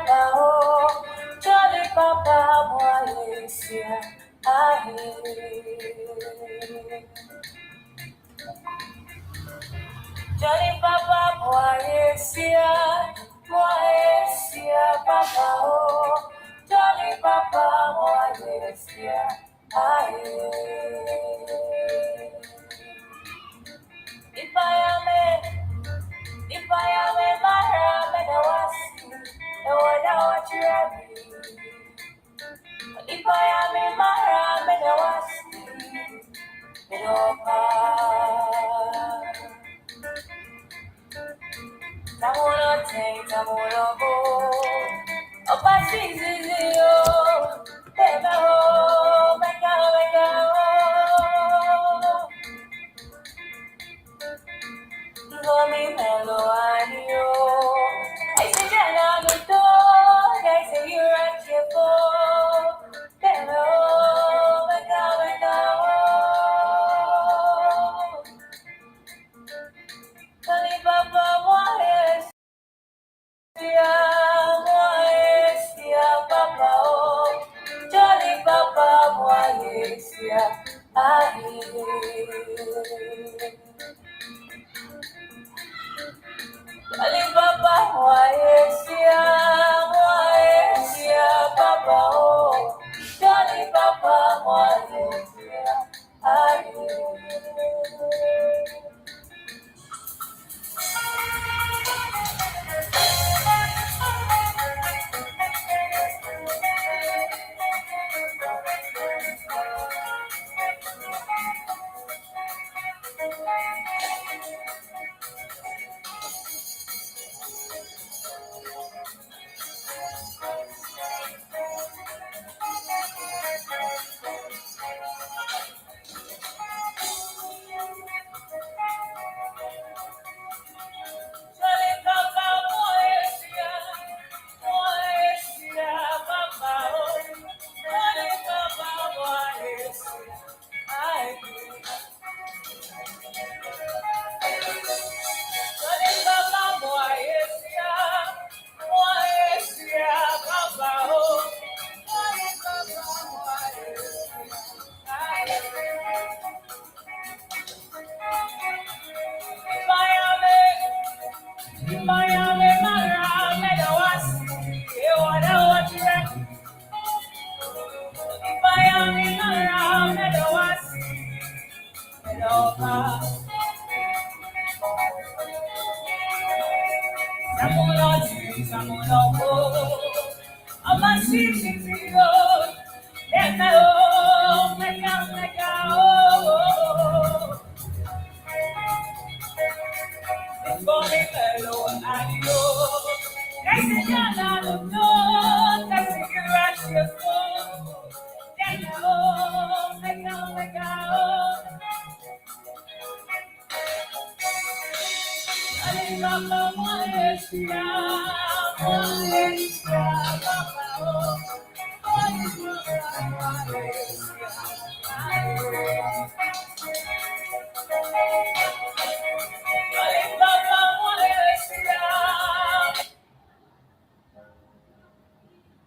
Papa, oh, Jolly Papa, Malaysia, Jolly Papa, Malaysia, Papa, oh, Jolly Papa, Malaysia, If I am a Mara, I was the one I want you If I am a Mara, I was Tamuno take, Tamuno go. Opa Sizio, Beba ho, Mega. Gomi Melo Anio. I say, Jana, the dog, I say, you're at your phone. Beba ho, Mega. Kali Papa, Moesia, Papa, oh, Jolly Papa, Moesia, Jolly Papa, Moesia, Papa, oh, Jolly Papa, Moesia,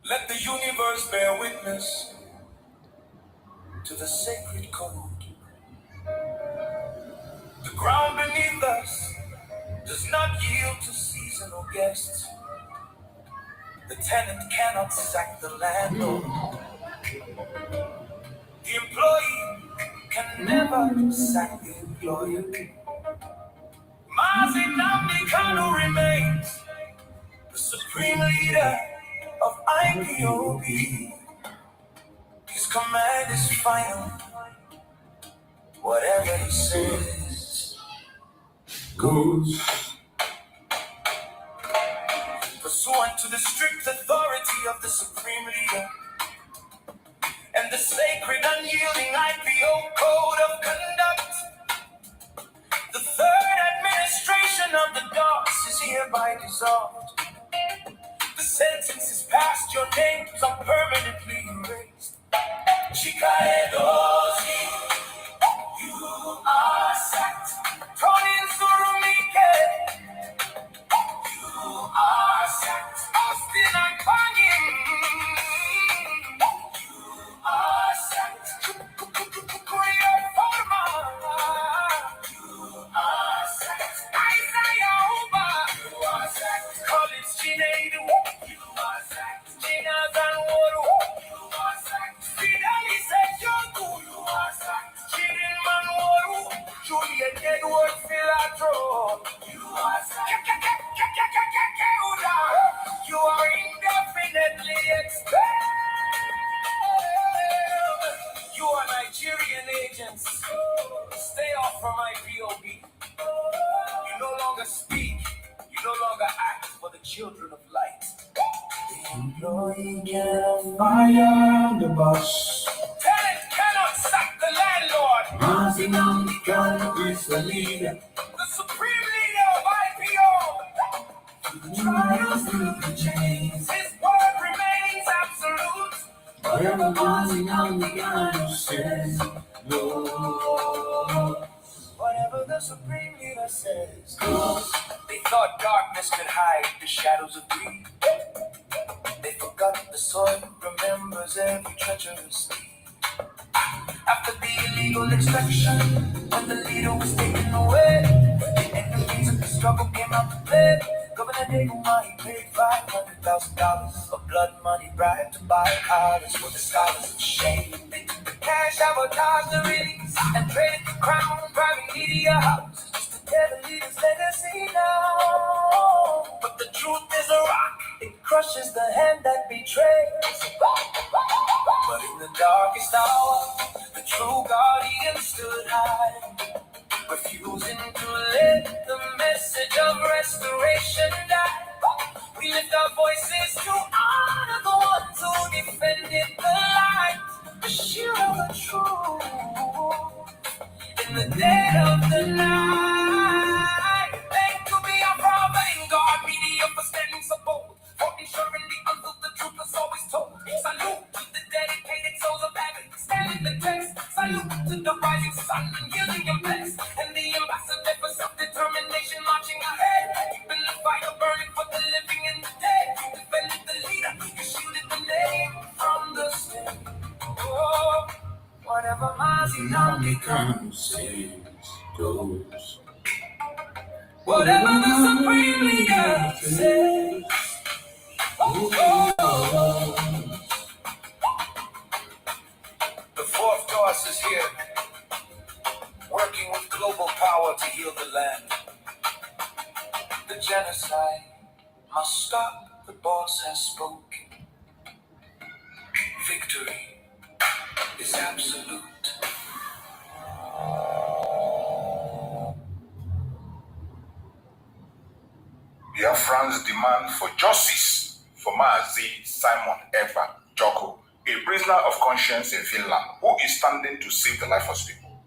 Let the universe bear witness to the sacred code. The ground beneath us does not yield to seasonal guests. The tenant cannot sack the landlord. The employee can never sack the employer. Mazi Nnamdi Kanu remains the supreme leader of IPOB. His command is final. Whatever he says goes. Pursuant to the strict authority of the supreme leader and the sacred unyielding IPO code of conduct, the third administration of the DOS is hereby dissolved. The sentence is passed, your names are permanently erased. Chikaedozi, you are sacked. Tonin Surumike, you are sacked. Austin and can fire the boss. Tenant cannot sack the landlord. Mazinamika is the leader. The supreme leader of IPO. Trials through the chains. His word remains absolute. Whatever Mazinamika says, no. Whatever the supreme leader says, goes. They thought darkness could hide the shadows of greed. They forgot the soil remembers every treacherous deed. After the illegal extraction, when the leader was taken away, the enemies of the struggle came out to play. Governor Deguma, he paid $500,000 of blood money bribe to buy college for the scholars of shame. They took the cash, sabotaged the release, and traded the crown on private media houses just to tear the leader's legacy down. But the truth is a rock, it crushes the hand that betrays. But in the darkest hour, the true guardian stood high, refusing to let the message of restoration die. We lift our voices to honor the ones who defended the light, the shield of the truth. In the dead of the night, thank to Biafra, thank God, media for standing so bold, for ensuring the untold, the truth was always told. Salute to the dedicated souls of heaven, standing the test. Salute to the rising sun and yielding your best, and the ambassador for self-determination marching ahead, keeping the fire burning for the living and the dead. You defended the leader, you shielded the name from the stain. Oh, whatever Mazinamika says goes. Whatever the supreme leader says. The fourth Doss is here, working with global power to heal the land. The genocide must stop, the boss has spoken. Victory is absolute. Biafrans demand for justice for Mazi Simon Ekpa Joko, a prisoner of conscience in Finland who is standing to save the life of people.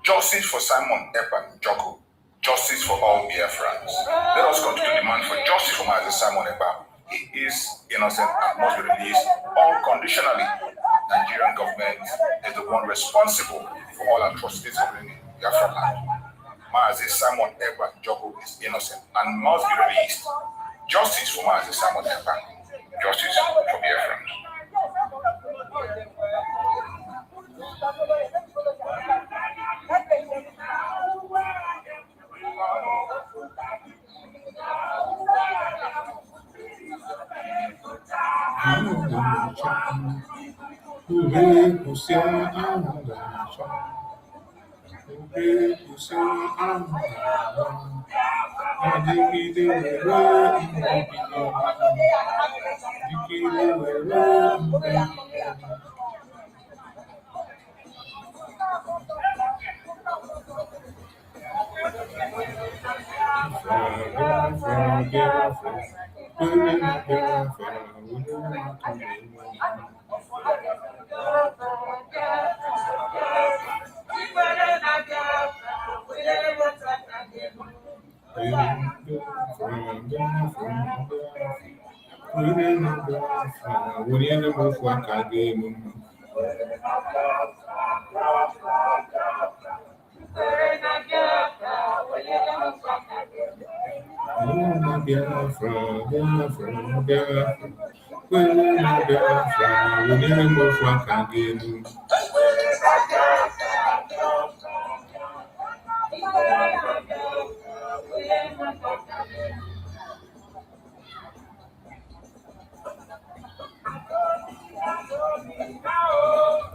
Justice for Simon Ekpa Joko. Justice for all Biafrans. Let us continue to demand for justice for Mazi Simon Ekpa. He is innocent and must be released unconditionally. Nigerian government is the one responsible for all atrocities happening in Biafra land. Mazi Simon Ekpa Joko is innocent and must be released. Justice for Mazi Simon Ekpa. Justice for Biafrans.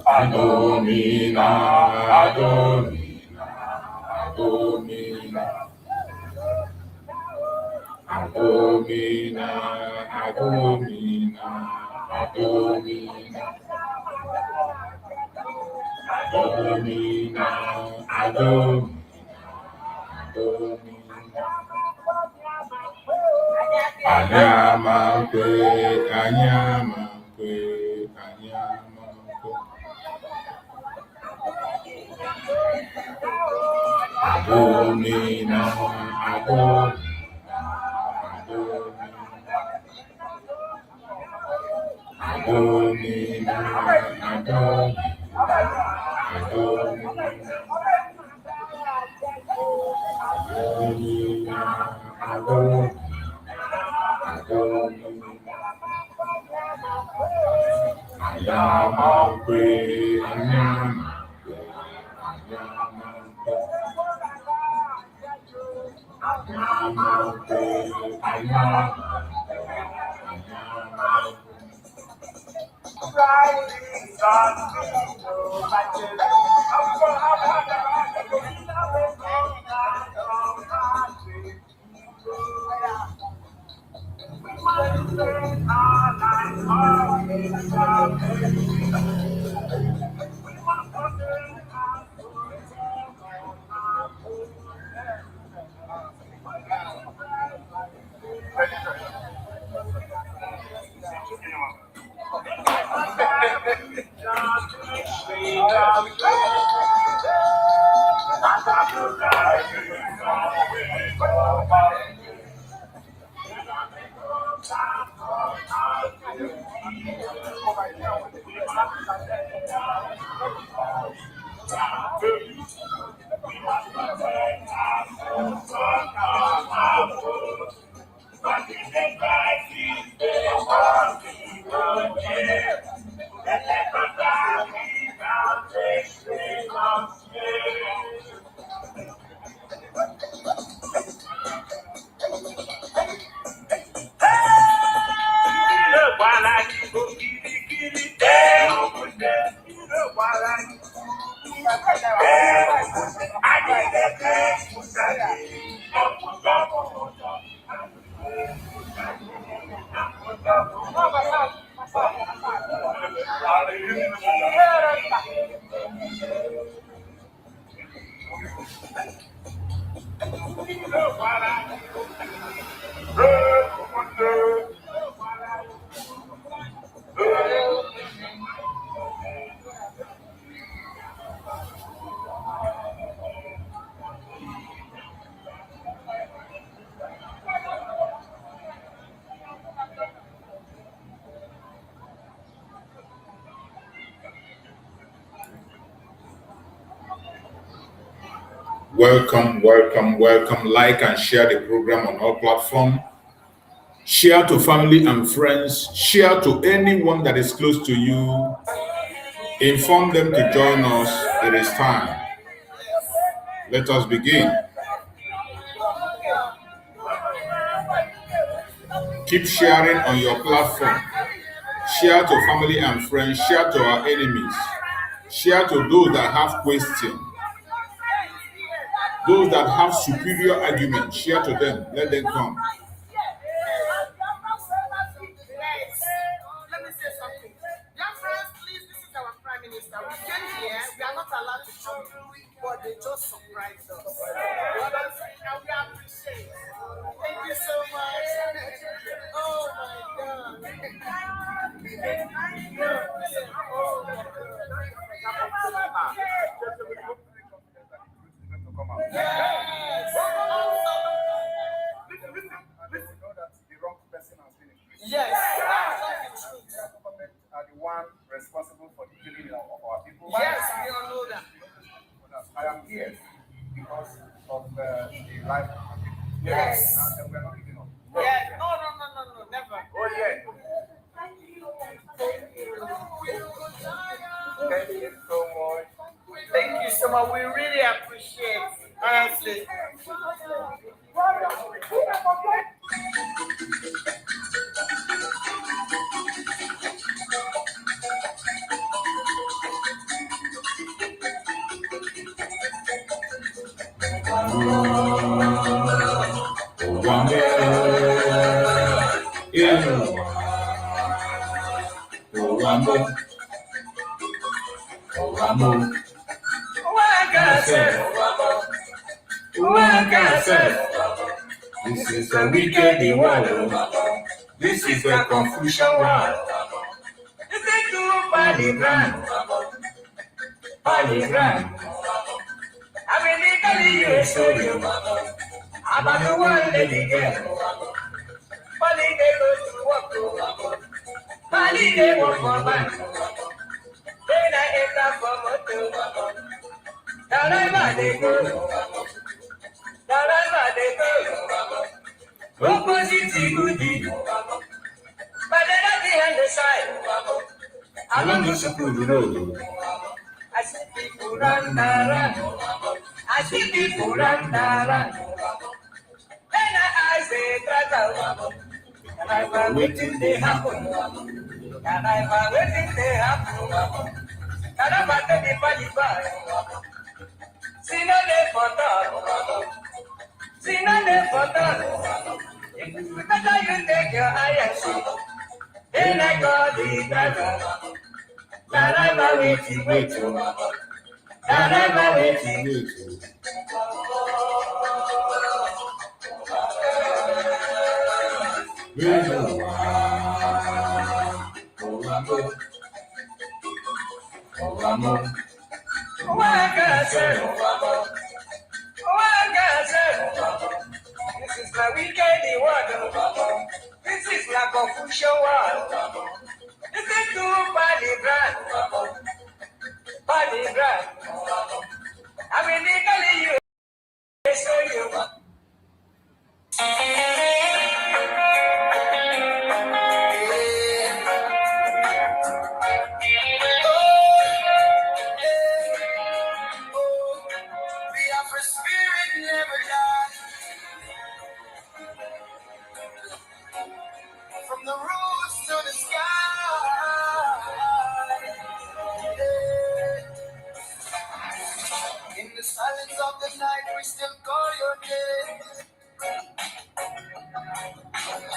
Adomina, Adomina, Adomina, Adomina, Adomina, Adomina, Adomina, Adomina, Anyama, Anyama, Domina, Adon, Domina, Adon, Welcome, welcome, welcome. Like and share the program on all platforms. Share to family and friends. Share to anyone that is close to you. Inform them to join us. It is time. Let us begin. Keep sharing on your platform. Share to family and friends. Share to our enemies. Share to those that have questions. Those that have superior arguments, share to them. Let them come. Let me say something. Biafrans, please, this is our Prime Minister. We came here, we are not allowed to come, but they just surprised us. And we appreciate it. Thank you so much. Oh my God. Yes. The government are the one responsible for the killing of our people. Yes, we all know that. I am here because of the life of our people. Yes. And we're not giving up. Yes. No, never. Oh yeah. Thank you so much. Thank you so much. We really appreciate it. Honestly. This is a wicked world. This is a confusion world. Paligram. you show you. About the one lady girl. Bali they go to work. Bali they work for man. Then I enter for motor. Daraiba they go. Daraiba they go. Opposite goody. But then at the other side. Along the school road. I see people run. I see people run. Then I say, and I'm waiting they happen. And I'm waiting they happen. And I'm at the body bar. See no day for that. See no day for that. If you better you take your eye and see. Then I call the driver. That I'm waiting. That I'm waiting. This is my weekend word. This is my confusion word. This is too body brand. Body brand. I mean, legally you. Show you. Biafra spirit never dies. From the roots to the sky. In the silence of the night, we still call your name.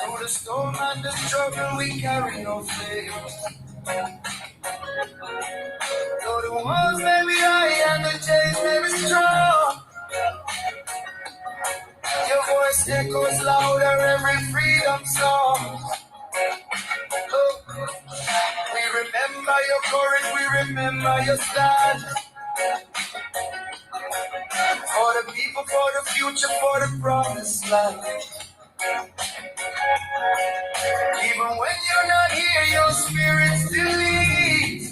Through the storm and the struggle, we carry no flame. Though the walls may be high and the chains may be strong, your voice echoes louder every freedom song. Oh, we remember your courage, we remember your stand. For the people, for the future, for the promised land. Even when you're not here, your spirit still leads.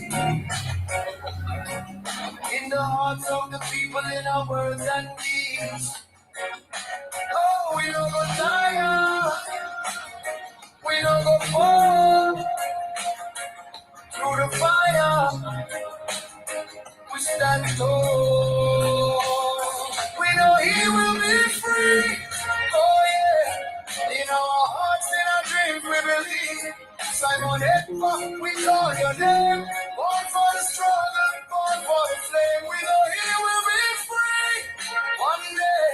In the hearts of the people, in our words and deeds. Oh, we don't go tire, we don't go fall. Through the fire, we stand tall. We know he will be free. Oh yeah, in our hearts, in our dreams, we believe. Simon Ekpa, we call your name. Born for the struggle, born for the flame. We know he will be free. One day,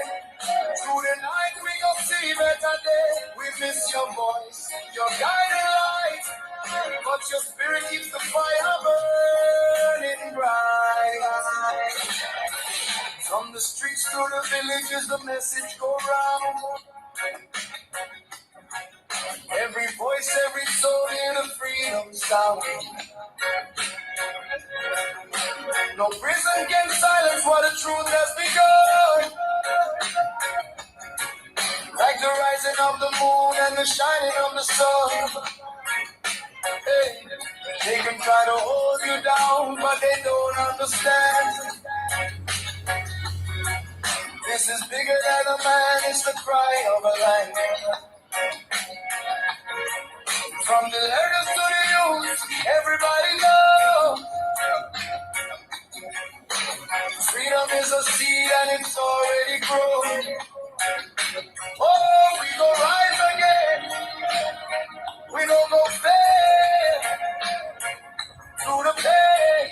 through the night, we go see better day. We miss your voice, your guiding light. But your spirit keeps the fire burning bright. From the streets to the villages, the message go round. Every voice, every soul in a freedom sound. No prison can silence what the truth has begun. Like the rising of the moon and the shining of the sun. Hey, they can try to hold you down, but they don't understand. This is bigger than a man, it's the cry of a lion. From the elders to the youth, everybody know. Freedom is a seed and it's already grown. Oh, we go rise again. We don't go fail. Through the pain,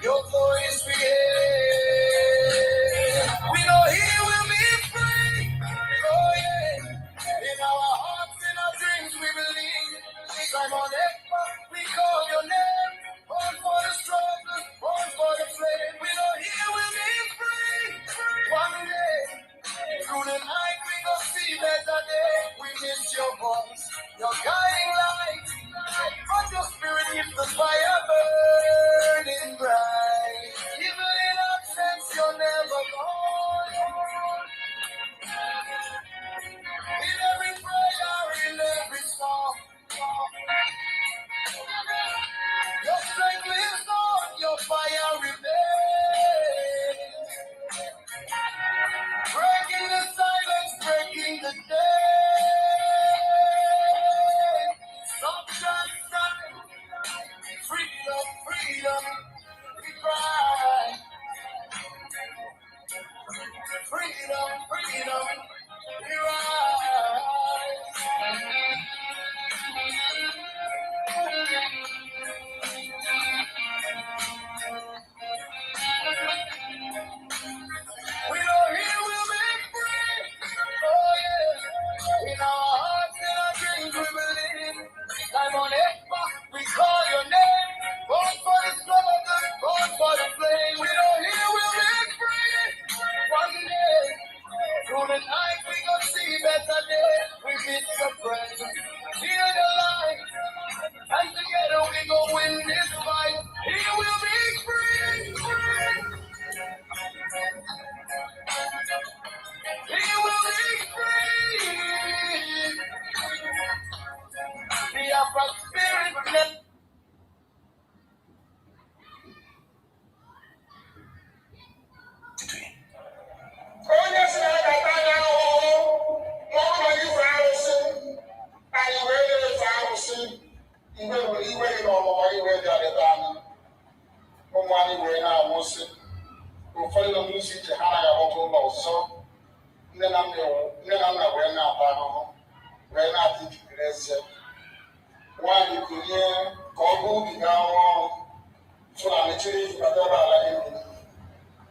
your voice we hear. We know he will be free. Oh yeah. In our hearts, in our dreams, we believe. Simon Ekpa, we call your name. Born for the struggle, born for the flame. We know he will be free. One day, through the night, we go see better day. We miss your voice, your guiding light. But your spirit keeps the fire burning bright. Even in absence, you're never gone. you know why we're the other money we're now mostly. We'll follow the music to high or so. Then I'm not we're now. We're not thinking there's one you could hear, go down. So I'm actually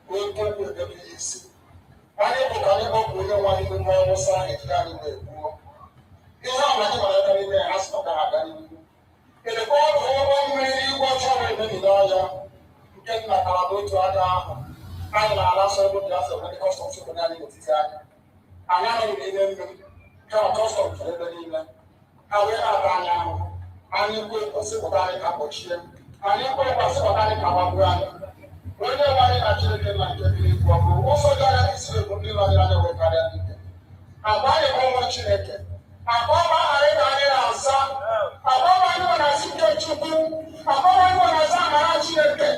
we'll talk with the police. I never can go with the one who was signed down with. You know, I asked for that. In the court, all many watch over the lawyer, getting like our way to other. I also would just have the customs of the design. I know the custom for the evening. I will not now. I need to possible that I can watch them. I need to possible that I can brand. When you're actually like a also got a city of the other way. Abale kwa Chineke. Ababa anyị asa. Ababa anyị na-asị Chukwu. Ababa anyị na-asa amara Chineke.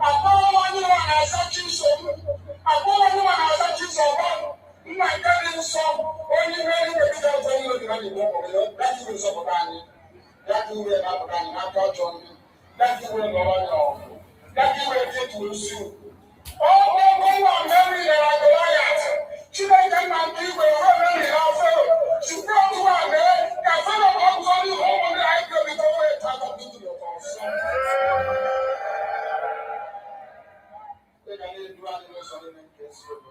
Ababa anyị na-asa Chisom. Ababa anyị na-asa Chisom. Nna nke dị nsọ. Onye ime ihe dịka ọzọ ihe dị na Igbo ọbụla. Dati iwe nsọpụta anyị. Dati iwe na-apụta anyị n'aka ọjọọ ndị. Dati iwe nọrọ anyị ọgụ. Dati iwe eketu osu. Ọgwụgwụ nwa mmeri ya na Goliath. Chineke na nke igwe ọrụ ya afọ. Chukwu otu a mee ka fọlọ ọgụgụ ndị ụmụ ndị anyị ga-ebido wee taa ọgụgụ ndị ọzọ. Ị ga na-edu anyị n'ụzọ niile nke eziokwu.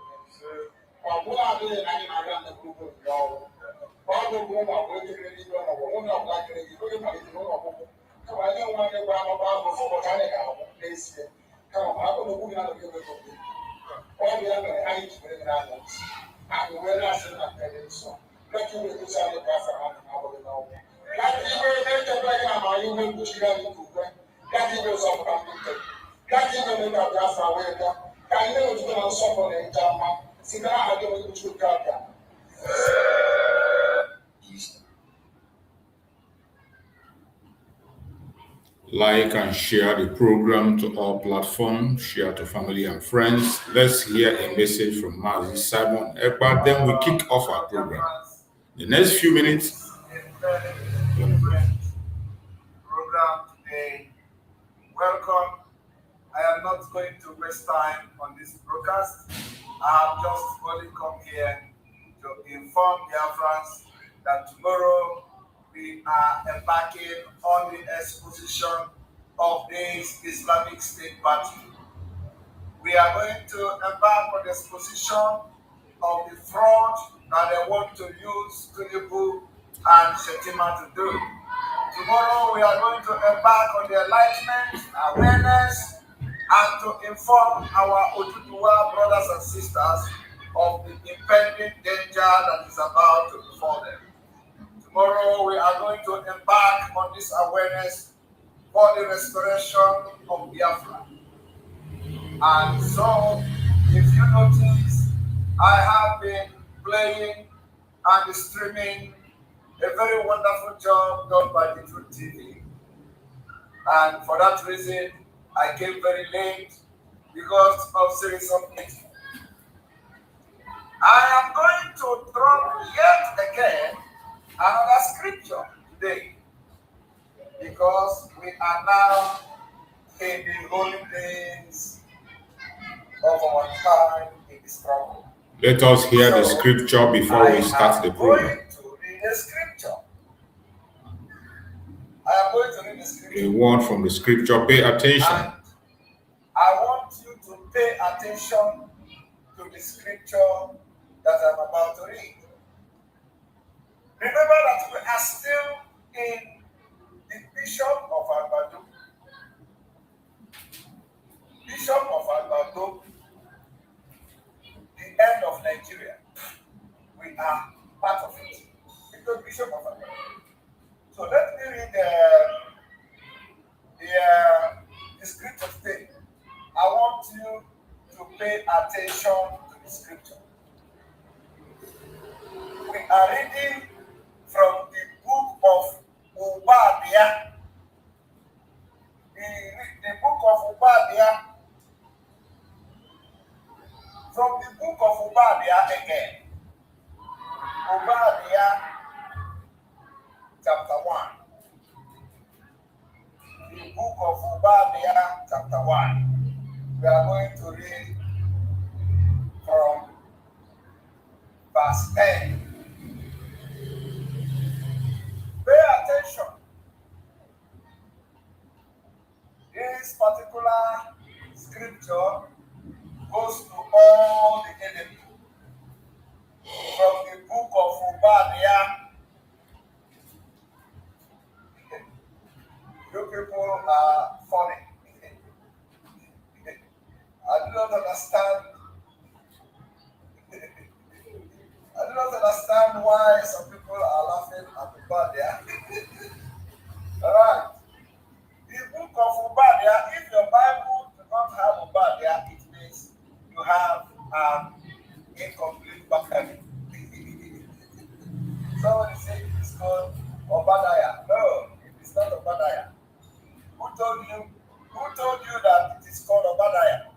Ọ bụla adịghị na anyị na-arịa nnukwu ugwu nke ọrụ. Ọ bụ ụmụ akwụkwọ ekele n'igwe ọgwụ, ụmụ ọbụla kere gị, oge malitere ụlọ ọgwụgwụ. Kama anyị nwa anyị gwa amaba ahụ ụbọchị anyị ga-ahụ n'ezie. Kama ma akụ na okwu gị na-adọghị ebe obi. Ọ bụ ya mere anyị jibere gị n'anya ntị. Anyị wee na-asị na mmeri nsọ. Leki iwe egosi anyị Biafra ha na abụghị n'ọnwụ. Leki iwe na-echebe gị na ma anyị nwee mkpuchiri anyị nke ukwe. Leki iwe zọpụta ndị nke. Leki iwe mee ka Biafra wee bịa. Ka anyị na-ejide na nsọpụrụ na ịja mma. Site n'aha gị onye mkpuchi oke abịa. Like and share the program to all platforms, share to family and friends. Let's hear a message from Mazi Simon Ekpa, then we kick off our program. The next few minutes. Program today. Welcome. I am not going to waste time on this broadcast. I have just only come here to inform Biafrans that tomorrow we are embarking on the exposition of this Islamic State Party. We are going to embark on the exposition of the fraud that they want to use Tinubu and Shetima to do. Tomorrow we are going to embark on the enlightenment, awareness, and to inform our Oduduwa brothers and sisters of the impending danger that is about to befall them. Tomorrow we are going to embark on this awareness for the restoration of Biafra. And so, if you notice, I have been playing and streaming a very wonderful job done by the Truth TV. And for that reason, I came very late because of series of meetings. I am going to drop yet again another scripture today because we are now in the holy days of our time in the struggle. Let us hear the scripture before we start the program. I am going to read the scripture. I am going to read the scripture. A word from the scripture. Pay attention. And I want you to pay attention to the scripture that I'm about to read. Remember that we are still in the Bishop of Albado. Bishop of Albado, the end of Nigeria. We are part of it. Because Bishop of Albado. So let me read the scripture today. I want you to pay attention to the scripture. We are reading from the book of Obadiah. The book of Obadiah. From the book of Obadiah again. Obadiah chapter 1. the book of Obadiah, chapter 1. We are going to read from verse 10. Pay attention. This particular scripture goes to all the enemy. From the book of Obadiah. You people are funny. I do not understand. I do not understand why some people are laughing at Obadiah. Alright. The book of Obadiah, if your Bible does not have Obadiah, it means you have an incomplete Bible. Somebody say it is called Obadiah. No, it is not Obadiah. Who told you? Who told you that it is called Obadiah?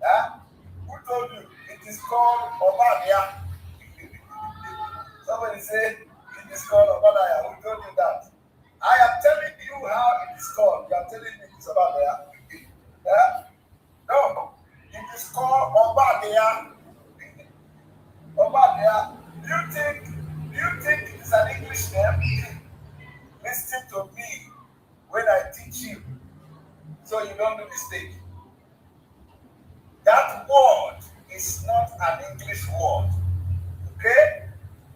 Huh? Who told you it is called Obadiah? Somebody say it is called Obadiah. Who told you that? I am telling you how it is called. You are telling me it's Obadiah. Yeah? No, it is called Obadiah. Obadiah. Do you think it is an English name? Listen to me when I teach you, so you don't do mistake. That word is not an English word. Okay?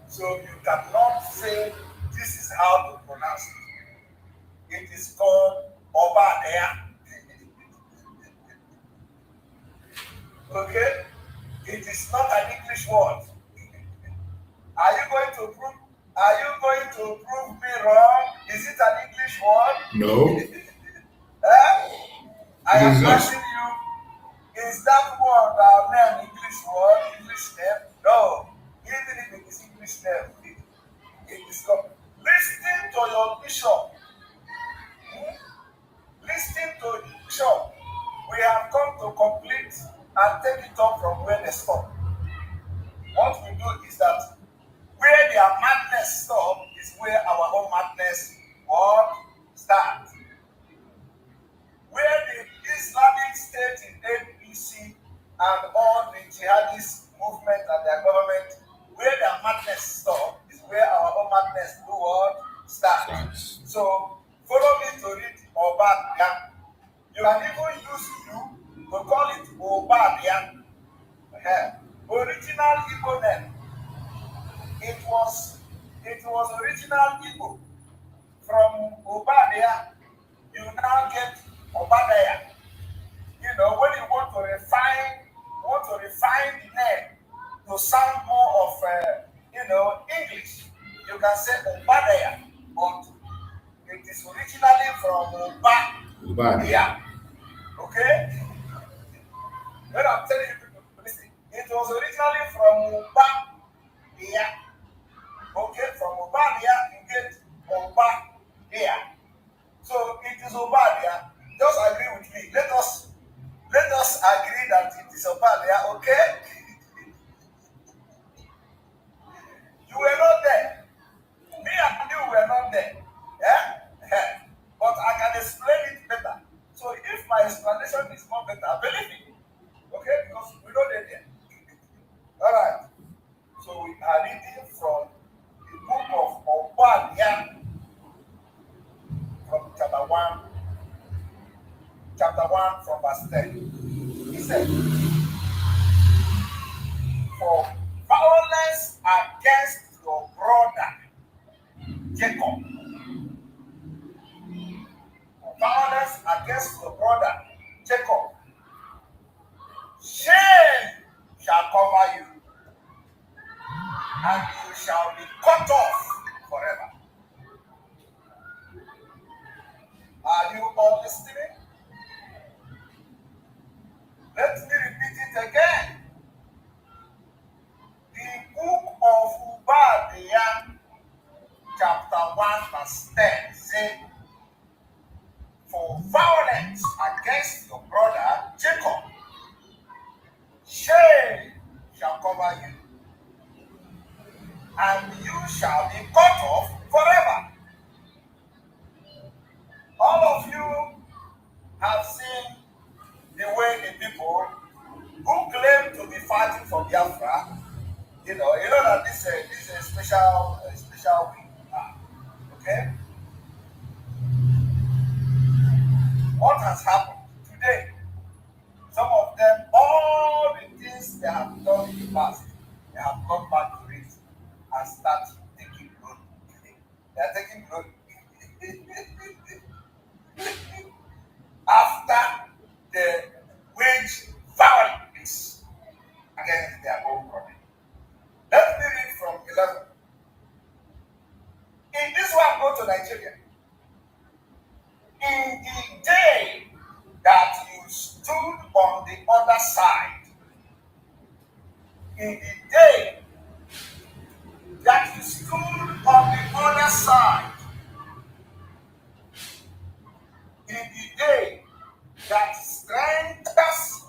So you cannot say this is how to pronounce it. It is called Obadiah. Okay? It is not an English word. Are you going to prove me wrong? Is it an English word? No. I am asking you, is that word our name English word, English name? No. Even if it is English name, it is not. Listen to your bishop. Listen to the bishop. We have come to complete and take it up from where they stop. What we do is that where their madness stop is where our own madness will start. Where the Islamic State in APC and all the jihadist movement and their government, where their madness stop is where our own madness will start. So follow me to read Obadiah. You can even use you to call it Obadiah. Original Igbo name. It was original Igbo. From Obadiah, you now get Obadiah. You know, when you want to refine the name to sound more of English, you can say Obadiah, but it is originally from Obadiah. Okay? When I'm telling you people, listen, it was originally from Obadiah. Okay, from Obadiah you get Obadiah. So it is Obadiah. Just agree with me. Let us agree that it is Obadiah, okay? You were not there. Me and you were not there. Yeah? But I can explain it better. So if my explanation is more better, believe me. Okay? Because we know they're there. Alright. So we are reading from the book of Obadiah from chapter 1 from verse 10. He said, for violence against your brother Jacob, for violence against your brother Jacob, shame shall cover you, and you shall be cut off forever. Are you all listening? Let me repeat it again. The book of Obadiah, chapter 1, verse 10, says, for violence against your brother Jacob, shame shall cover you, and you shall be cut off forever. All of you has happened today. Some of them, all the things they have done in the past, they have gone back to it and start taking glory. They are taking glory. After the wage violence against their own body. Let me read from 11. In this one, go to Nigeria. In the day that you stood on the other side, in the day that you stood on the other side, in the day that strangers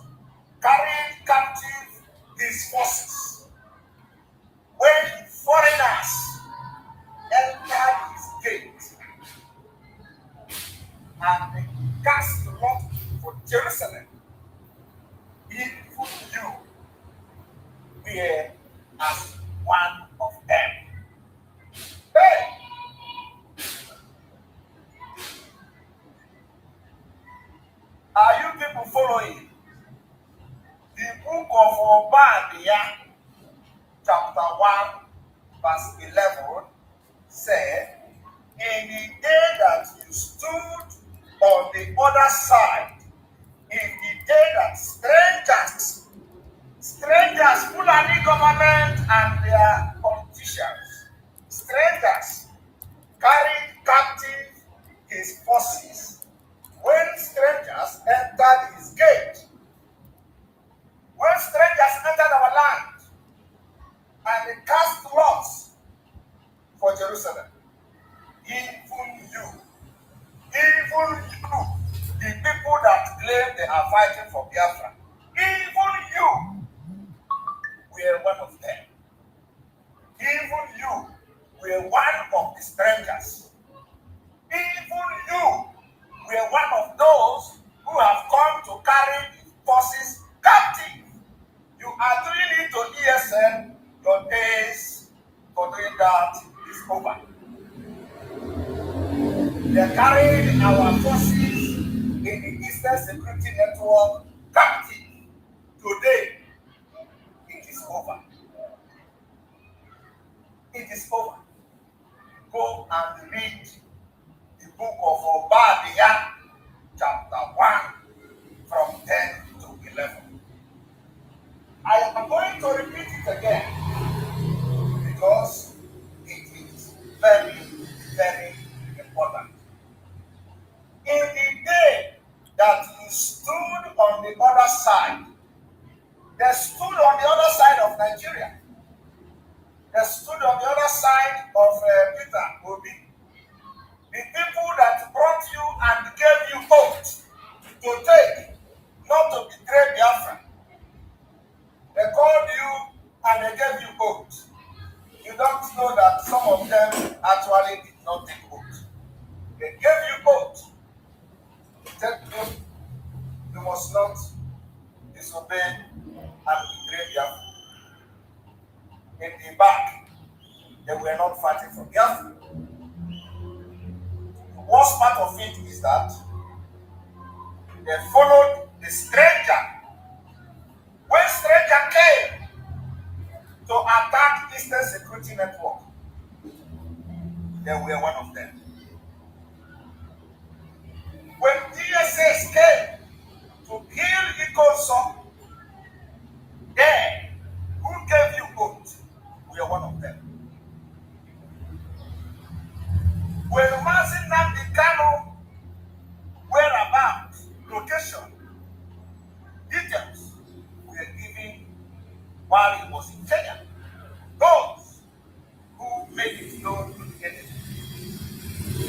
carried captive his forces, when foreigners entered his gate and they cast lot for Jerusalem, even you were as one of them. Hey! Are you people following? The book of Obadiah, chapter 1, verse 11, said, in the day that you stood on the other side, in the day that strangers, Fulani government and their politicians, strangers carried captive his forces, when strangers entered his gate, when strangers entered our land, and they cast lots for Jerusalem, even you, the people that claim they are fighting for Biafra, even you were one of them. Even you were one of the strangers. Even you were one of those who have come to carry the forces captive. You are doing it to ESN, your days for doing that is over. They carried our forces in the Eastern Security Network captive. Today, it is over. It is over. Go and read the book of Obadiah, chapter 1, from 10 to 11. I am going to repeat it again because it is very, very important. In the day that you stood on the other side, they stood on the other side of Nigeria. They stood on the other side of Peter Obi. The people that brought you and gave you oath to take, not to betray Biafra. They called you and they gave you oath. You don't know that some of them actually did not take oath. They gave you oath. Tell you, you must not disobey and betray Biafra. In the back, they were not fighting for Biafra. The worst part of it is that they followed the stranger. When stranger came to attack Eastern Security Network, they were one of them. When DSS came to kill Ikonso, they who gave you oath, we are one of them. When Mazin Nambikano whereabouts, location, details were given while he was in Kenya. Those who made it known to the enemy,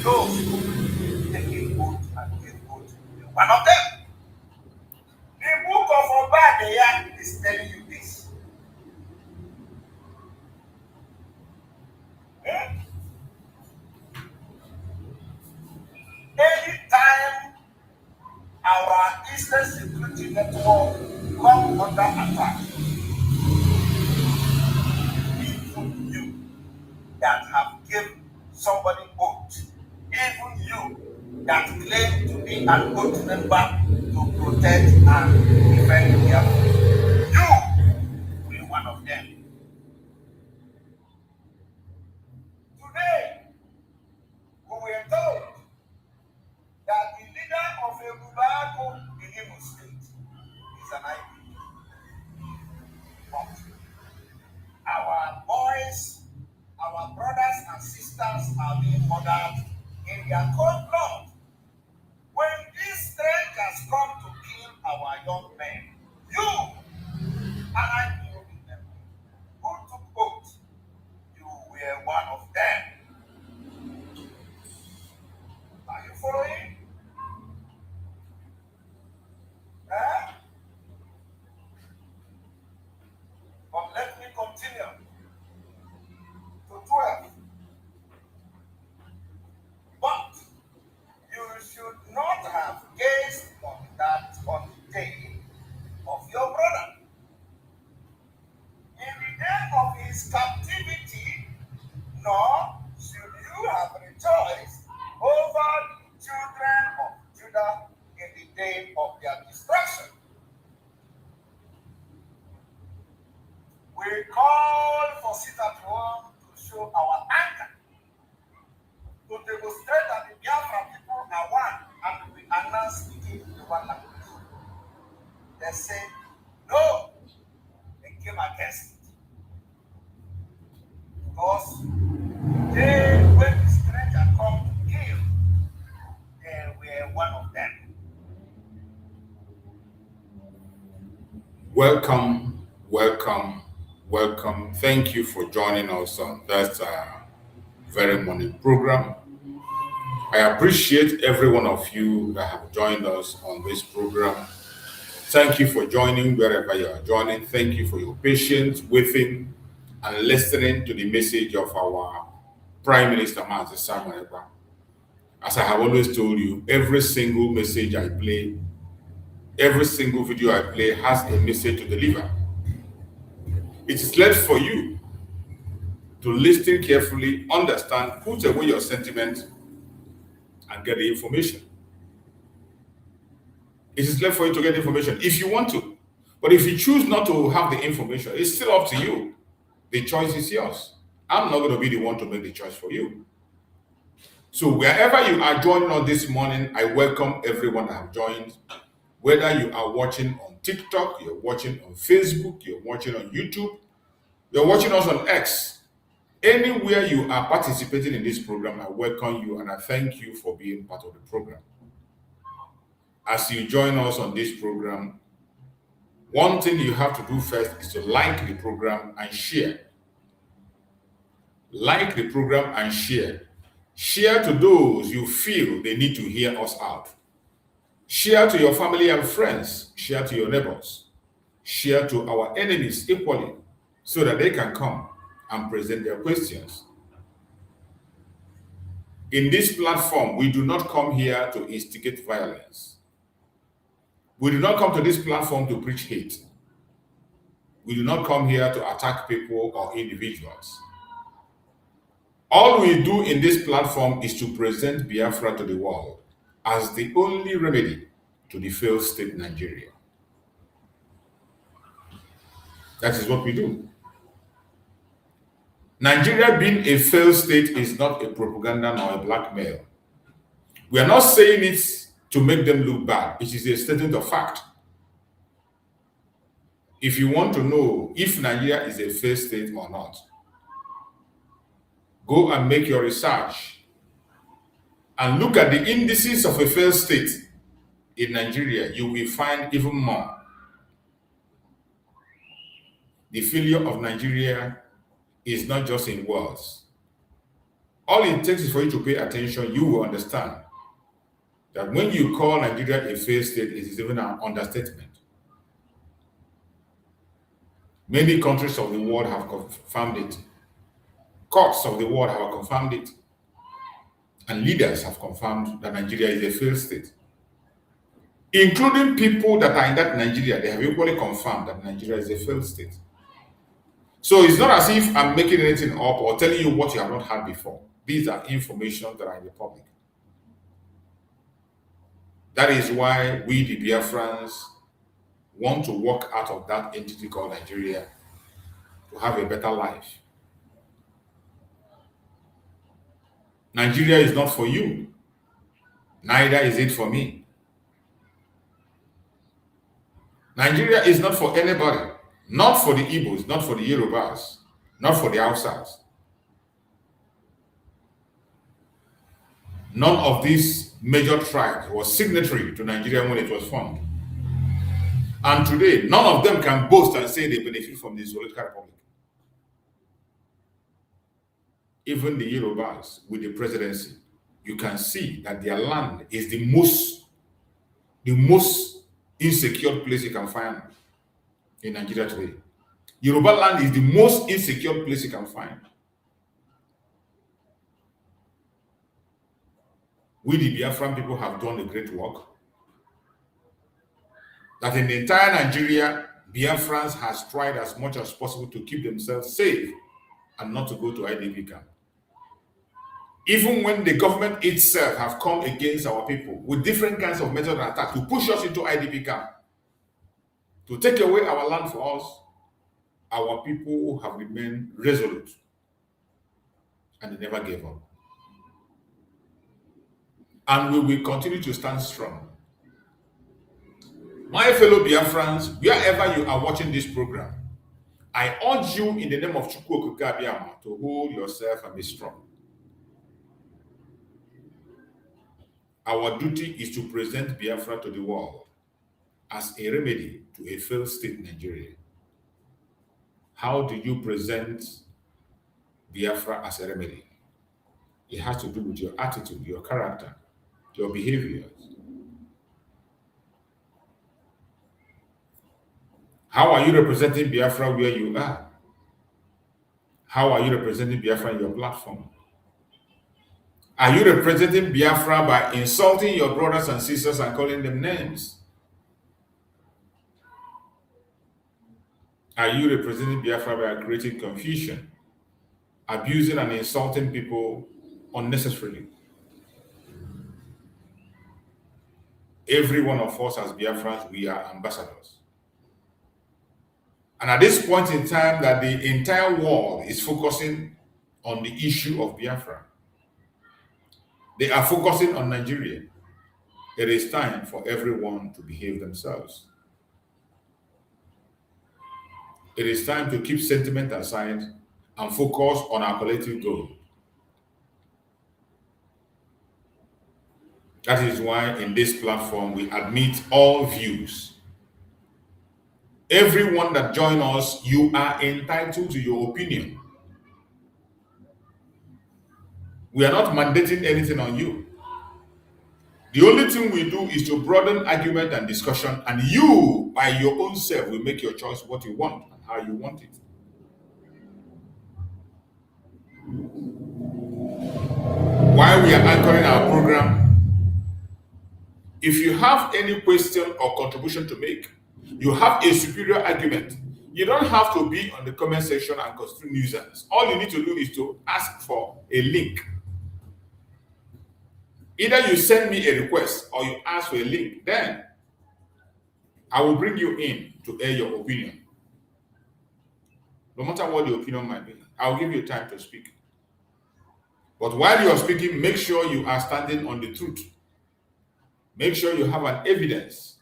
those who take oath and give oath, one of them. The book of Obadiah is telling you this. Anytime our Eastern Security Network come under attack, even you that have given somebody oath, even you that claim to be an oath member to protect and defend Biafra. You will be one of them. Today, we were told that the leader of a Bubago in Imo State is an IB. But our boys, our brothers and sisters are being murdered in their cold blood. When these strangers come to kill our young men, you and I knew them who took oath, you were one of them. Are you following? Eh? But let me continue to 12. But you should not have gazed on that on the day of your brother. In the day of his captivity, nor should you have rejoiced over the children of Judah in the day of their destruction. We call for sit-at-home to show our anger, to demonstrate that the Biafra people are one, and we announce speaking in one language. They say, no, they came against it. Because they, when the stranger come to kill, they were one of them. Welcome, welcome, welcome. Thank you for joining us on that very morning program. I appreciate every one of you that have joined us on this program. Thank you for joining wherever you are joining. Thank you for your patience, waiting, and listening to the message of our Prime Minister, Simon Ekpa. As I have always told you, every single message I play, every single video I play has a message to deliver. It is left for you to listen carefully, understand, put away your sentiments, and get the information. It is left for you to get information if you want to. But if you choose not to have the information, it's still up to you. The choice is yours. I'm not going to be the one to make the choice for you. So wherever you are joining us this morning, I welcome everyone that have joined. Whether you are watching on TikTok, you're watching on Facebook, you're watching on YouTube, you're watching us on X. Anywhere you are participating in this program, I welcome you and I thank you for being part of the program. As you join us on this program, one thing you have to do first is to like the program and share. Like the program and share. Share to those you feel they need to hear us out. Share to your family and friends. Share to your neighbors. Share to our enemies equally so that they can come and present their questions. In this platform, we do not come here to instigate violence. We do not come to this platform to preach hate. We do not come here to attack people or individuals. All we do in this platform is to present Biafra to the world as the only remedy to the failed state Nigeria. That is what we do. Nigeria being a failed state is not a propaganda nor a blackmail. We are not saying it to make them look bad. It is a statement of fact. If you want to know if Nigeria is a failed state or not, go and make your research and look at the indices of a failed state in Nigeria. You will find even more. The failure of Nigeria is not just in words. All it takes is for you to pay attention. You will understand that when you call Nigeria a failed state, it is even an understatement. Many countries of the world have confirmed it. Courts of the world have confirmed it. And leaders have confirmed that Nigeria is a failed state. Including people that are in that Nigeria, they have equally confirmed that Nigeria is a failed state. So it's not as if I'm making anything up or telling you what you have not heard before. These are information that are in the public. That is why we, the Biafrans, want to walk out of that entity called Nigeria to have a better life. Nigeria is not for you. Neither is it for me. Nigeria is not for anybody. Not for the Igbos, not for the Yorubas, not for the Hausas. None of these major tribes was signatory to Nigeria when it was formed. And today, none of them can boast and say they benefit from the Zoological Republic. Even the Yorubas with the presidency, you can see that their land is the most insecure place you can find in Nigeria today. Yoruba land is the most insecure place you can find. We, the Biafran people, have done a great work. That in the entire Nigeria, Biafrans has tried as much as possible to keep themselves safe and not to go to IDP camp. Even when the government itself have come against our people with different kinds of methods of attack to push us into IDP camp, to take away our land for us, our people have remained resolute and they never gave up. And we will continue to stand strong. My fellow Biafrans, wherever you are watching this program, I urge you in the name of Chuks to hold yourself and be strong. Our duty is to present Biafra to the world as a remedy to a failed state Nigeria. How do you present Biafra as a remedy? It has to do with your attitude, your character, your behaviors. How are you representing Biafra where you are? How are you representing Biafra in your platform? Are you representing Biafra by insulting your brothers and sisters and calling them names? Are you representing Biafra by creating confusion, abusing and insulting people unnecessarily? Every one of us as Biafrans, we are ambassadors. And at this point in time that the entire world is focusing on the issue of Biafra, they are focusing on Nigeria. It is time for everyone to behave themselves. It is time to keep sentiment aside and focus on our collective goal. That is why in this platform we admit all views. Everyone that joins us, you are entitled to your opinion. We are not mandating anything on you. The only thing we do is to broaden argument and discussion, and you, by your own self, will make your choice what you want and how you want it. While we are anchoring our program, if you have any question or contribution to make, you have a superior argument, you don't have to be on the comment section and constitute nuisance. All you need to do is to ask for a link. Either you send me a request or you ask for a link, then I will bring you in to air your opinion. No matter what the opinion might be, I'll give you time to speak. But while you are speaking, make sure you are standing on the truth. Make sure you have an evidence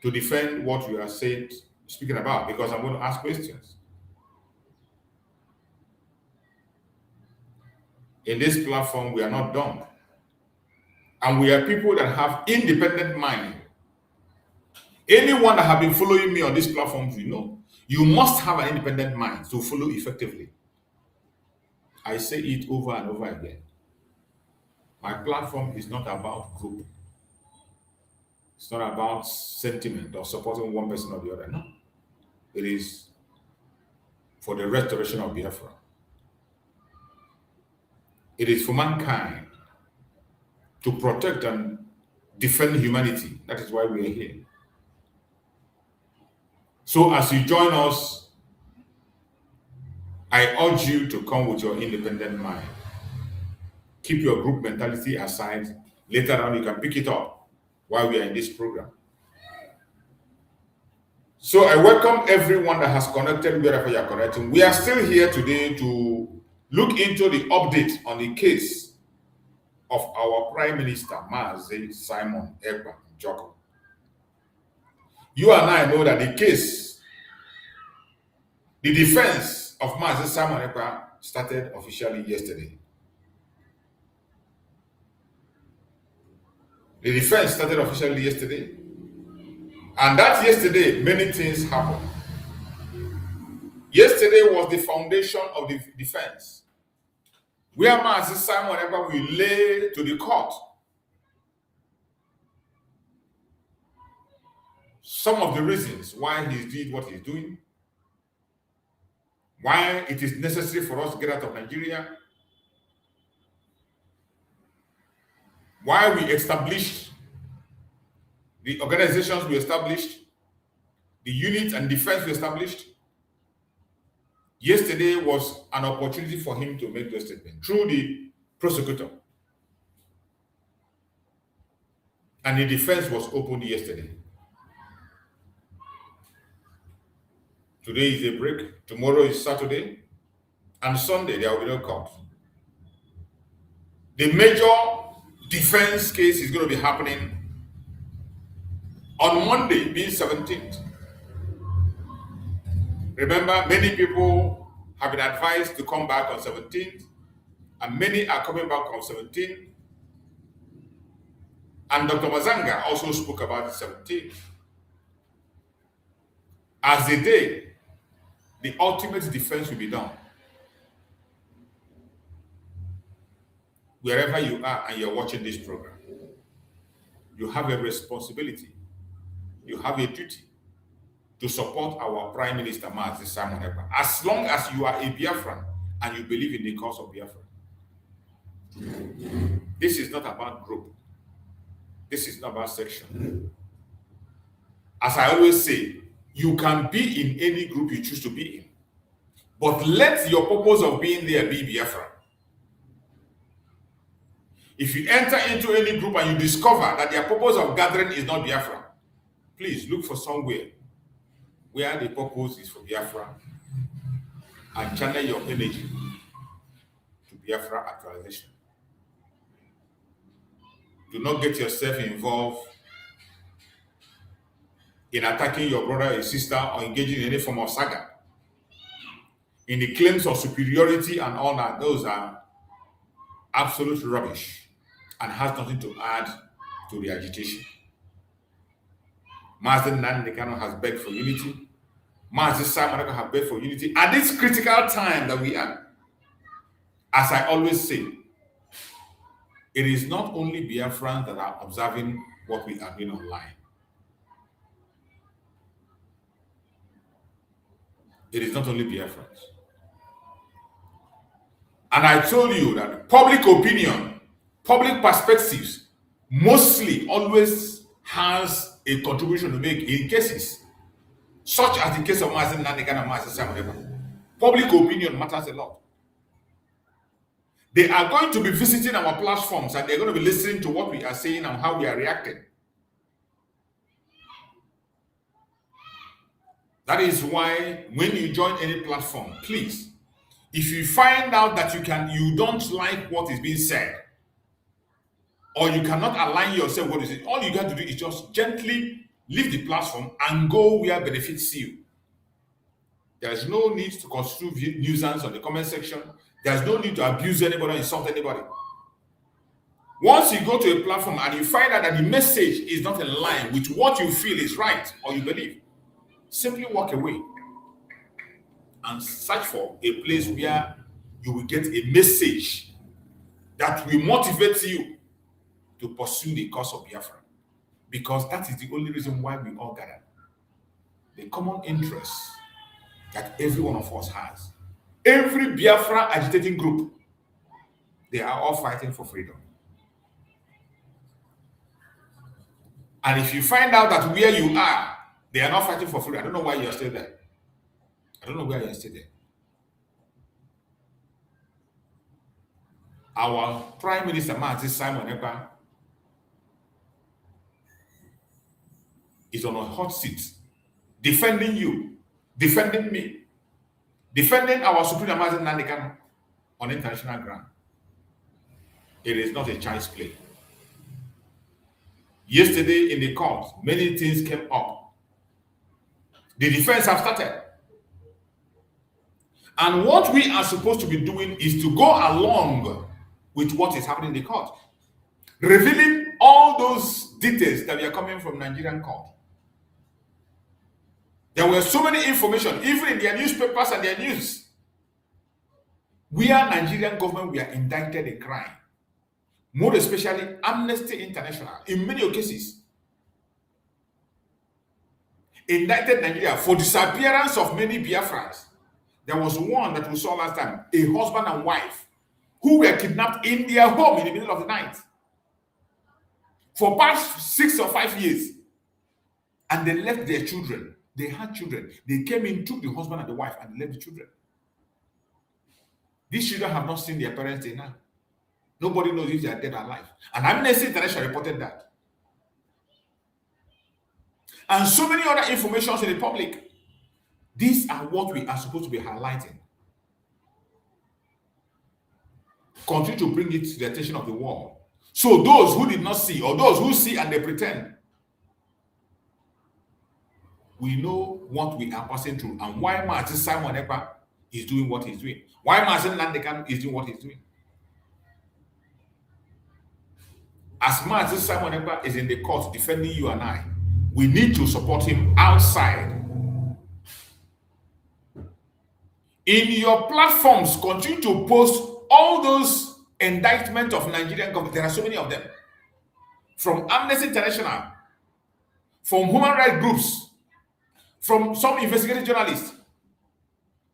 to defend what you are speaking about, because I'm going to ask questions. In this platform, we are not dumb. And we are people that have independent mind. Anyone that have been following me on this platform, you know, you must have an independent mind to follow effectively. I say it over and over again. My platform is not about group. It's not about sentiment or supporting one person or the other. No. It is for the restoration of Biafra. It is for mankind to protect and defend humanity. That is why we are here. So as you join us, I urge you to come with your independent mind. Keep your group mentality aside. Later on, you can pick it up while we are in this program. So I welcome everyone that has connected wherever you are connecting. We are still here today to look into the update on the case of our Prime Minister, Mazi Simon Ekpa Joko. You and I know that the case, the defense of Mazi Simon Ekpa started officially yesterday. The defense started officially yesterday. And that yesterday, many things happened. Yesterday was the foundation of the defense, where Mazi Simon Ekpa will lay to the court some of the reasons why he did what he's doing, why it is necessary for us to get out of Nigeria, why we established the organizations we established, the units and defense we established. Yesterday was an opportunity for him to make those statements through the prosecutor. And the defense was opened yesterday. Today is a break. Tomorrow is Saturday. And Sunday, there will be no court. The major defense case is going to be happening on Monday, being 17th. Remember, many people have been advised to come back on 17th, and many are coming back on 17th. And Dr. Mazanga also spoke about the 17th as the day the ultimate defense will be done. Wherever you are and you're watching this program, you have a responsibility, you have a duty to support our Prime Minister, Mazi Simon Ekpa, as long as you are a Biafran and you believe in the cause of Biafra. This is not about group. This is not about section. As I always say, you can be in any group you choose to be in, but let your purpose of being there be Biafra. If you enter into any group and you discover that their purpose of gathering is not Biafra, please look for somewhere where the purpose is for Biafra and channel your energy to Biafra actualization. Do not get yourself involved in attacking your brother or sister or engaging in any form of saga. In the claims of superiority and all that, those are absolute rubbish and has nothing to add to the agitation. Mazi Nnamdi has begged for unity. Mazi Simon Ekpa has begged for unity at this critical time that we are. As I always say, it is not only Biafrans that are observing what we are doing online. It is not only Biafrans. And I told you that public opinion, public perspectives, mostly always has a contribution to make in cases such as the case of Mazi Nnamdi and Mazi Simon Ekpa. Public opinion matters a lot. They are going to be visiting our platforms and they're going to be listening to what we are saying and how we are reacting. That is why when you join any platform, please, if you find out that you don't like what is being said, or you cannot align yourself with what is it, all you got to do is just gently leave the platform and go where benefits you. There is no need to construe nuisance on the comment section. There's no need to abuse anybody or insult anybody. Once you go to a platform and you find out that the message is not in line with what you feel is right or you believe, simply walk away and search for a place where you will get a message that will motivate you to pursue the cause of Biafra. Because that is the only reason why we all gather. The common interest that every one of us has. Every Biafra agitating group, they are all fighting for freedom. And if you find out that where you are, they are not fighting for freedom, I don't know why you're still there. I don't know why you're still there. Our Prime Minister, Mazi Simon Ekpa, is on a hot seat, defending you, defending me, defending our Supreme Amazon Nandikan on international ground. It is not a child's play. Yesterday in the court, many things came up. The defense have started. And what we are supposed to be doing is to go along with what is happening in the court, revealing all those details that were coming from Nigerian court. There were so many information, even in their newspapers and their news. We are Nigerian government, we are indicted in crime. More especially Amnesty International, in many cases, indicted Nigeria for disappearance of many Biafrans. There was one that we saw last time, a husband and wife, who were kidnapped in their home in the middle of the night for past 6 or 5 years. And they left their children. They had children. They came in, took the husband and the wife, and left the children. These children have not seen their parents till now. Nobody knows if they are dead or alive. And Amnesty International reported that. And so many other information to the public. These are what we are supposed to be highlighting. Continue to bring it to the attention of the world. So those who did not see, or those who see and they pretend, we know what we are passing through and why Master Simon Ekpa is doing what he's doing. Why Master Nandekan is doing what he's doing. As Master Simon Ekpa is in the court defending you and I, we need to support him outside. In your platforms, continue to post all those indictments of Nigerian government. There are so many of them. From Amnesty International, from human rights groups, from some investigative journalists,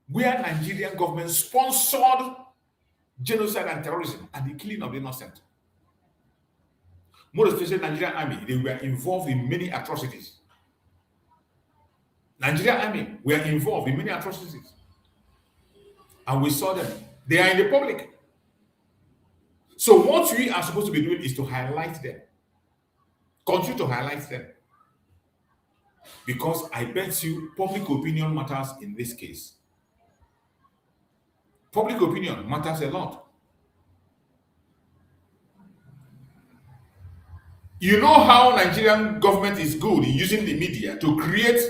where Nigerian government sponsored genocide and terrorism and the killing of the innocent. More especially Nigerian army, they were involved in many atrocities. Nigerian army were involved in many atrocities. And we saw them. They are in the public. So what we are supposed to be doing is to highlight them. Continue to highlight them. Because I bet you public opinion matters in this case. Public opinion matters a lot. You know how Nigerian government is good in using the media to create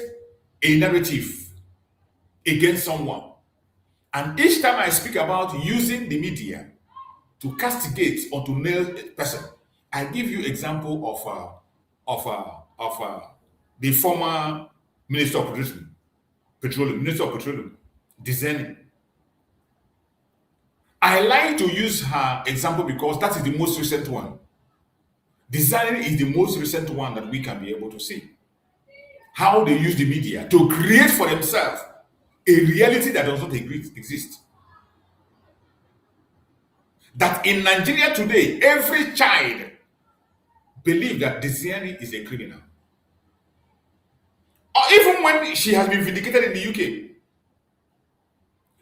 a narrative against someone. And each time I speak about using the media to castigate or to nail a person, I give you example of the former Minister of Petroleum, Designing. I like to use her example because that is the most recent one. Designing is the most recent one that we can be able to see. How they use the media to create for themselves a reality that does not exist. That in Nigeria today, every child believes that Designing is a criminal. Or even when she has been vindicated in the UK,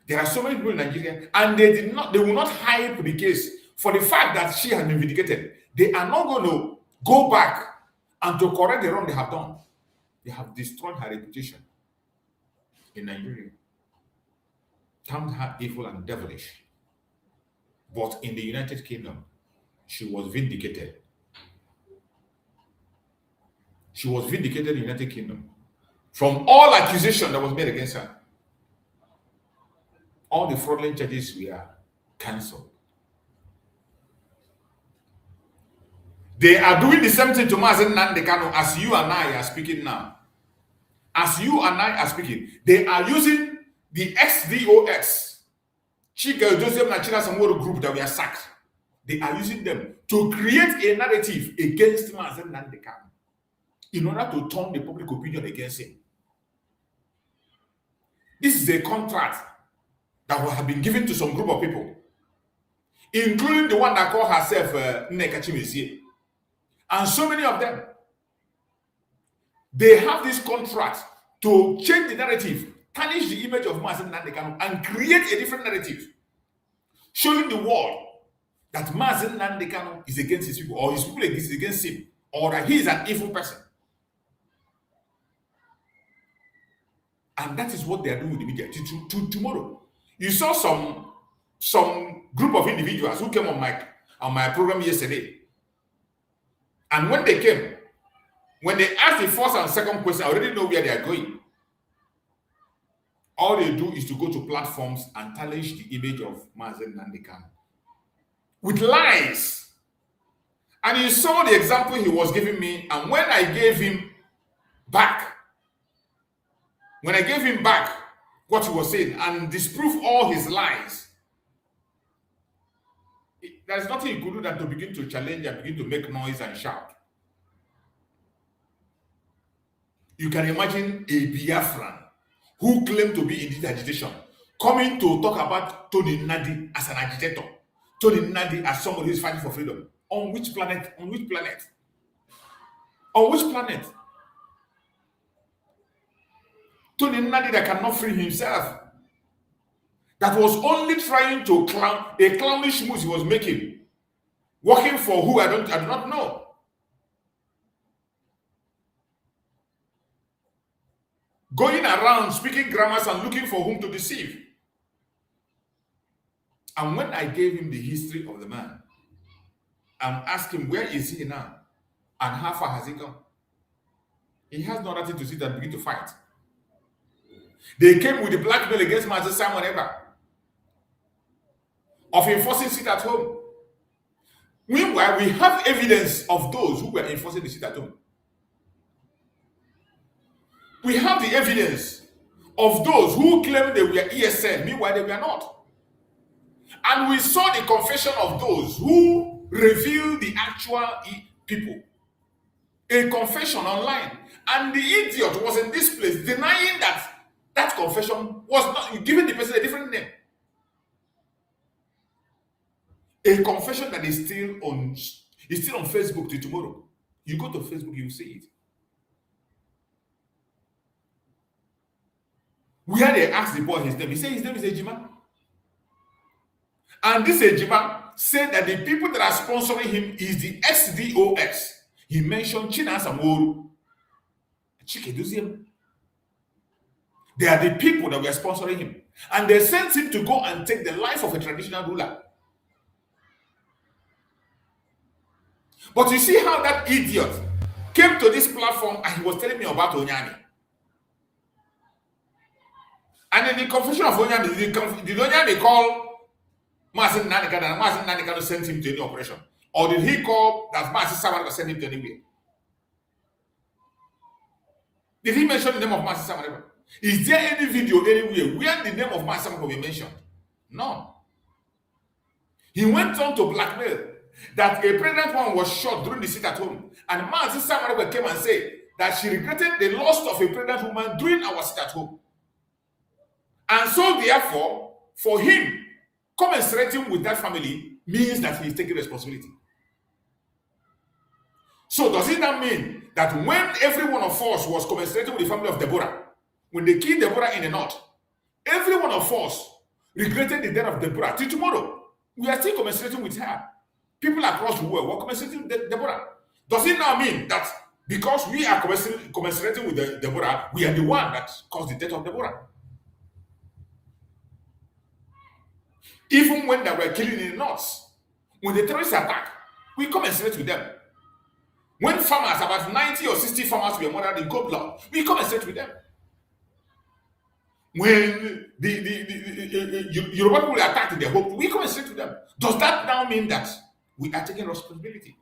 there are so many people in Nigeria, and they will not hype the case for the fact that she has been vindicated. They are not going to go back and to correct the wrong they have done. They have destroyed her reputation in Nigeria, termed her evil and devilish. But in the United Kingdom, she was vindicated. She was vindicated in the United Kingdom from all accusation that was made against her. All the fraudulent charges were cancelled. They are doing the same thing to Mazen Nandekano as you and I are speaking now. As you and I are speaking, they are using the XDOX, Chika Joseph Nachina Samoro group that we are sacked. They are using them to create a narrative against Mazen Nandekano in order to turn the public opinion against him. This is a contract that will have been given to some group of people, including the one that called herself Nneka. And so many of them, they have this contract to change the narrative, tarnish the image of Mazen Nandekano, and create a different narrative, showing the world that Mazen Nandekano is against his people, or his people is against him, or that he is an evil person. And that is what they are doing with the media to tomorrow. You saw some group of individuals who came on my program yesterday. And when they came, when they asked the first and second question, I already know where they are going. All they do is to go to platforms and tarnish the image of Mazen Nandekan with lies. And you saw the example he was giving me, and when I gave him back what he was saying and disprove all his lies, there's nothing you could do than to begin to challenge and begin to make noise and shout. You can imagine a Biafran who claimed to be in this agitation coming to talk about Tony Nadi as an agitator, Tony Nadi as somebody who is fighting for freedom. On which planet? On which planet? On which planet? Tony Nadi that cannot free himself, that was only trying to clown a clownish moves he was making, working for who I do not know. Going around speaking grammars and looking for whom to deceive. And when I gave him the history of the man and asked him where is he now and how far has he gone, he has no nothing to sit and begin to fight. They came with the blackmail against Master Simon Ekpa of enforcing sit at home. Meanwhile, we have evidence of those who were enforcing the sit at home. We have the evidence of those who claimed they were ESN, meanwhile they were not. And we saw the confession of those who revealed the actual people. A confession online. And the idiot was in this place denying that confession was not giving the person a different name. A confession that is still on Facebook till tomorrow. You go to Facebook, you see it. Where they asked the boy his name, he said his name is Ejima. And this Ejima said that the people that are sponsoring him is the XDOX. He mentioned China Samoru, Chikeduzium. They are the people that were sponsoring him. And they sent him to go and take the life of a traditional ruler. But you see how that idiot came to this platform and he was telling me about Onyani. And in the confession of Onyani, did Onyani call Mazen Nanikana and Mazen Nanikana sent him to any operation? Or did he call that Mazen Samaraka sent him to anywhere? Did he mention the name of Mazen Samaraka? Is there any video anywhere where the name of Mazen Samaraka will be mentioned? No. He went on to blackmail that a pregnant woman was shot during the sit at home. And Mazen Samaraka came and said that she regretted the loss of a pregnant woman during our sit at home. And so, therefore, for him, commensurating with that family means that he is taking responsibility. So, does it not mean that when every one of us was commensurating with the family of Deborah, when they killed Deborah in the north, every one of us regretted the death of Deborah till tomorrow? We are still commensurating with her. People across the world were commensurating with Deborah. Does it now mean that because we are commensurating with Deborah, we are the one that caused the death of Deborah? Even when they were killing in the north, when the terrorists attack, we commensurate with them. When farmers, about 90 or 60 farmers were murdered in cold blood, we commensurate with them. When the Yoruba people attacked their hope, we commensurate with them. Does that now mean that we are taking responsibility?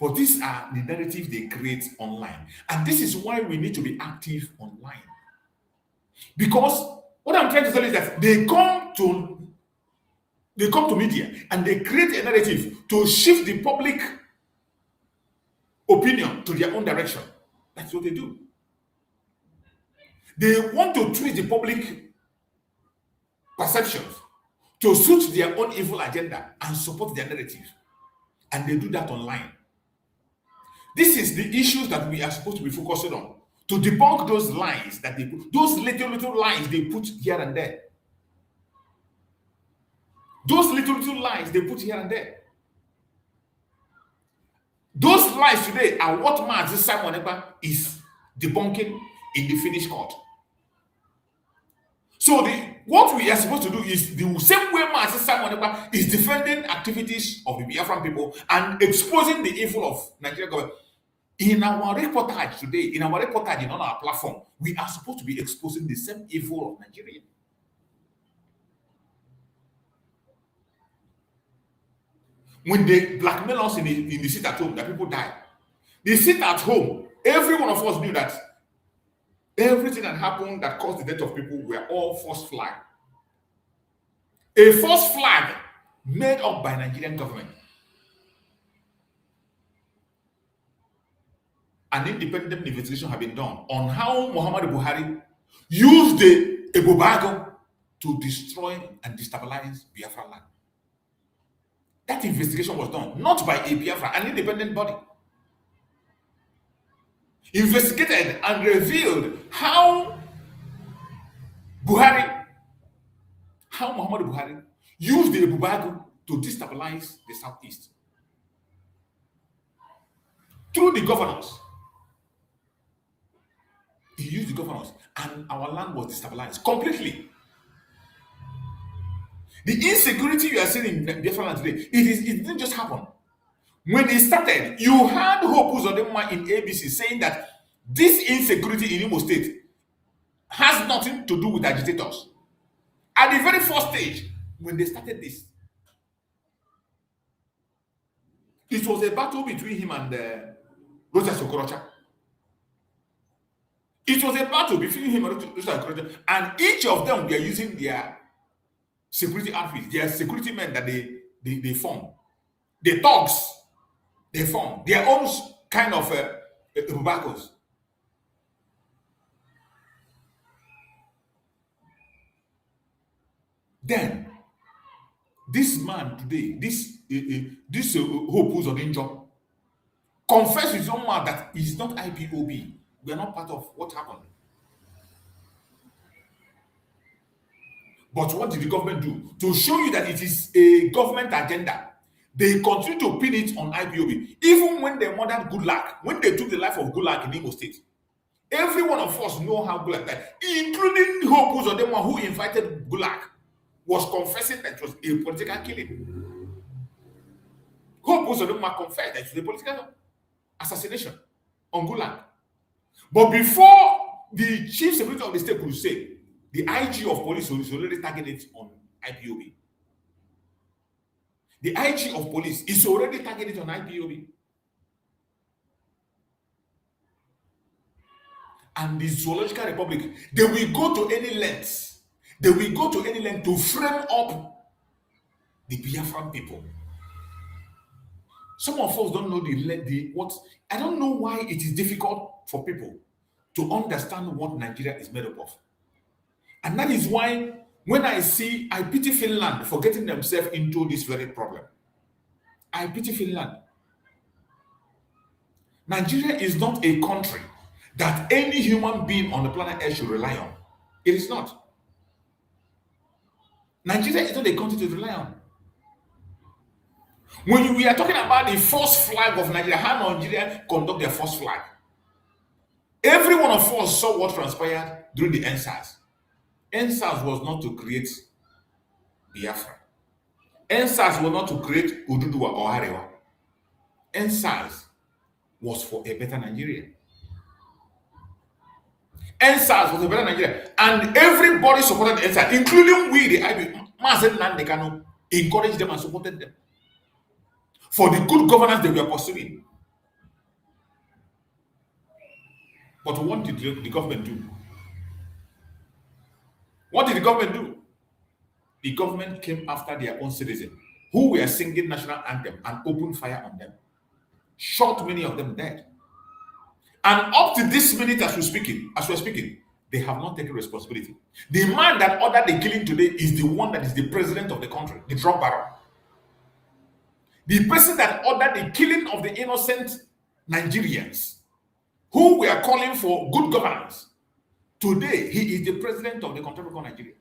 But these are the narratives they create online. And this is why we need to be active online. Because what I'm trying to tell you is that they come to media and they create a narrative to shift the public opinion to their own direction. That's what they do. They want to twist the public perceptions to suit their own evil agenda and support their narrative. And they do that online. This is the issues that we are supposed to be focusing on. To debunk those lies that they put, those little lies they put here and there. Those little lies they put here and there. Those lies today are what Master Simon Ekpa is debunking, in the finished court. So what we are supposed to do is the same way Simon Ekpa is defending activities of the Biafran people and exposing the evil of Nigerian government. In our reportage today, in our reportage on our platform, we are supposed to be exposing the same evil of Nigeria. When they blackmail us in the sit at home, that people die. The sit at home, every one of us knew that everything that happened that caused the death of people were all false flag. A false flag made up by Nigerian government. An independent investigation have been done on how Muhammadu Buhari used the Ebobago to destroy and destabilize Biafra land. That investigation was done not by a Biafra, an independent body. Investigated and revealed how Muhammadu Buhari used the Ebobago to destabilize the southeast through the governors. He used the governors, and our land was destabilized completely. The insecurity you are seeing in Biafra land today, it didn't just happen. When it started, you had Hope Uzodinma in ABC saying that this insecurity in Imo State has nothing to do with agitators. At the very first stage, when they started this, it was a battle between him and Rosa Sokorocha. It was a battle between him and Rosa Sokorocha, and each of them were using their security outfits, their security men that they form. The thugs, they form their own kind of tobaccos. Then, this man today, this Hope Uzodinma, confessed with his own mouth that he's not IPOB. We are not part of what happened. But what did the government do? To show you that it is a government agenda, they continue to pin it on IPOB. Even when they murdered Goodluck, when they took the life of Goodluck in Imo State, every one of us know how Goodluck died, including Hope Uzodinma, who invited Goodluck, was confessing that it was a political killing. Hope Uzodinma confessed that it was a political assassination on Goodluck. But before the chief secretary of the state could say, the IG of police was already targeted on IPOB. The IG of police is already targeted on IPOB. And the Zoological Republic, they will go to any lengths. They will go to any length to frame up the Biafran people. Some of us don't know what. I don't know why it is difficult for people to understand what Nigeria is made up of. And that is why when I pity Finland for getting themselves into this very problem. I pity Finland. Nigeria is not a country that any human being on the planet Earth should rely on. It is not. Nigeria is not a country to rely on. When we are talking about the first flag of Nigeria, how Nigeria conduct their first flag, every one of us saw what transpired during the NSAS. NSAS was not to create Biafra. NSAS was not to create Oduduwa or Arewa. NSAS was for a better Nigeria. NSAS was a better Nigeria. And everybody supported NSAS, including we, the IB. Mazen Nandekano encouraged them and supported them for the good governance they were pursuing. But what did the government do? What did the government do? The government came after their own citizens who were singing national anthem and opened fire on them. Shot many of them dead. And up to this minute as we're speaking, they have not taken responsibility. The man that ordered the killing today is the one that is the president of the country, the drug baron. The person that ordered the killing of the innocent Nigerians who were calling for good governance, today he is the president of the country called Nigeria.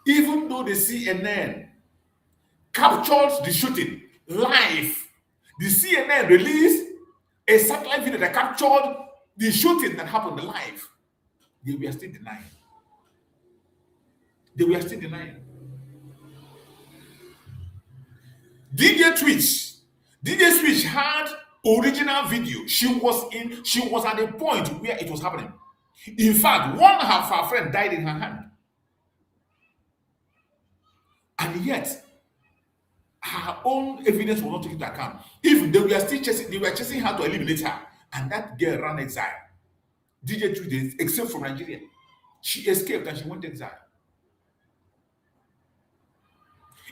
Even though the CNN captured the shooting live, the CNN released a satellite video that captured the shooting that happened live. They were still denying. They were still denying. DJ Switch had original video. She was at a point where it was happening. In fact, one of her friends died in her hand. And yet, her own evidence was not taken into account. Even they were still chasing her to eliminate her. And that girl ran exile. DJ Switch escaped from Nigeria. She escaped and she went exile.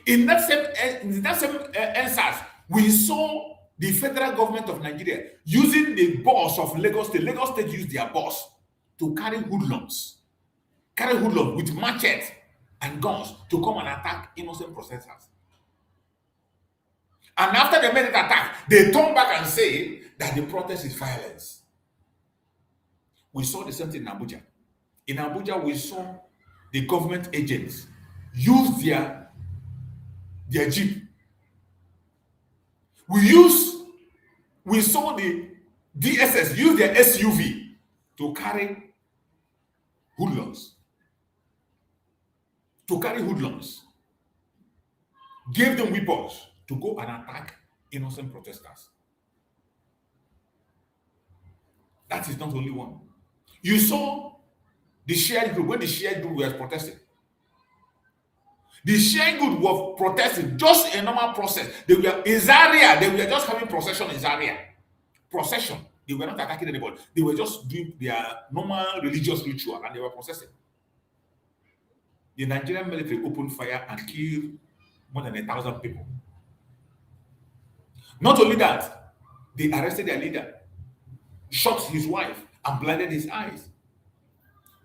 In that same instance, we saw the federal government of Nigeria using the boss of Lagos State. Lagos State used their boss to carry hoodlums with machetes and guns to come and attack innocent protesters. And after they made an attack, they turn back and say that the protest is violence. We saw the same thing in Abuja. In Abuja, we saw the government agents use their jeep. We saw the DSS use their SUV to carry hoodlums. Gave them weapons to go and attack innocent protesters. That is not only one. You saw the shared group, when the shared group was protesting. The shared group was protesting, just a normal process. They were in Zaria, they were just having procession in Zaria. Procession. They were not attacking anybody. They were just doing their normal religious ritual and they were processing. The Nigerian military opened fire and killed more than 1,000 people. Not only that, they arrested their leader, shot his wife, and blinded his eyes.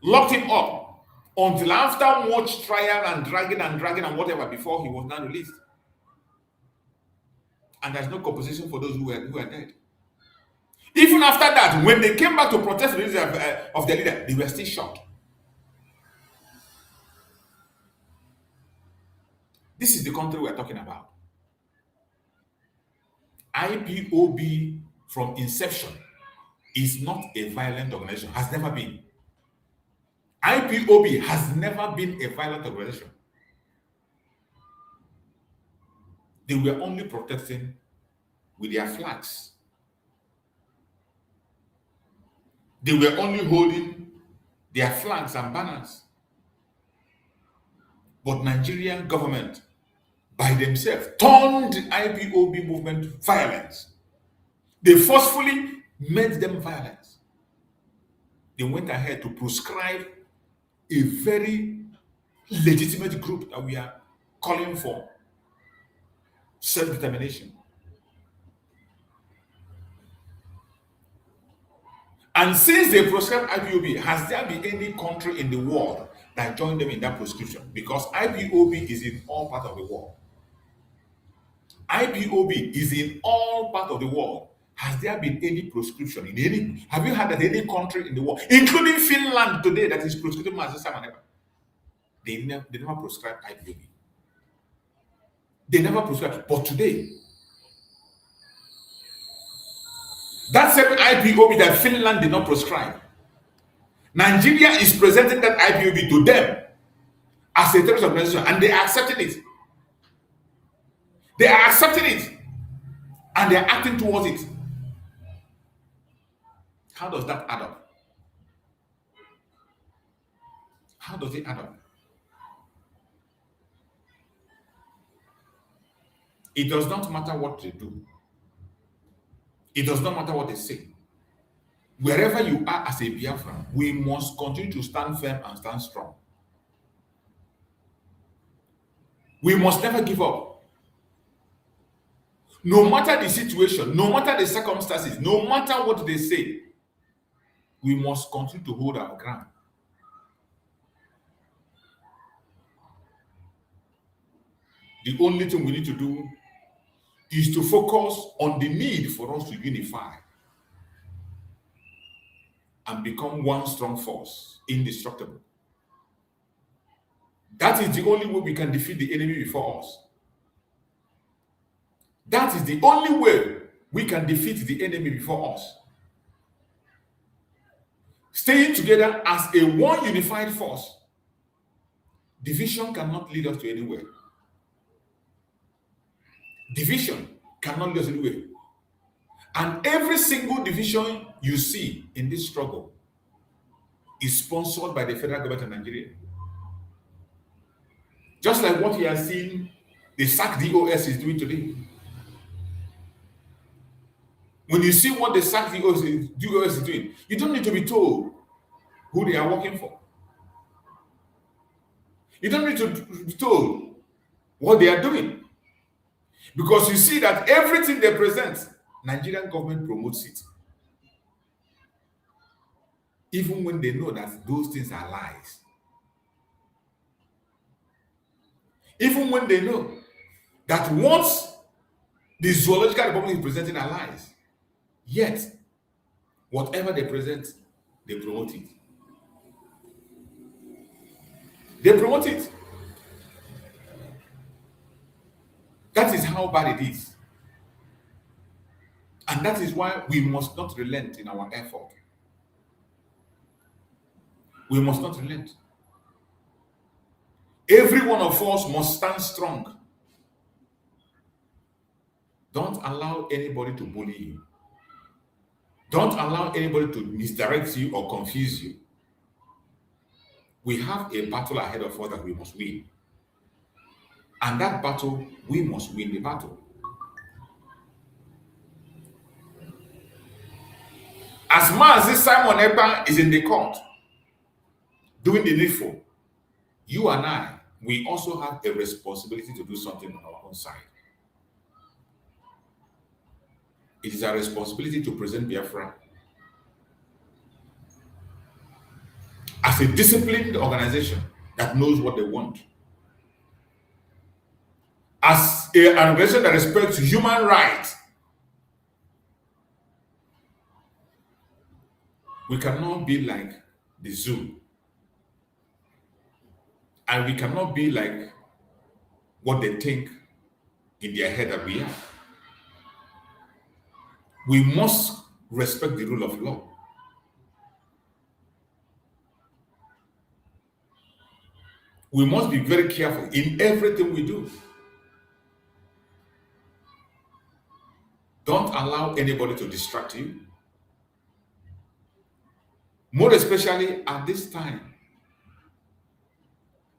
Locked him up until after much trial and dragging and whatever before he was now released. And there's no compensation for those who are dead. Even after that, when they came back to protest the release of their leader, they were still shot. This is the country we're talking about. IPOB from inception is not a violent organization, has never been. IPOB has never been a violent organization. They were only protesting with their flags. They were only holding their flags and banners. But Nigerian government, by themselves, turned the IPOB movement violent. They forcefully made them violent. They went ahead to proscribe a very legitimate group that we are calling for self-determination. And since they proscribed IPOB, has there been any country in the world that joined them in that proscription? Because IPOB is in all parts of the world. IPOB is in all parts of the world. Has there been any proscription in any? Have you heard that any country in the world, including Finland today, that is proscribing Simon Ekpa? They never proscribed IPOB. They never proscribed. But today, that same IPOB that Finland did not proscribe, Nigeria is presenting that IPOB to them as a terrorist organization, and they are accepting it. They are accepting it, and they are acting towards it. How does that add up? How does it add up? It does not matter what they do. It does not matter what they say. Wherever you are as a Biafran, we must continue to stand firm and stand strong. We must never give up. No matter the situation, no matter the circumstances, no matter what they say, we must continue to hold our ground. The only thing we need to do is to focus on the need for us to unify and become one strong force, indestructible. That is the only way we can defeat the enemy before us. That is the only way we can defeat the enemy before us. Staying together as a one unified force. Division cannot lead us to anywhere. Division cannot lead us anywhere. And every single division you see in this struggle is sponsored by the federal government of Nigeria. Just like what we are seeing the SAC DOS is doing today. When you see what the SAC DOS is doing, you don't need to be told who they are working for. You don't need to be told what they are doing. Because you see that everything they present, Nigerian government promotes it. Even when they know that those things are lies. Even when they know that once the zoological republic is presenting are lies, yet whatever they present, they promote it. They promote it. That is how bad it is. And that is why we must not relent in our effort. We must not relent. Every one of us must stand strong. Don't allow anybody to bully you. Don't allow anybody to misdirect you or confuse you. We have a battle ahead of us that we must win. And that battle, we must win the battle. As much as Simon Ekpa is in the court doing the needful, you and I, we also have a responsibility to do something on our own side. It is our responsibility to present Biafra as a disciplined organization that knows what they want. As an organization that respects human rights. We cannot be like the zoo. And we cannot be like what they think in their head that we are. We must respect the rule of law. We must be very careful in everything we do. Don't allow anybody to distract you. More especially at this time.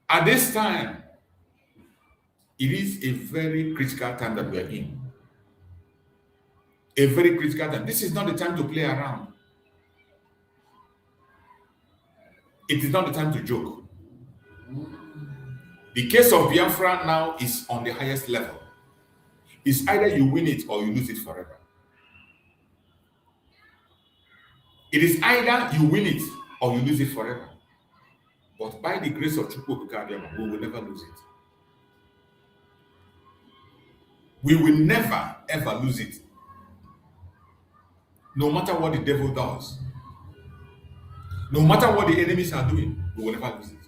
At this time, it is a very critical time that we are in. A very critical time. This is not the time to play around. It is not the time to joke. The case of Biafra now is on the highest level. It's either you win it or you lose it forever. It is either you win it or you lose it forever. But by the grace of Chuks, we will never lose it. We will never, ever lose it. No matter what the devil does, no matter what the enemies are doing, we will never lose it.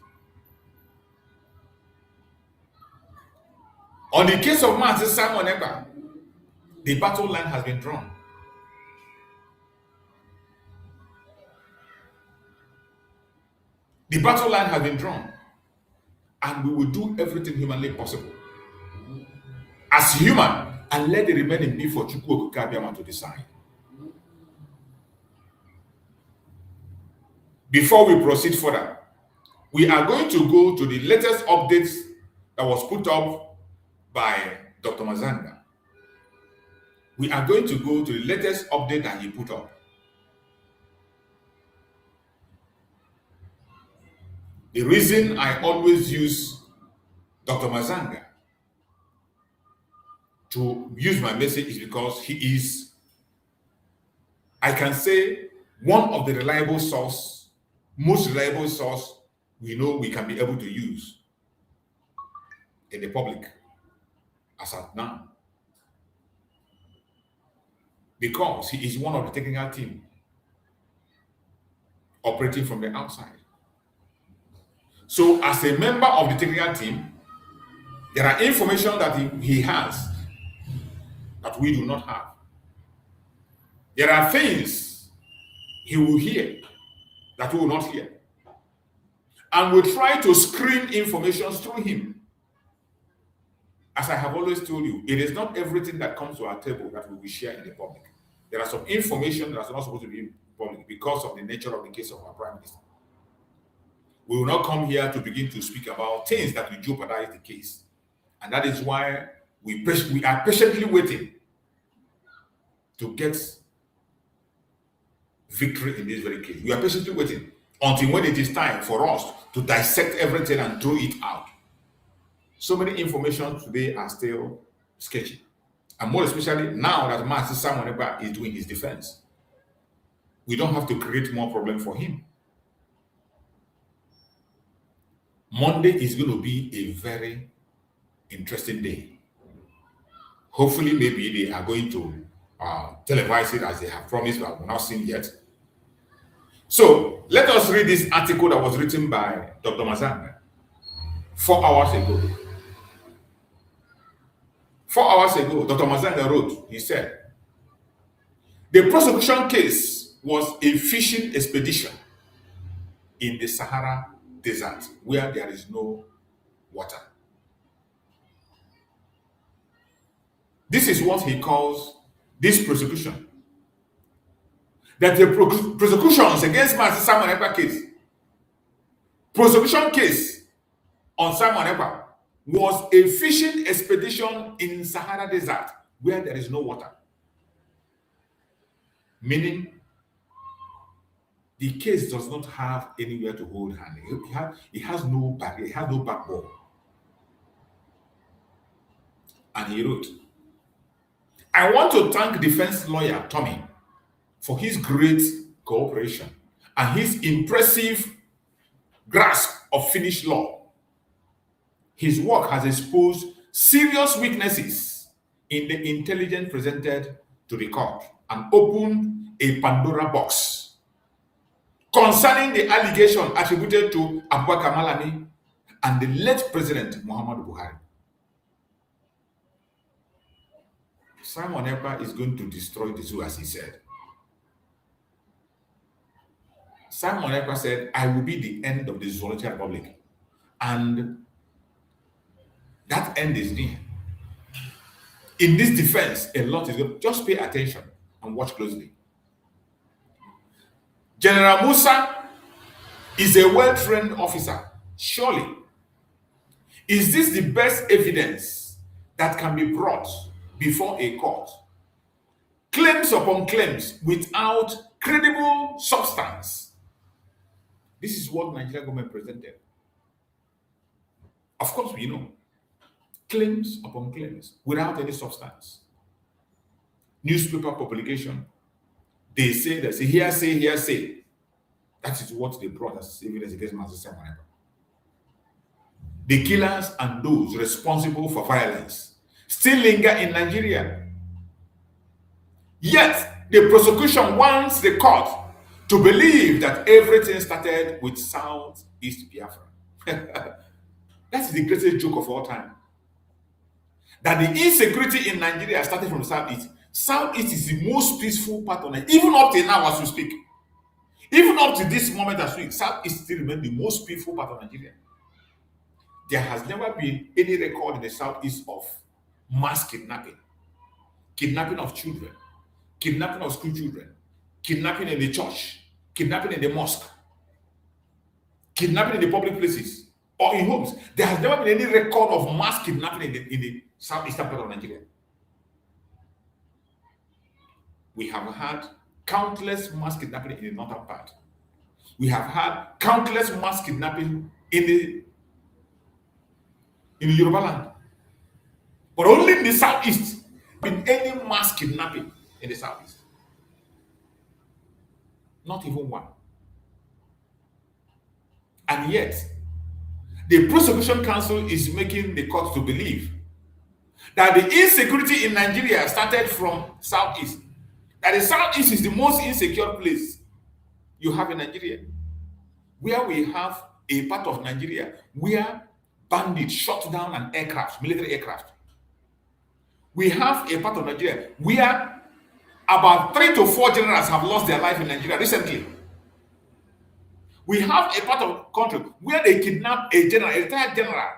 On the case of Simon Ekpa, the battle line has been drawn. The battle line has been drawn. And we will do everything humanly possible as human and let the remaining be for Chuks to decide. Before we proceed further, we are going to go to the latest updates that was put up by Dr. Mazanga. We are going to go to the latest update that he put up. The reason I always use Dr. Mazanga to use my message is because he is, I can say, one of the reliable source, most reliable source we know we can be able to use in the public as at now. Because he is one of the technical team operating from the outside. So as a member of the technical team, there are information that he has that we do not have. There are things he will hear that we will not hear. And we try to screen information through him. As I have always told you, it is not everything that comes to our table that we will share in the public. There are some information that is not supposed to be in public because of the nature of the case of our Prime Minister. We will not come here to begin to speak about things that will jeopardize the case. And that is why we are patiently waiting to get victory in this very case. We are patiently waiting until when it is time for us to dissect everything and throw it out. So many information today are still sketchy. And more especially now that Master Simon Ekpa is doing his defense. We don't have to create more problem for him. Monday is going to be a very interesting day. Hopefully, maybe they are going to televise it as they have promised, but we've not seen yet. So, let us read this article that was written by Dr. Mazanga 4 hours ago. 4 hours ago, Dr. Mazanga wrote, he said, the prosecution case was a fishing expedition in the Sahara Desert where there is no water. This is what he calls this prosecution. That the prosecutions against Master Simon Ekpa case, prosecution case on Simon Ekpa was a fishing expedition in Sahara Desert where there is no water. Meaning, the case does not have anywhere to hold hand. It has no back, it has no backbone. And he wrote, I want to thank defense lawyer Tommy for his great cooperation and his impressive grasp of Finnish law. His work has exposed serious weaknesses in the intelligence presented to the court and opened a Pandora box concerning the allegation attributed to Abubakar Malami and the late President Muhammadu Buhari. Simon Ekpa is going to destroy the zoo, as he said. Simon Ekpa said, I will be the end of the Zoological Republic. And that end is near. In this defense, a lot is going. Just pay attention and watch closely. General Musa is a well-trained officer. Surely, is this the best evidence that can be brought before a court? Claims upon claims without credible substance. This is what Nigerian government presented. Of course, we know. Claims upon claims without any substance. Newspaper publication. They say that hearsay. That is what they brought as evidence against Master Simon Ekpa. The killers and those responsible for violence still linger in Nigeria. Yet, the prosecution wants the court to believe that everything started with Southeast Biafra. That's the greatest joke of all time. That the insecurity in Nigeria started from the Southeast. Southeast is the most peaceful part of Nigeria. Even up till now as we speak. Even up to this moment as we speak, Southeast still remains the most peaceful part of Nigeria. There has never been any record in the Southeast of mass kidnapping. Kidnapping of children. Kidnapping of school children. Kidnapping in the church. Kidnapping in the mosque. Kidnapping in the public places. Or in homes. There has never been any record of mass kidnapping in the southeastern part of Nigeria. We have had countless mass kidnapping in the northern part. We have had countless mass kidnapping in the Yoruba land. But only in the southeast, been any mass kidnapping in the southeast. Not even one. And yet, the prosecution council is making the court to believe that the insecurity in Nigeria started from southeast. That the southeast is the most insecure place you have in Nigeria. Where we have a part of Nigeria where bandits shot down an aircraft, military aircraft. We have a part of Nigeria where About 3 to 4 generals have lost their life in Nigeria recently. We have a part of the country where they kidnapped a general, a retired general,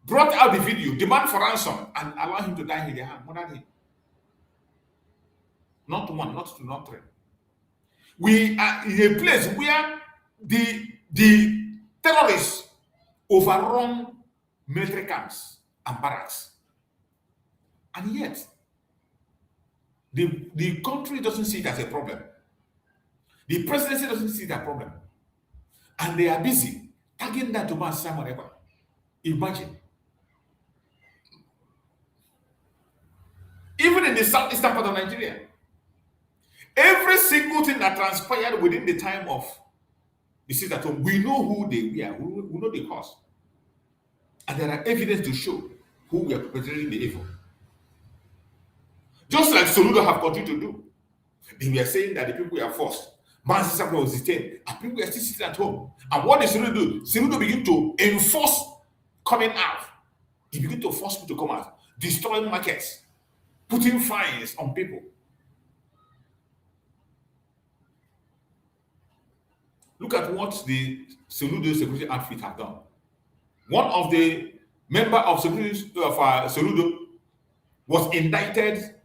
brought out the video, demand for ransom, and allow him to die in their hand, murdered him. Not one, not two, not three. We are in a place where the terrorists overrun military camps and barracks. And yet, the country doesn't see it as a problem. The presidency doesn't see that problem. And they are busy tagging that to man Simon Ekpa. Imagine. Even in the southeastern part of Nigeria, every single thing that transpired within the time of the sit at home, we know who they were, we know the cause. And there are evidence to show who were perpetrating the evil. Just like Soludo have continued to do. They were saying that the people were forced. Manchester was detained, and people were still sitting at home. And what did Soludo do? Soludo began to enforce coming out. He began to force people to come out, destroying markets, putting fines on people. Look at what the Soludo security outfit have done. One of the members of Soludo was indicted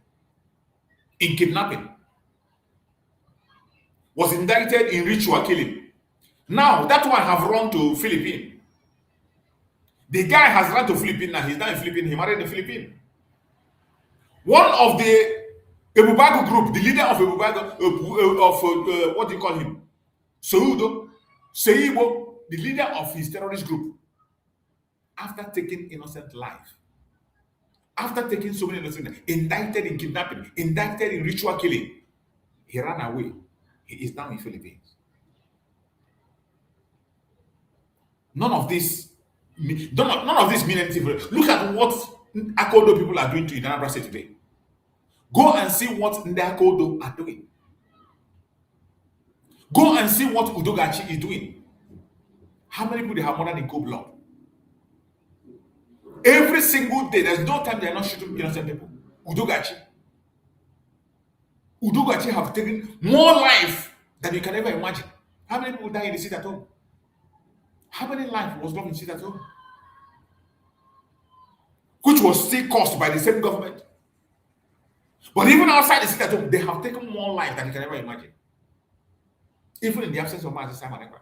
in kidnapping, was indicted in ritual killing. Now, that one have run to Philippines. The guy has run to Philippines now. He's now in Philippines. He married in Philippines. One of the Ebubago group, the leader of Ebubago, what do you call him? Soludo, Seibo, the leader of his terrorist group, after taking innocent life, after taking so many innocent, indicted in kidnapping, indicted in ritual killing, he ran away. He is now in Philippines. None of this mean anything. Look at what Akodo people are doing to Anambra State today. Go and see what the Akodo are doing. Go and see what Udogachi is doing. How many people they have murdered in cold blood? Every single day, there's no time they are not shooting innocent people. Udogachi have taken more life than you can ever imagine. How many people die in the city at home? How many lives was lost in the city at home? Which was still caused by the same government. But even outside the city at home, they have taken more life than you can ever imagine. Even in the absence of Master Simon Ekpa.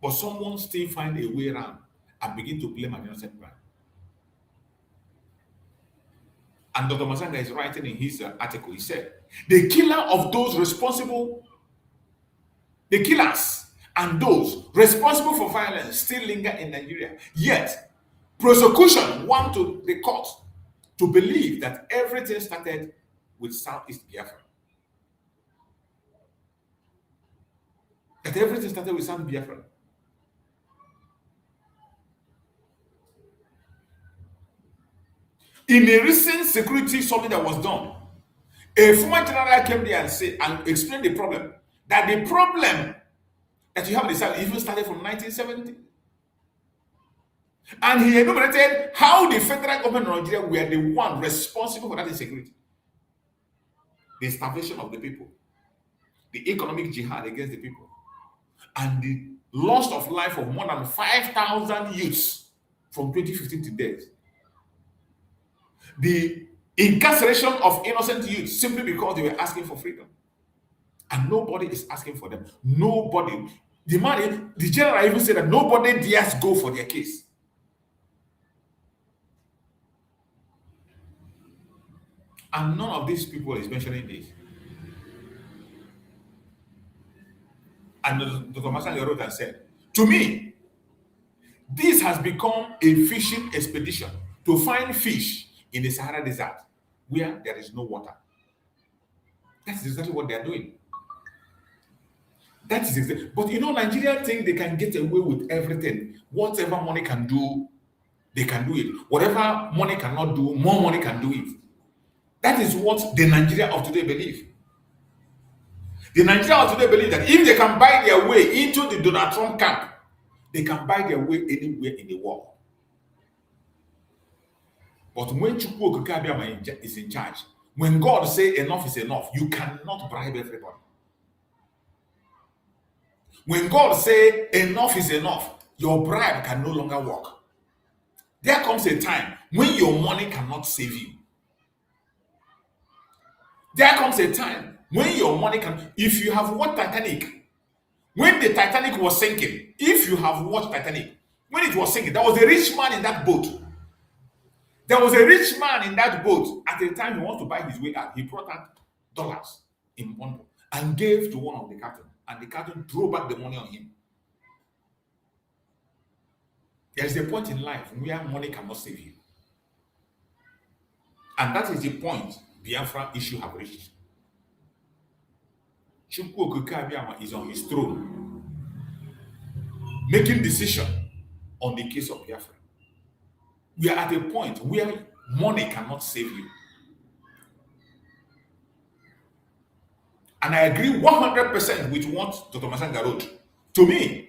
But someone still find a way around and begin to blame an innocent man. And Dr. Masanga is writing in his article, he said, the killer of those responsible, the killers and those responsible for violence still linger in Nigeria. Yet, prosecution want to the court to believe that everything started with Southeast Biafra. That everything started with South Biafra. In a recent security summit that was done, a former general came there and said and explained the problem. That the problem that you have in the South even started from 1970. And he enumerated how the federal government of Nigeria were the one responsible for that insecurity. The starvation of the people, the economic jihad against the people, and the loss of life of more than 5,000 youths from 2015 to date. The incarceration of innocent youths simply because they were asking for freedom. And nobody is asking for them. Nobody. The general even said that nobody dares go for their case. And none of these people is mentioning this. And Dr. Masanga wrote and said, to me, this has become a fishing expedition to find fish in the Sahara Desert where there is no water. That's exactly what they are doing. That is exactly. But you know, Nigeria think they can get away with everything. Whatever money can do, they can do it. Whatever money cannot do, more money can do it. That is what the Nigeria of today believe. The Nigeria of today believe that if they can buy their way into the Donald Trump camp, they can buy their way anywhere in the world. But when Chukwu Okike Abiyama is in charge, When God say enough is enough, you cannot bribe everybody. When God say enough is enough, your bribe can no longer work. There comes a time when your money cannot save you. There comes a time when your money can, if you have watched Titanic, when the Titanic was sinking, if you have watched Titanic, when it was sinking, there was a rich man in that boat. There was a rich man in that boat. At the time he wants to buy his way out, he brought out dollars in bundle and gave to one of the captain, and the captain threw back the money on him. There is a point in life where money cannot save you. And that is the point Biafra issue have reached. Chuks Abiyama is on his throne, making decision on the case of Biafra. We are at a point where money cannot save you. And I agree 100% with what Dr. Masanga wrote. To me,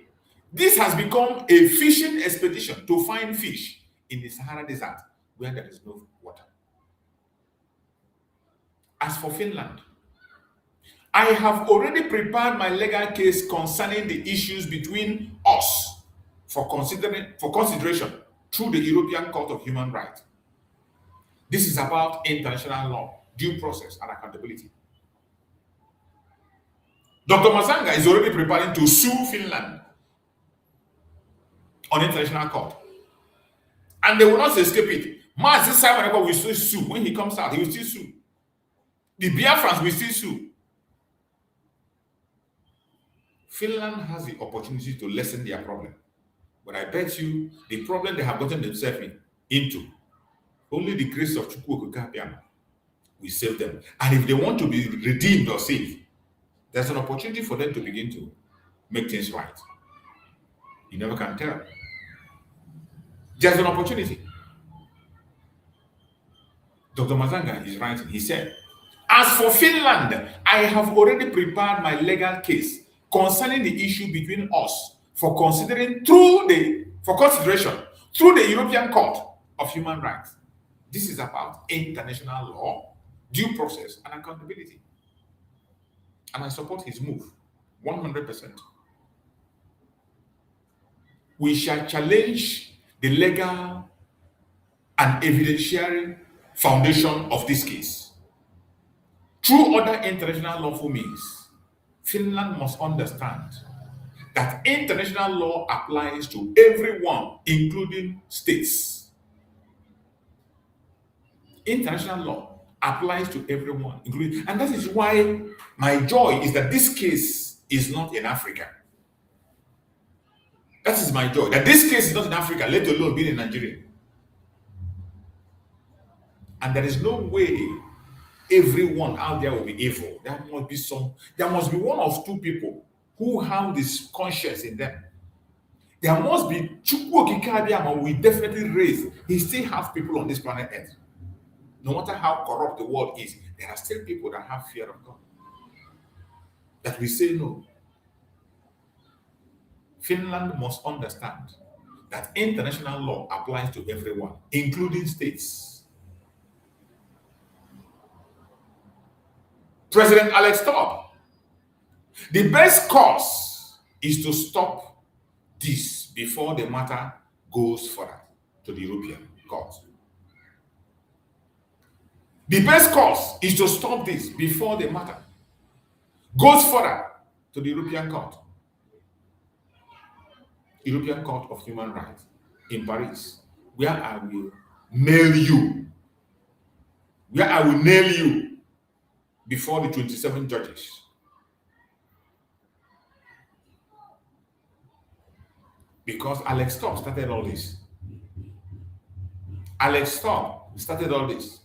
this has become a fishing expedition to find fish in the Sahara Desert where there is no water. As for Finland, I have already prepared my legal case concerning the issues between us for consideration through the European Court of Human Rights. This is about international law, due process, and accountability. Dr. Masanga is already preparing to sue Finland on international court. And they will not escape it. Simon Ekpa will still sue. When he comes out, he will still sue. The Biafrans will still sue. Finland has the opportunity to lessen their problem. But I bet you the problem they have gotten themselves into, only the grace of Chuks Abiyama will save them. And if they want to be redeemed or saved, there's an opportunity for them to begin to make things right. You never can tell. There's an opportunity. Dr. Masanga is writing, he said, as for Finland, I have already prepared my legal case concerning the issue between us for consideration through the European Court of Human Rights. This is about international law, due process, and accountability. And I support his move 100%. We shall challenge the legal and evidentiary foundation of this case. Through other international lawful means, Finland must understand that international law applies to everyone, including states. International law applies to everyone, including, and that is why my joy is that this case is not in Africa. That is my joy, that this case is not in Africa, let alone being in Nigeria. And there is no way everyone out there will be evil. There must be one of two people who have this conscience in them. There must be Chuks Abiyama will definitely raise. He still has people on this planet Earth. No matter how corrupt the world is, there are still people that have fear of God. That we say no. Finland must understand that international law applies to everyone, including states. President Alex Top, the best course is to stop this before the matter goes further to the European Court. The best course is to stop this before the matter goes further to the European Court. European Court of Human Rights in Paris, where I will nail you. Where I will nail you before the 27 judges. Because Alex Top started all this. Alex Top started all this.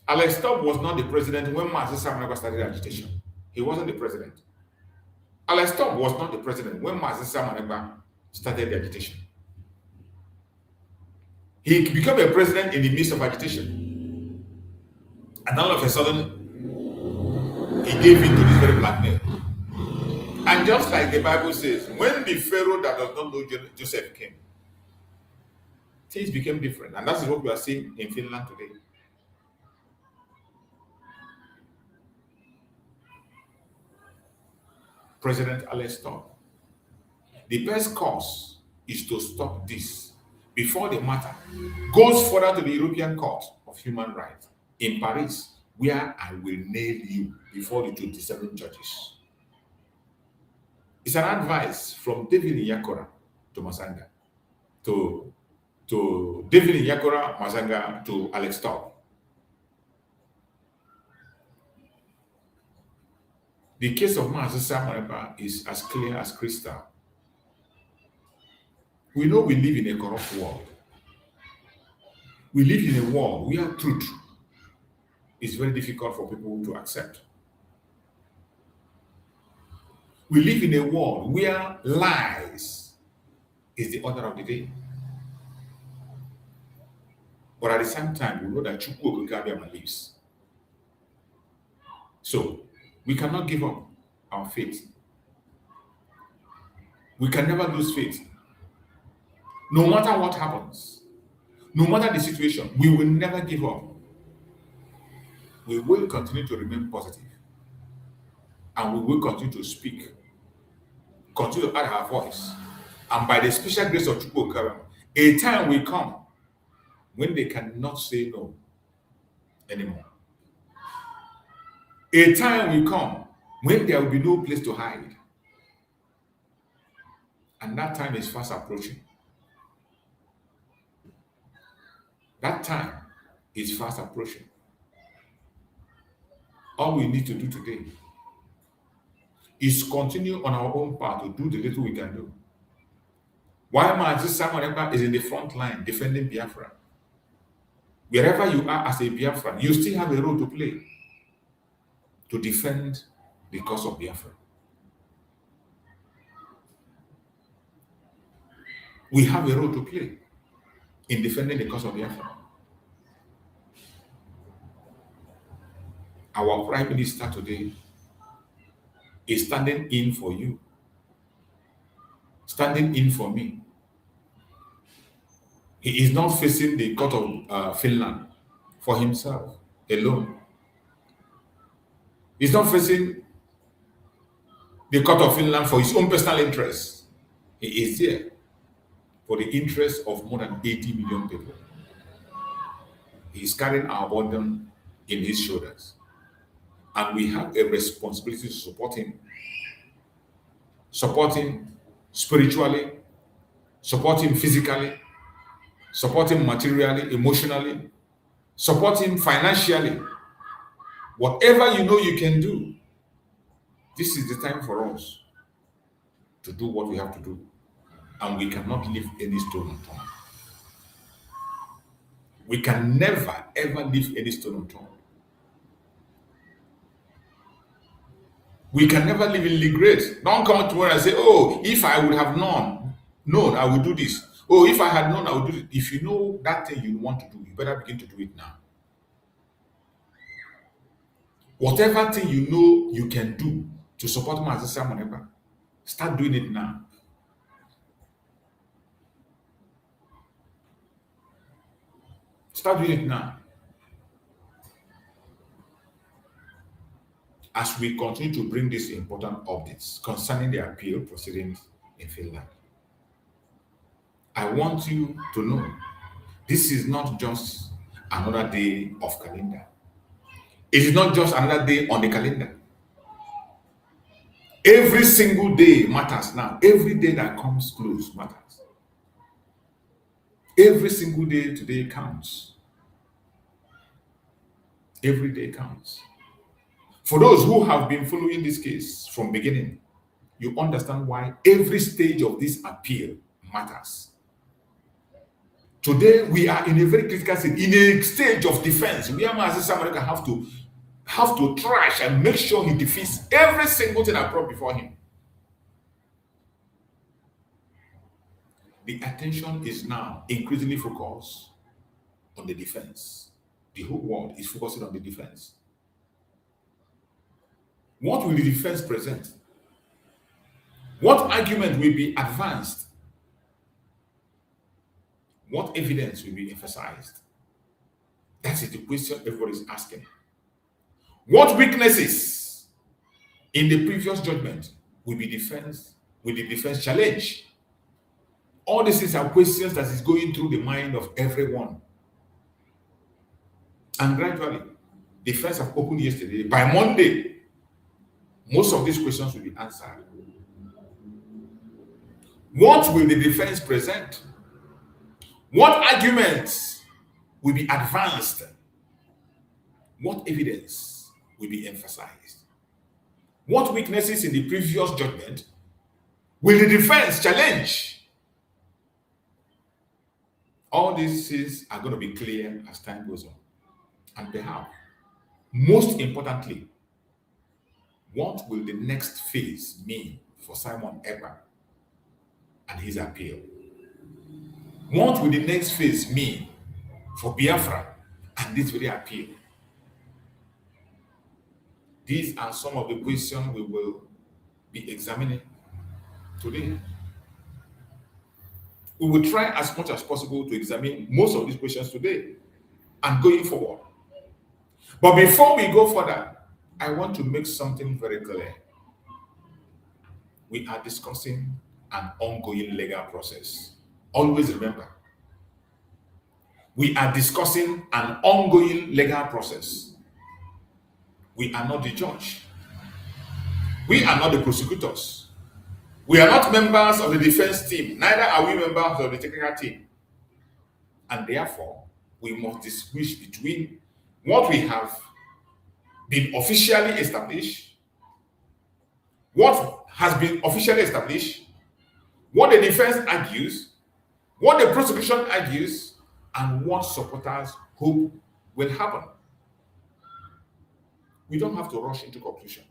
Alex Top was not the president when Simon Ekpa started agitation. He wasn't the president. Alex Top was not the president when Simon Ekpa started the agitation. He became a president in the midst of agitation. And all of a sudden, he gave in to this very blackmail. And just like the Bible says, when the Pharaoh that does not know Joseph came, things became different. And that's what we are seeing in Finland today. President Alex Stop. The best course is to stop this before the matter goes further to the European Court of Human Rights in Paris, where I will nail you before the 27 judges. It's an advice from David Yakora to Masanga, to David Yakora, Masanga, to Alex Stop. The case of Mazi Simon Ekpa is as clear as crystal. We know we live in a corrupt world. We live in a world where truth is very difficult for people to accept. We live in a world where lies is the order of the day. But at the same time, we know that Chuks lives. So, we cannot give up our faith. We can never lose faith. No matter what happens, no matter the situation, we will never give up. We will continue to remain positive. And we will continue to speak, continue to add our voice. And by the special grace of Chuks, a time will come when they cannot say no anymore. A time will come when there will be no place to hide. And that time is fast approaching. That time is fast approaching. All we need to do today is continue on our own path to do the little we can do. While Mazi Simon Ekpa is in the front line defending Biafra, wherever you are as a Biafran, you still have a role to play to defend the cause of Biafra. We have a role to play in defending the cause of Biafra. Our Prime Minister today is standing in for you, standing in for me. He is not facing the court of Finland for himself alone. He's not facing the court of Finland for his own personal interests. He is there for the interests of more than 80 million people. He is carrying our burden in his shoulders. And we have a responsibility to support him spiritually, support him physically, support him materially, emotionally, support him financially. Whatever you know you can do, this is the time for us to do what we have to do. And we cannot leave any stone unturned. We can never, ever leave any stone unturned. We can never live in regret. Don't come tomorrow and say, oh, if I would have known, I would do this. Oh, if I had known, I would do it. If you know that thing you want to do, you better begin to do it now. Whatever thing you know you can do to support Mazi Simon Ekpa, start doing it now. Start doing it now. As we continue to bring these important updates concerning the appeal proceedings in Finland, I want you to know this is not just another day of calendar. It is not just another day on the calendar. Every single day matters now. Every day that comes close matters. Every single day today counts. Every day counts. For those who have been following this case from beginning, you understand why every stage of this appeal matters. Today, we are in a very critical stage, in a stage of defense. We as Simon Ekpa have to trash and make sure he defeats every single thing I brought before him. The attention is now increasingly focused on the defense. The whole world is focusing on the defense. What will the defense present? What argument will be advanced? What evidence will be emphasized? That is the question everybody is asking. What weaknesses in the previous judgment will be the defense challenge? All these things are questions that is going through the mind of everyone. And gradually, defense have opened yesterday. By Monday, most of these questions will be answered. What will the defense present? What arguments will be advanced? What evidence will be emphasized? What weaknesses in the previous judgment will the defense challenge? All these things are going to be clear as time goes on. And perhaps, most importantly, what will the next phase mean for Simon Ekpa and his appeal? What will the next phase mean for Biafra and this very appeal? These are some of the questions we will be examining today. We will try as much as possible to examine most of these questions today and going forward. But before we go further, I want to make something very clear. We are discussing an ongoing legal process. Always remember, we are discussing an ongoing legal process. We are not the judge. We are not the prosecutors. We are not members of the defense team. Neither are we members of the technical team. And therefore, we must distinguish between what we have been officially established, what has been officially established, what the defense argues, what the prosecution argues, and what supporters hope will happen. We don't have to rush into conclusion.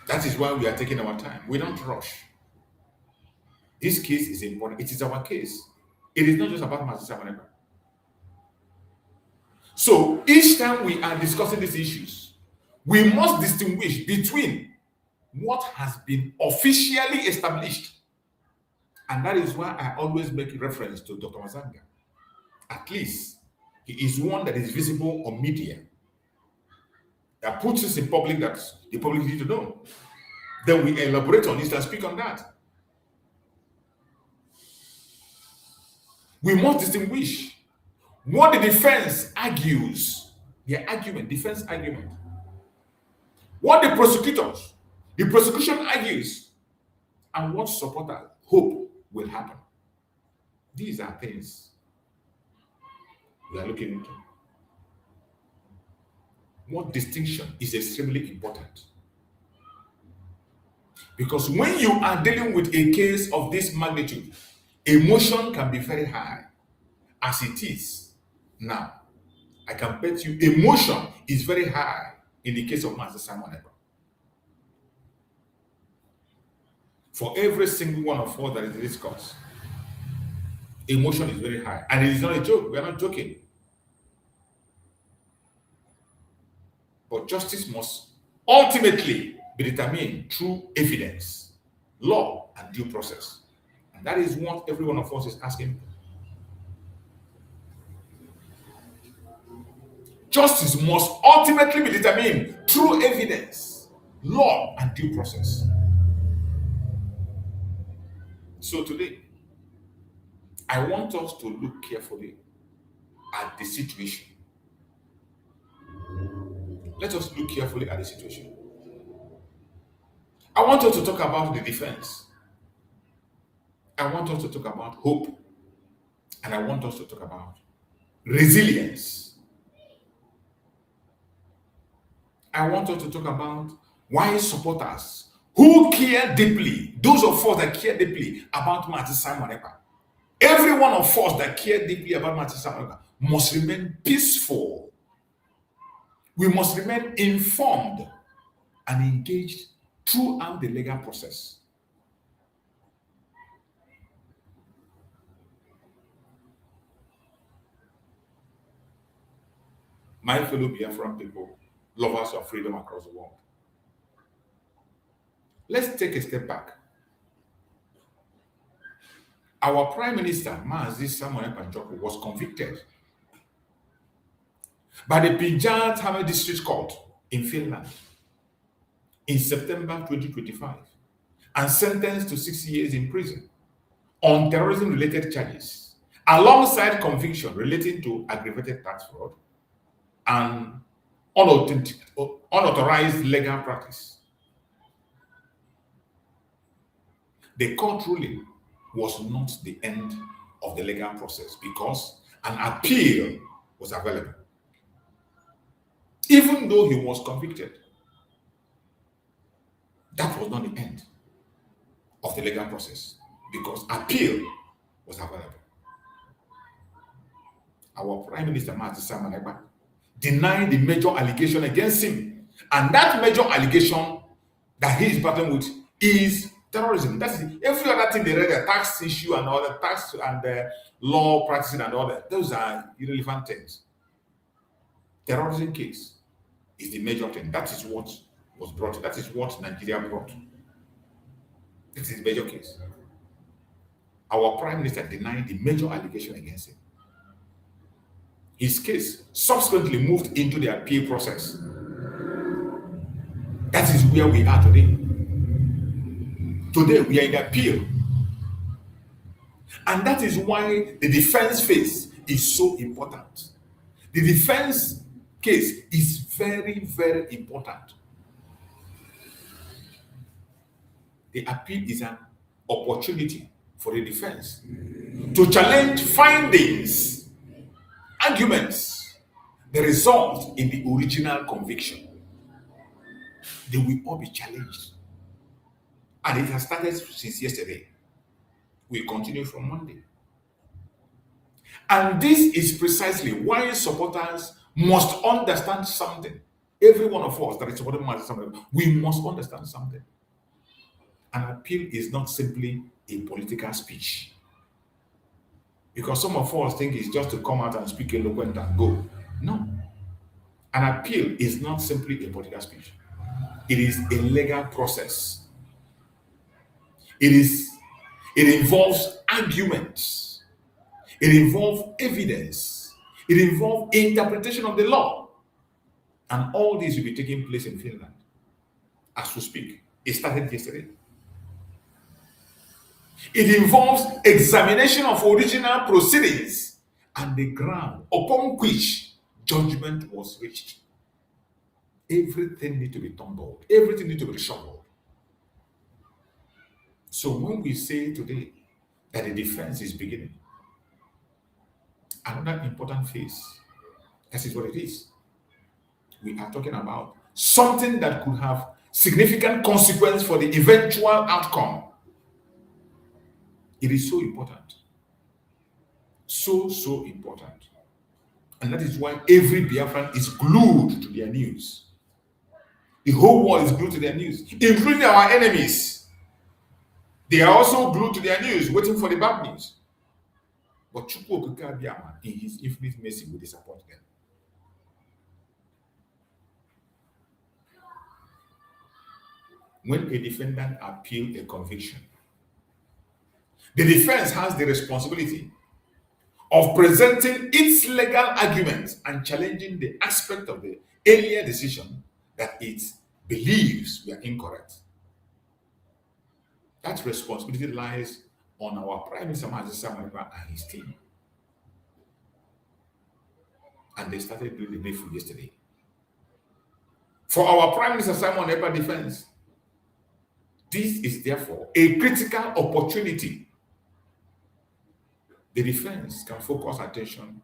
That is why we are taking our time. We don't rush. This case is important. It is our case. It is not just about Master Simon Ekpa. So each time we are discussing these issues, we must distinguish between what has been officially established. And that is why I always make reference to Dr. Mazanga. At least he is one that is visible on media, that puts this in public that the public need to know. Then we elaborate on this and speak on that. We must distinguish what the defense argues, their argument, defense argument. What the prosecution argues, and what supporters hope will happen. These are things we are looking into. What distinction is extremely important. Because when you are dealing with a case of this magnitude, emotion can be very high, as it is now. I can bet you emotion is very high in the case of Master Simon Ekpa. For every single one of us that is discussed, emotion is very high. And it is not a joke. We are not joking. But justice must ultimately be determined through evidence, law, and due process. And that is what every one of us is asking. Justice must ultimately be determined through evidence, law, and due process. So today, I want us to look carefully at the situation. Let us look carefully at the situation. I want us to talk about the defense. I want us to talk about hope. And I want us to talk about resilience. I want us to talk about why supporters who care deeply, those of us that care deeply about Master Simon Ekpa, every one of us that care deeply about Master Simon Ekpa must remain peaceful. We must remain informed and engaged throughout the legal process. My fellow Biafran people, lovers of freedom across the world, let's take a step back. Our Prime Minister, Master Simon Ekpa, was convicted by the Pinjal District Court in Finland in September 2025 and sentenced to 6 years in prison on terrorism-related charges, alongside conviction relating to aggravated tax fraud and unauthorized legal practice. The court ruling was not the end of the legal process because an appeal was available. Even though he was convicted, that was not the end of the legal process because appeal was available. Our Prime Minister, Simon Ekpa, denied the major allegation against him. And that major allegation that he is battling with is terrorism. That's it. Every other thing they read, the tax issue and all the tax and the law practicing and all that, those are irrelevant things. Terrorism case is the major thing. That is what was brought. That is what Nigeria brought. This is the major case. Our Prime Minister denied the major allegation against him. His case subsequently moved into the appeal process. That is where we are today. Today we are in appeal. And that is why the defense phase is so important. The defense case is very, very important. The appeal is an opportunity for the defense to challenge findings, arguments, the result in the original conviction. They will all be challenged. And it has started since yesterday. We continue from Monday. And this is precisely why supporters must understand something. Every one of us that is supporting something, we must understand something. An appeal is not simply a political speech. Because some of us think it's just to come out and speak eloquent and go. No. An appeal is not simply a political speech. It is a legal process. It involves arguments. It involves evidence. It involves interpretation of the law. And all this will be taking place in Finland as we speak. It started yesterday. It involves examination of original proceedings and the ground upon which judgment was reached. Everything needs to be tumbled. Everything needs to be reshuffled. So when we say today that the defense is beginning, another important phase, that is what it is. We are talking about something that could have significant consequence for the eventual outcome. It is so important. So important. And that is why every Biafran is glued to their news. The whole world is glued to their news, including our enemies. They are also glued to their news, waiting for the bad news. But Chuks, in his infinite mercy, will disappoint them. When a defendant appeals a conviction, the defense has the responsibility of presenting its legal arguments and challenging the aspect of the earlier decision that it believes were incorrect. That responsibility lies on our Prime Minister Simon Ekpa and his team. And they started doing the needful yesterday. For our Prime Minister Simon Ekpa defense, this is therefore a critical opportunity. The defense can focus attention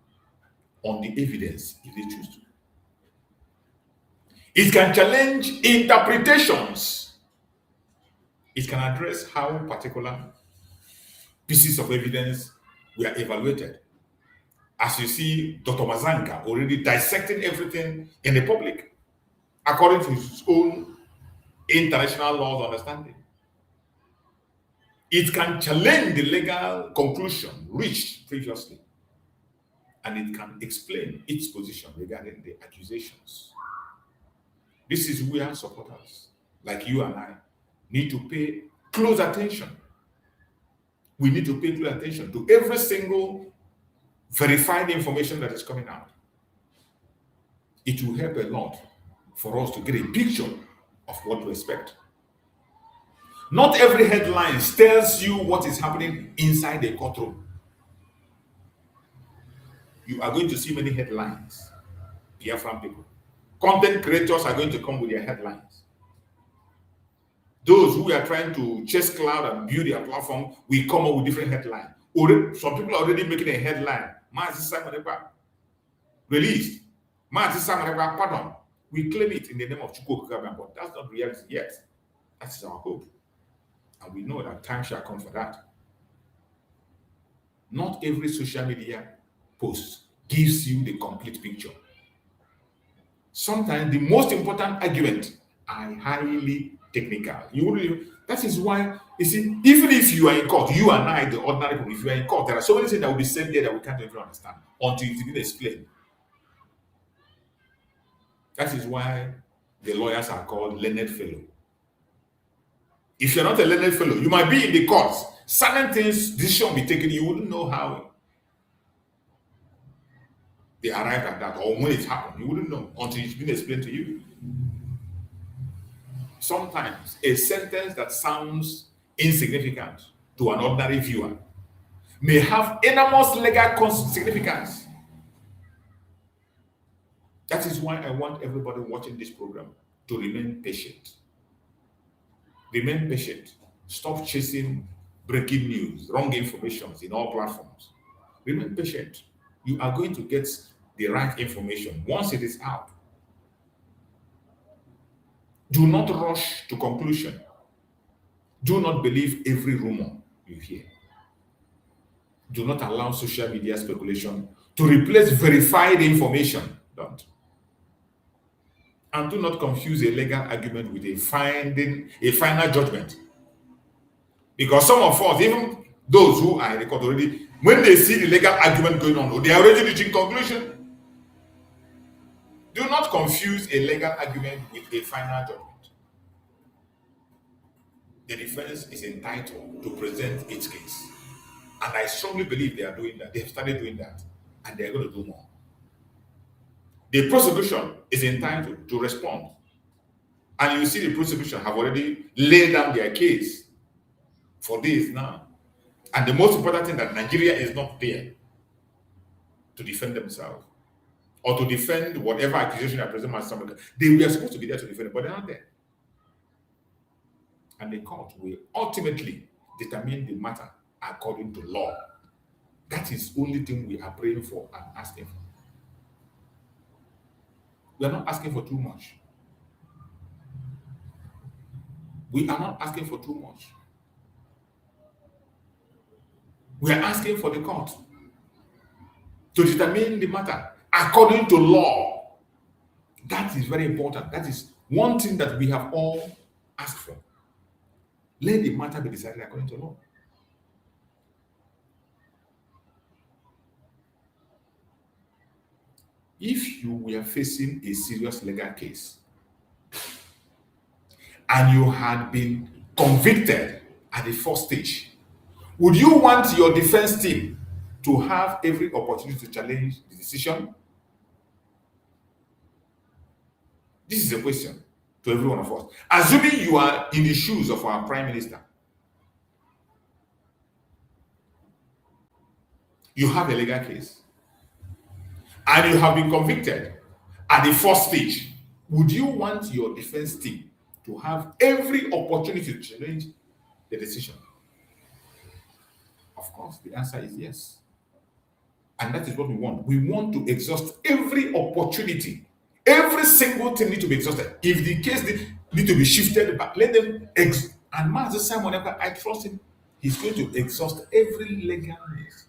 on the evidence if they choose to. It can challenge interpretations. It can address how particular pieces of evidence were evaluated. As you see, Dr. Mazanga already dissecting everything in the public according to his own international laws understanding. It can challenge the legal conclusion reached previously, and it can explain its position regarding the accusations. This is where supporters like you and I need to pay close attention. We need to pay close attention to every single verified information that is coming out. It will help a lot for us to get a picture of what to expect. Not every headline tells you what is happening inside the courtroom. You are going to see many headlines, Biafran people. Content creators are going to come with their headlines. Those who are trying to chase cloud and build their platform will come up with different headlines. Some people are already making a headline. Simon Ekpa released. Simon Ekpa, pardon. We claim it in the name of Chuks, but that's not reality yet. That is our hope. And we know that time shall come for that. Not every social media post gives you the complete picture. Sometimes the most important argument are highly technical. That is why, you see, even if you are in court, you and I, the ordinary people, if you are in court, there are so many things that will be said there that we can't even understand until it's been explained. That is why the lawyers are called learned fellow. If you're not a learned fellow, you might be in the courts. Certain things, decision will be taken, you wouldn't know how they arrived at that or when it happened. You wouldn't know until it's been explained to you. Sometimes a sentence that sounds insignificant to an ordinary viewer may have enormous legal significance. That is why I want everybody watching this program to remain patient. Remain patient. Stop chasing breaking news, wrong information in all platforms. Remain patient. You are going to get the right information once it is out. Do not rush to conclusion. Do not believe every rumor you hear. Do not allow social media speculation to replace verified information. Don't. And do not confuse a legal argument with a final judgment. Because some of us, even those who are in the court already, when they see the legal argument going on, they are already reaching conclusion. Do not confuse a legal argument with a final judgment. The defense is entitled to present its case. And I strongly believe they are doing that. They have started doing that. And they are going to do more. The prosecution is entitled to respond. And you see the prosecution have already laid down their case for this now. And the most important thing that Nigeria is not there to defend themselves or to defend whatever accusation they are presenting as somebody. They were supposed to be there to defend it, but they're not there. And the court will ultimately determine the matter according to law. That is the only thing we are praying for and asking for. We are not asking for too much. We are not asking for too much. We are asking for the court to determine the matter according to law. That is very important. That is one thing that we have all asked for. Let the matter be decided according to law. If you were facing a serious legal case and you had been convicted at the first stage, would you want your defense team to have every opportunity to challenge the decision? This is a question to every one of us. Assuming you are in the shoes of our Prime Minister, you have a legal case, and you have been convicted at the first stage, would you want your defense team to have every opportunity to challenge the decision? Of course, the answer is yes. And that is what we want. We want to exhaust every opportunity. Every single thing needs to be exhausted. If the case need to be shifted back, let them and Master Simon Ekpa, I trust him, he's going to exhaust every legal means.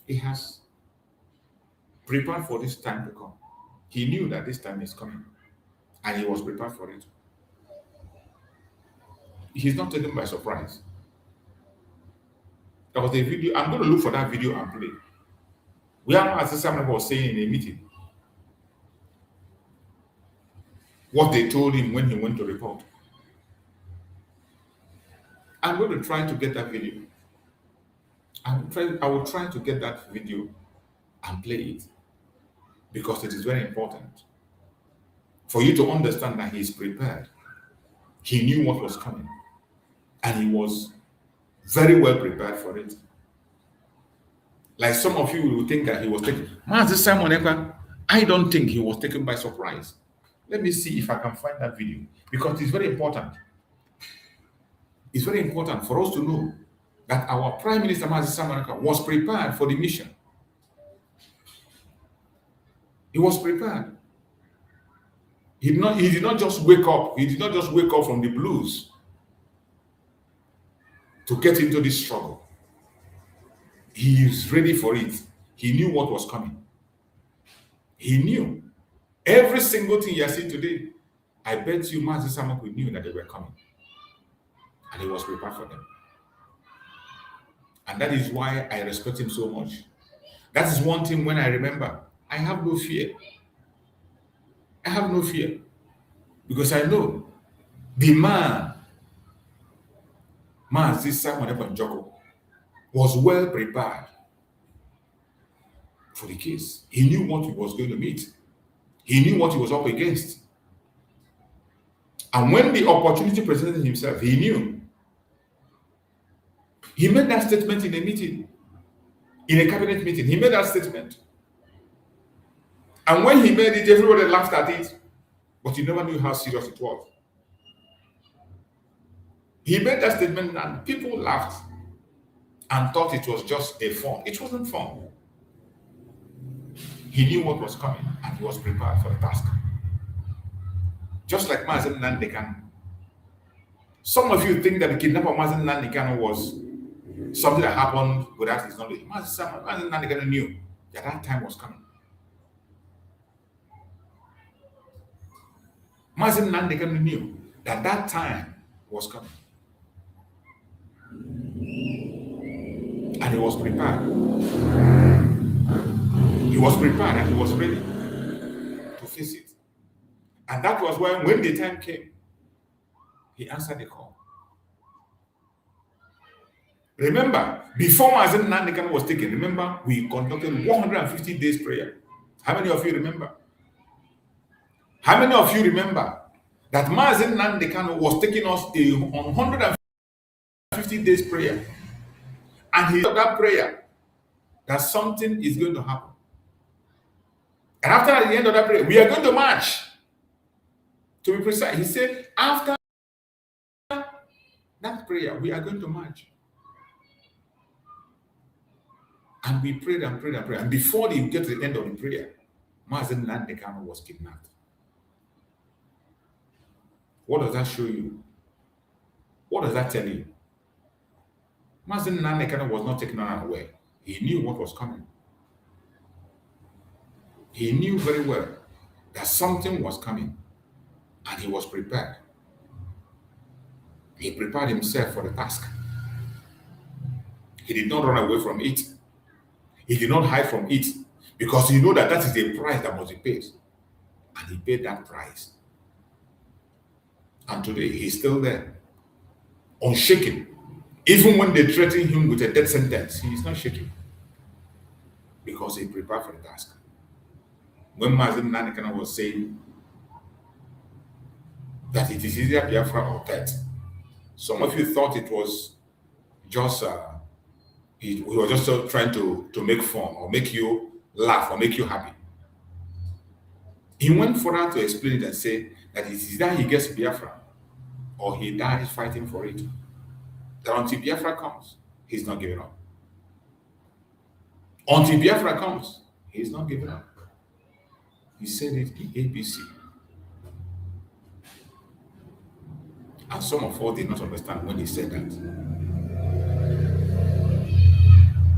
He has prepared for this time to come. He knew that this time is coming, and he was prepared for it. He's not taken by surprise. There was a video. I'm going to look for that video and play. Where Master Simon Ekpa was saying in a meeting what they told him when he went to report. I'm going to try to get that video. I will try to get that video and play it because it is very important. for you to understand that he is prepared. He knew what was coming, and he was very well prepared for it. Like some of you will think that he was taken. Master Simon Ekpa, I don't think he was taken by surprise. Let me see if I can find that video, because it's very important. It's very important for us to know that our Prime Minister, Master Simon Ekpa, was prepared for the mission. He was prepared. He did not just wake up. He did not just wake up from the blues to get into this struggle. He is ready for it. He knew what was coming. He knew every single thing you are seeing today. I bet you Master Simon Ekpa knew that they were coming, and he was prepared for them. And that is why I respect him so much. That is one thing when I remember, I have no fear. I have no fear, because I know the man, Master Simon Ekpa, was well prepared for the case. He knew what he was going to meet. He knew what he was up against. And when the opportunity presented himself, he knew. He made that statement in a meeting, in a cabinet meeting. He made that statement. And when he made it, everybody laughed at it, but he never knew how serious it was. He made that statement and people laughed and thought it was just a fun. It wasn't fun. He knew what was coming and he was prepared for the task. Just like Mazen Nandekan. Some of you think that the kidnapper Mazen Nandekan was something that happened without his knowledge. Mazen Nandekan knew that that time was coming. Mazen Nandekan knew that that time was coming. And he was prepared. He was prepared and he was ready to face it. And that was why when the time came, he answered the call. Remember, before Mazen Nandekan was taken, remember, we conducted 150 days prayer. How many of you remember? How many of you remember that Mazen Nandekan was taking us on 150 days prayer? And he told that prayer that something is going to happen. And after the end of that prayer, we are going to march. To be precise, he said, after that prayer, we are going to march. And we prayed and prayed and prayed. And before they get to the end of the prayer, Mazen Nandekan was kidnapped. What does that show you? What does that tell you? Mazen Nandekan was not taken unaware. He knew what was coming. He knew very well that something was coming, and he was prepared. He prepared himself for the task. He did not run away from it. He did not hide from it, because he knew that that is the price that must be paid. And he paid that price. And today, he's still there, unshaken. Even when they threaten him with a death sentence, he is not shaking, because he prepared for the task. When Mazen Nandekan was saying that it is either Biafra or death, some of you thought it was just we were just trying to make fun or make you laugh or make you happy. He went further to explain it and say that it is either he gets Biafra or he dies fighting for it. That until Biafra comes, he's not giving up. Until Biafra comes, he's not giving up. He said it in ABC. And some of us did not understand when he said that.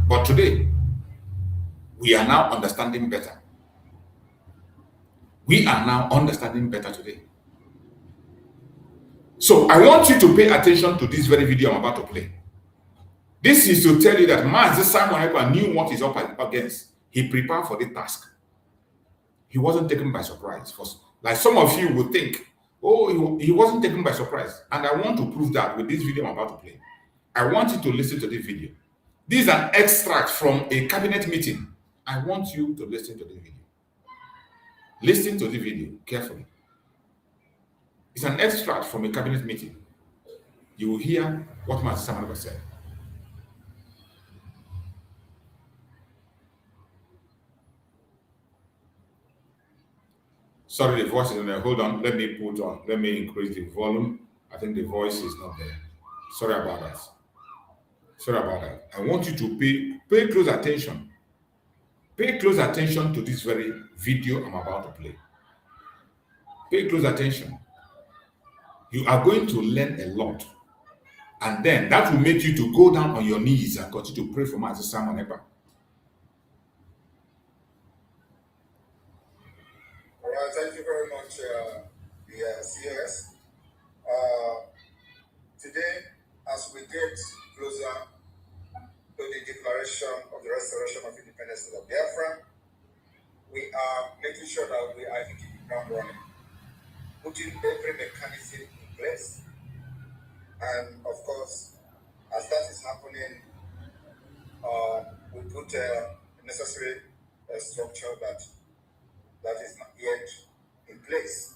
But today, we are now understanding better. We are now understanding better today. So I want you to pay attention to this very video I'm about to play. This is to tell you that Master Simon Ekpa knew what he's up against. He prepared for the task. He wasn't taken by surprise. Like some of you would think, oh, he wasn't taken by surprise. And I want to prove that with this video I'm about to play. I want you to listen to this video. This is an extract from a cabinet meeting. I want you to listen to the video. Listen to the video carefully. It's an extract from a cabinet meeting. You will hear what Master Simon Ekpa said. Sorry, the voice is on there. Hold on. Let me increase the volume. I think the voice is not there. Sorry about that. Sorry about that. I want you to pay close attention. Pay close attention to this very video I'm about to play. Pay close attention. You are going to learn a lot. And then that will make you to go down on your knees and continue to pray for Master Simon Ekpa. All right, thank you very much, the CS. Today, as we get closer to the declaration of the restoration of independence of Biafra, we are making sure that we are hitting the ground running, putting every mechanism in place. And of course, as that is happening, we put a necessary structure that is not yet in place.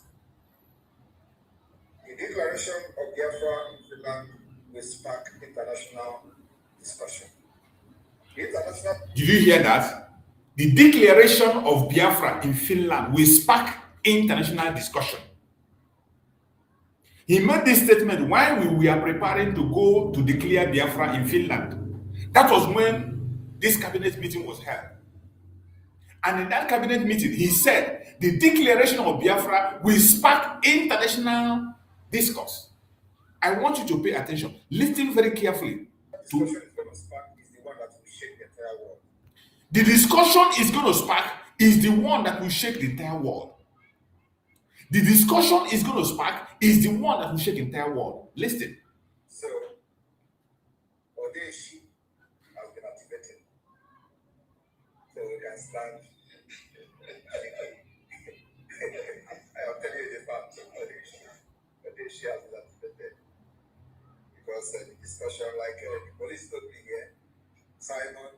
The declaration of Biafra in Finland will spark international discussion. Did you hear that? The declaration of Biafra in Finland will spark international discussion. He made this statement while we were preparing to go to declare Biafra in Finland. That was when this cabinet meeting was held. And in that cabinet meeting, he said the declaration of Biafra will spark international discourse. I want you to pay attention. Listen very carefully. The discussion is going to spark is the one that will shake the entire world. The discussion is going to spark is the one that will shake the entire world. Listen. So, Odeshi has been activated. So we can stand. I'll tell you the fact. Odeshi has been activated. Because the discussion, like the police told me here, Simon.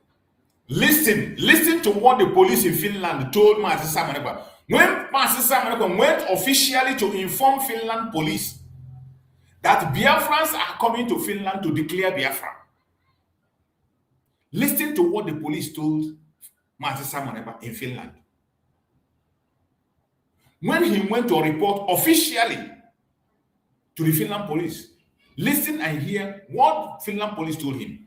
Listen to what the police in Finland told Master Simon Ekpa. When Master Simon Ekpa went officially to inform Finland police that Biafrans are coming to Finland to declare Biafra. Listen to what the police told Master Simon Ekpa in Finland. When he went to report officially to the Finland police, listen and hear what Finland police told him.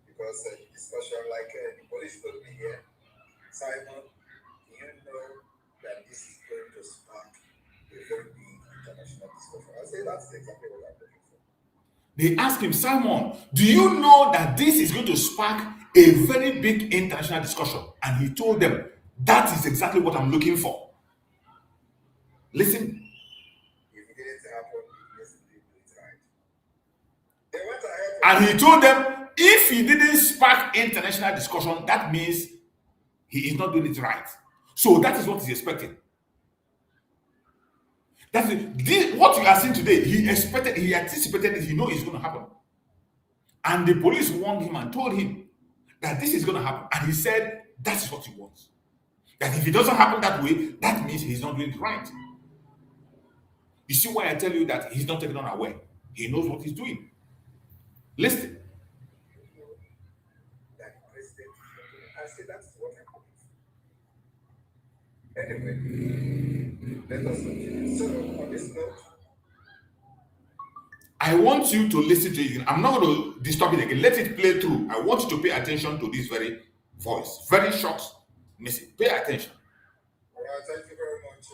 Because the discussion, like the police told me here, Simon, you know that this is going to spark a very big international discussion. I say that's exactly what I'm looking for. They asked him, Simon, do you know that this is going to spark a very big international discussion? And he told them, that is exactly what I'm looking for. Listen. If it didn't happen, listen, do it right. They went ahead and he told them, if he didn't spark international discussion, that means he is not doing it right. So that is what he's expecting. That's it. What you are seeing today, he expected, he anticipated it, he knows it's going to happen. And the police warned him and told him that this is going to happen. And he said, that is what he wants. That if it doesn't happen that way, that means he's not doing it right. You see why I tell you that he's not taken unaware. He knows what he's doing. Listen. I say that's what I'm looking for. Anyway, let us continue. So, on this note, I want you to listen to it. I'm not going to disturb it again. Let it play through. I want you to pay attention to this very voice. Very short message. Pay attention. All right, thank you very much,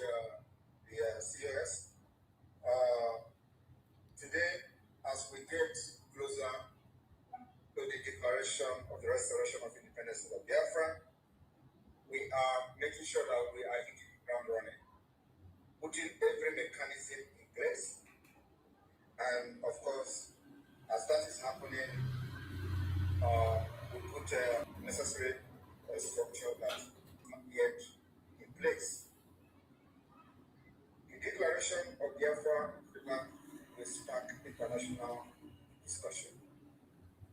the CS. Today, as we get closer to the declaration of the restoration of independence of Biafra, we are making sure that we are hitting the ground running, putting every mechanism in place. And of course, as that is happening, we put a necessary structure that is not yet in place. The declaration of Biafra will spark international discussion.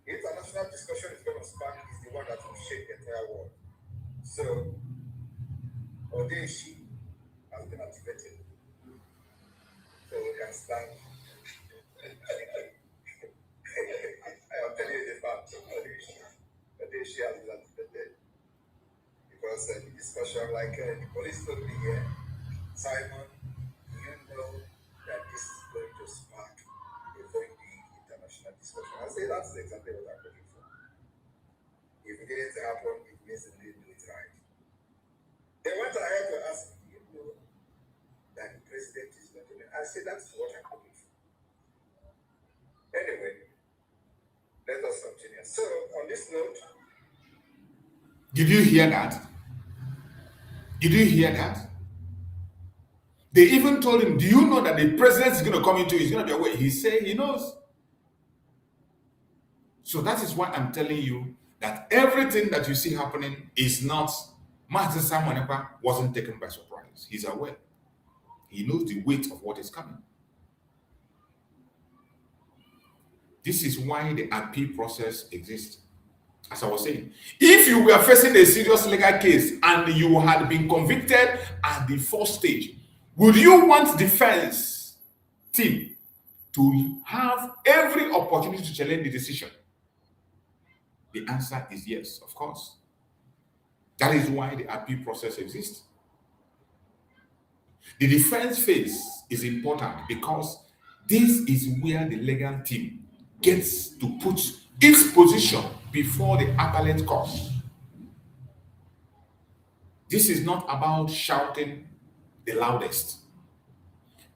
The international discussion is going to spark is the one that will shake the entire world. So, Odeshi has been activated. So we can start. I am telling you the fact. Odeshi has been activated. Because the discussion, like the police told me here, Simon, you know that this is going to spark a very big international discussion. I say that's exactly what I'm looking for. If it didn't happen, it means they didn't do it right. They went ahead to ask me, you know, that the president is not doing it. I said that's what I'm looking for. Anyway, let us continue. So, on this note, did you hear that? Did you hear that? They even told him, do you know that the president is going to come into, he's going to be away? He said he knows. So that is why I'm telling you that everything that you see happening is not, Master Simon Ekpa wasn't taken by surprise. He's aware. He knows the weight of what is coming. This is why the appeal process exists. As I was saying, if you were facing a serious legal case and you had been convicted at the first stage, would you want defense team to have every opportunity to challenge the decision? The answer is yes, of course. That is why the appeal process exists. The defense phase is important because this is where the legal team gets to put its position before the appellate court. This is not about shouting the loudest.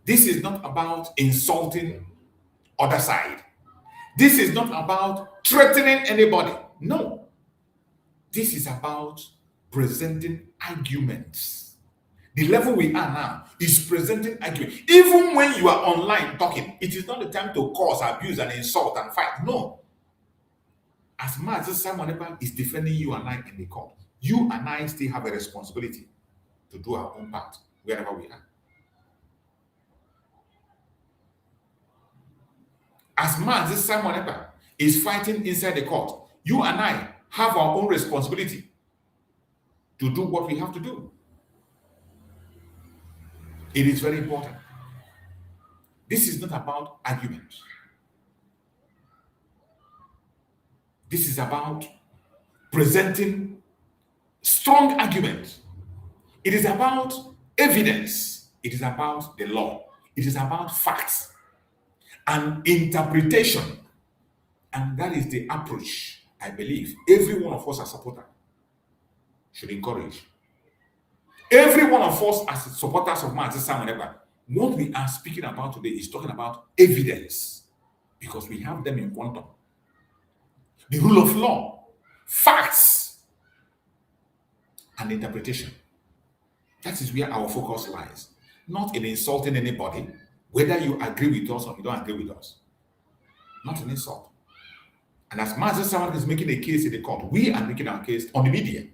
This is not about insulting other side. This is not about threatening anybody. No. This is about presenting arguments. The level we are now is presenting arguments. Even when you are online talking, it is not the time to cause, abuse, and insult and fight. No. As much as Simon Ekpa is defending you and I in the court, you and I still have a responsibility to do our own part wherever we are. As much as Simon Ekpa is fighting inside the court, you and I have our own responsibility to do what we have to do. It is very important. This is not about argument. This is about presenting strong argument. It is about evidence. It is about the law. It is about facts and interpretation. And that is the approach I believe every one of us as supporters should encourage. Every one of us as supporters of Master Simon Ekpa, what we are speaking about today is talking about evidence because we have them in quantum. The rule of law, facts, and interpretation. That is where our focus lies. Not in insulting anybody, whether you agree with us or you don't agree with us. Not an insult. And as much as someone is making a case in the court, we are making our case on the media.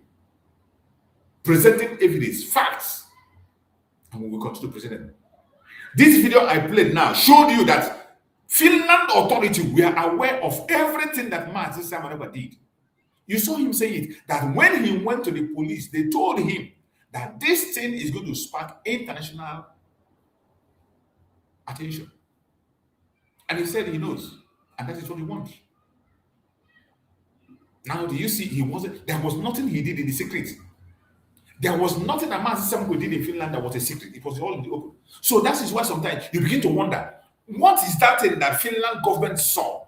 Presenting evidence, facts, and we will continue to present them. This video I played now showed you that Finland authority were aware of everything that Master Simon Ekpa did. You saw him say it, that when he went to the police, they told him that this thing is going to spark international attention. And he said he knows, and that is what he wants. Now, do you see, there was nothing he did in the secret. There was nothing that Master Simon Ekpa did in Finland that was a secret. It was all in the open. So that is why sometimes you begin to wonder, what is that thing that Finland government saw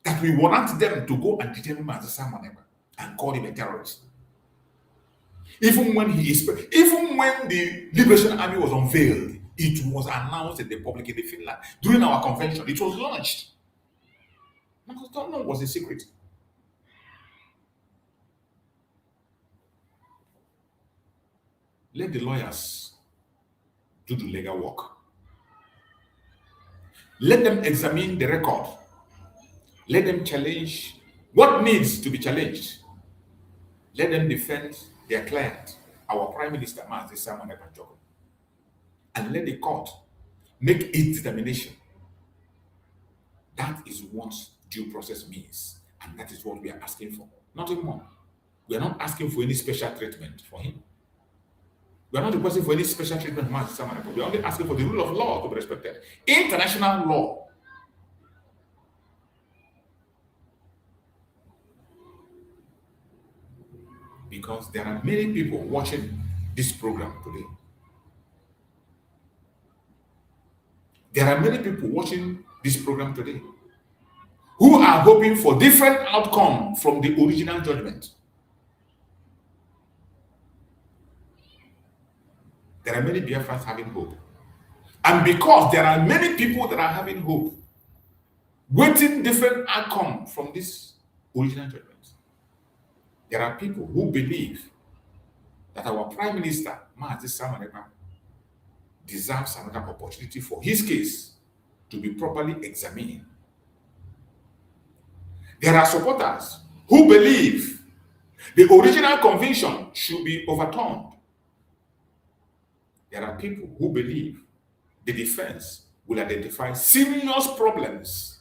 that we want them to go and detain Master Simon Ekpa and call him a terrorist? Even when the Liberation Army was unveiled, it was announced in the public in Finland during our convention. It was launched. Because that one was a secret. Let the lawyers do the legal work. Let them examine the record. Let them challenge what needs to be challenged. Let them defend their client, our Prime Minister, Master Simon Ekpa. And let the court make its determination. That is what due process means. And that is what we are asking for. Nothing more. We are not asking for any special treatment for him. We are not requesting for any special treatment. We are only asking for the rule of law to be respected. International law. Because there are many people watching this program today. There are many people watching this program today who are hoping for different outcome from the original judgment. There are many Biafrans having hope. And because there are many people that are having hope, waiting different outcome from this original judgment, there are people who believe that our Prime Minister, Simon Ekpa, deserves another opportunity for his case to be properly examined. There are supporters who believe the original conviction should be overturned. There are people who believe the defense will identify serious problems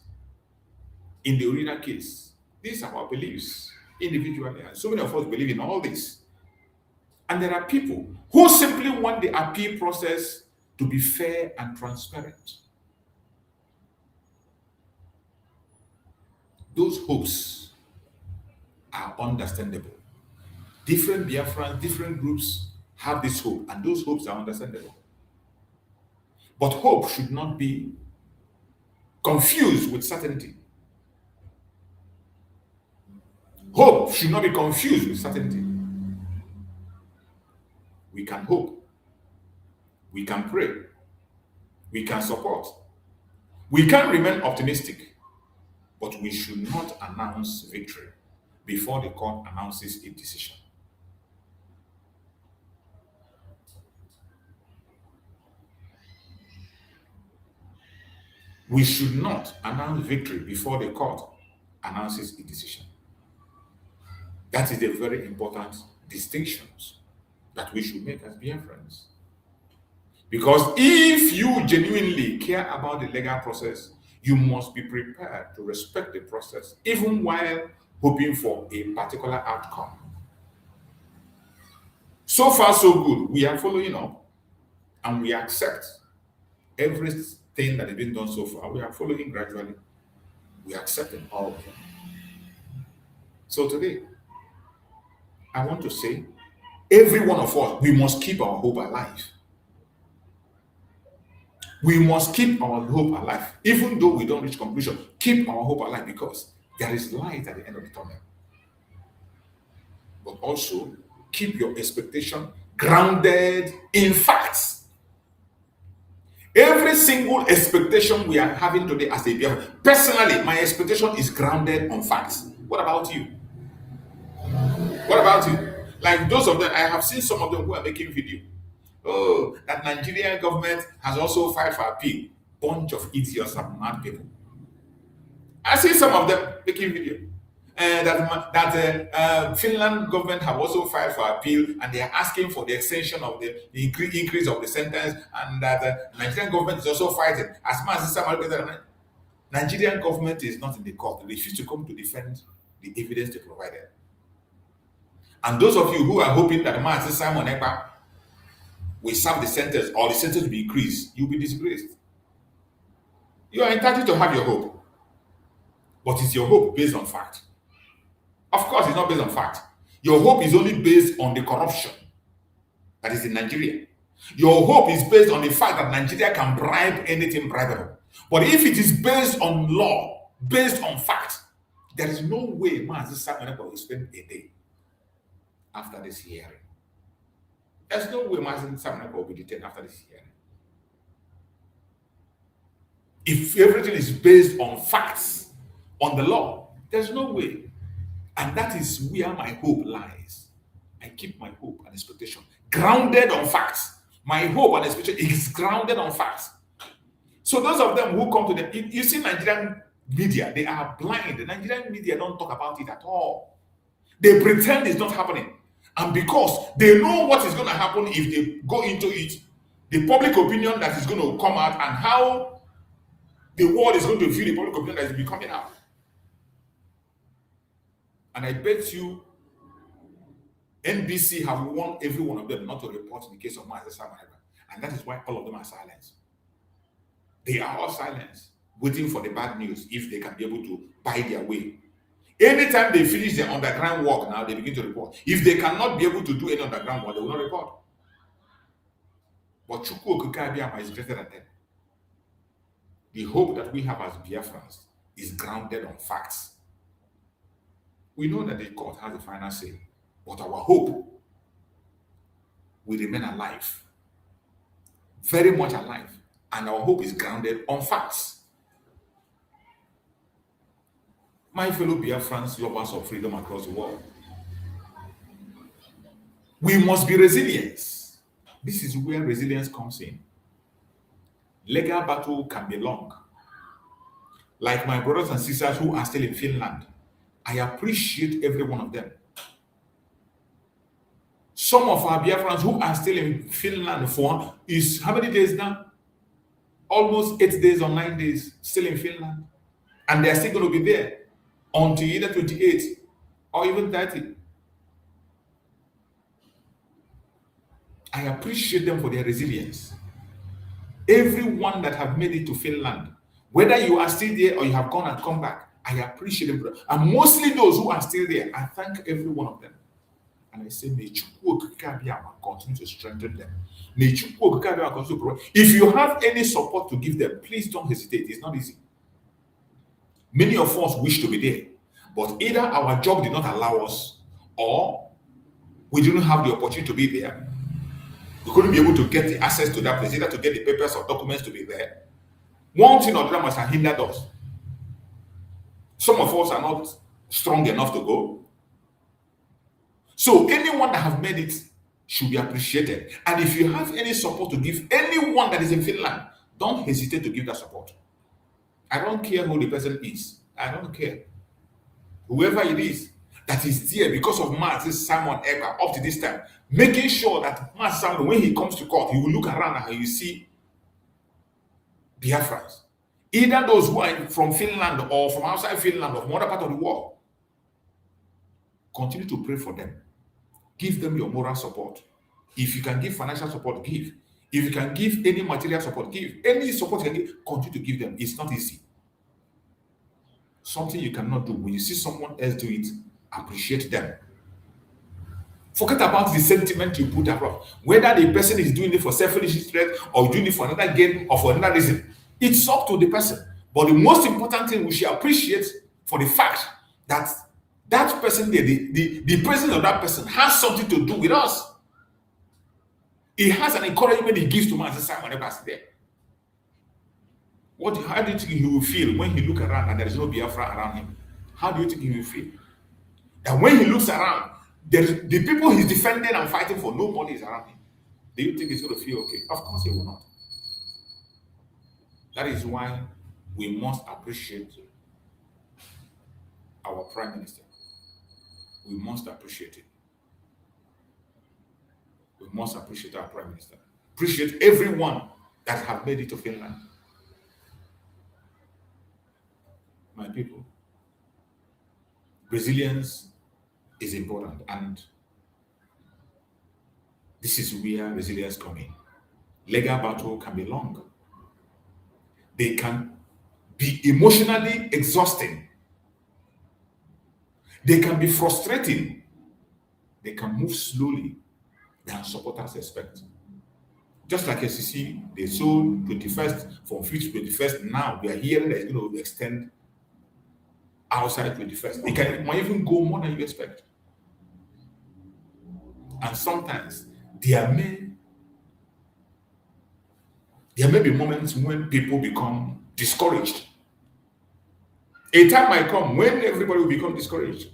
in the original case. These are our beliefs individually, and so many of us believe in all this. And there are people who simply want the appeal process to be fair and transparent. Those hopes are understandable. Different Biafrans, different groups have this hope, and those hopes are understandable. But hope should not be confused with certainty. Hope should not be confused with certainty. We can hope. We can pray. We can support. We can remain optimistic. But we should not announce victory before the court announces its decision. We should not announce victory before the court announces its decision. That is a very important distinction that we should make as Biafrans. Because if you genuinely care about the legal process, you must be prepared to respect the process, even while hoping for a particular outcome. So far, so good. We are following up, and we accept everything that has been done so far. We are following gradually. We are accepting all of them. So today, I want to say, every one of us, we must keep our hope alive. We must keep our hope alive. Even though we don't reach conclusion, keep our hope alive, because there is light at the end of the tunnel. But also, keep your expectation grounded in facts. Every single expectation we are having today as a Biafran, personally, my expectation is grounded on facts. What about you? What about you? Like those of them, I have seen some of them who are making video. Oh, that Nigerian government has also filed for appeal. Bunch of idiots and mad people. I see some of them making video. That Finland government have also filed for appeal, and they are asking for the extension of the increase of the sentence, and that the Nigerian government is also fighting. As much as Nigerian government is not in the court. They refuse to come to defend the evidence they provided. And those of you who are hoping that Simon Ekpa will serve the sentence, or the sentence will be increased, you'll be disgraced. You are entitled to have your hope, but it's your hope based on fact. Of course, it's not based on fact. Your hope is only based on the corruption that is in Nigeria. Your hope is based on the fact that Nigeria can bribe anything bribable. But if it is based on law, based on fact, there is no way Simon Ekpa will spend a day after this hearing. There's no way Simon Ekpa will be detained after this hearing. If everything is based on facts, on the law, there's no way. And that is where my hope lies. I keep my hope and expectation grounded on facts. My hope and expectation is grounded on facts. So those of them who come to them, you see Nigerian media, they are blind. The Nigerian media don't talk about it at all. They pretend it's not happening. And because they know what is going to happen if they go into it, the public opinion that is going to come out, and how the world is going to view the public opinion that is coming out. And I bet you NBC have warned every one of them not to report in the case of Master Simon Ekpa. And that is why all of them are silenced. They are all silenced, waiting for the bad news if they can be able to buy their way. Anytime they finish their underground work now, they begin to report. If they cannot be able to do any underground work, they will not report. But Chuks Abiyama is greater than them. The hope that we have as Biafrans is grounded on facts. We know that the court has the final say, but our hope will remain alive, very much alive, and our hope is grounded on facts. My fellow Biafrans, lovers of freedom across the world, we must be resilient. This is where resilience comes in. Legal battle can be long. Like my brothers and sisters who are still in Finland, I appreciate every one of them. Some of our Biafrans who are still in Finland for is how many days now? Almost 8 days or 9 days still in Finland. And they're still going to be there until either 28 or even 30. I appreciate them for their resilience. Everyone that have made it to Finland, whether you are still there or you have gone and come back, I appreciate them. And mostly those who are still there, I thank every one of them. And I say, may Chuks Abiyama continue to strengthen them. May Chuks Abiyama continue to provide. If you have any support to give them, please don't hesitate. It's not easy. Many of us wish to be there, but either our job did not allow us or we didn't have the opportunity to be there. We couldn't be able to get the access to that place, either to get the papers or documents to be there. One thing or the other must have hindered us. Some of us are not strong enough to go. So anyone that has made it should be appreciated. And if you have any support to give anyone that is in Finland, don't hesitate to give that support. I don't care who the person is. I don't care. Whoever it is that is there because of Master Simon Ekpa up to this time, making sure that Master Simon, when he comes to court, he will look around and you see Biafrans. Either those who are from Finland or from outside Finland or from other part of the world. Continue to pray for them. Give them your moral support. If you can give financial support, give. If you can give any material support, give. Any support you can give, continue to give them. It's not easy. Something you cannot do. When you see someone else do it, appreciate them. Forget about the sentiment you put across. Whether the person is doing it for selfish interest or doing it for another gain or for another reason, it's up to the person. But the most important thing we should appreciate for the fact that that person there, the presence of that person has something to do with us. It has an encouragement he gives to Master Simon Ekpa there. How do you think he will feel when he look around and there is no Biafra around him? How do you think he will feel? And when he looks around, the people he's defending and fighting for, nobody is around him. Do you think he's going to feel okay? Of course he will not. That is why we must appreciate our Prime Minister. We must appreciate it. We must appreciate our Prime Minister. Appreciate everyone that have made it to Finland. My people, resilience is important, and this is where resilience comes in. Legal battle can be long. They can be emotionally exhausting. They can be frustrating. They can move slowly than supporters expect. Just like SEC, they sold 21st from 5th to 21st. Now we are hearing that it's going to extend outside 21st. It might even go more than you expect. And sometimes there may be moments when people become discouraged. A time might come when everybody will become discouraged.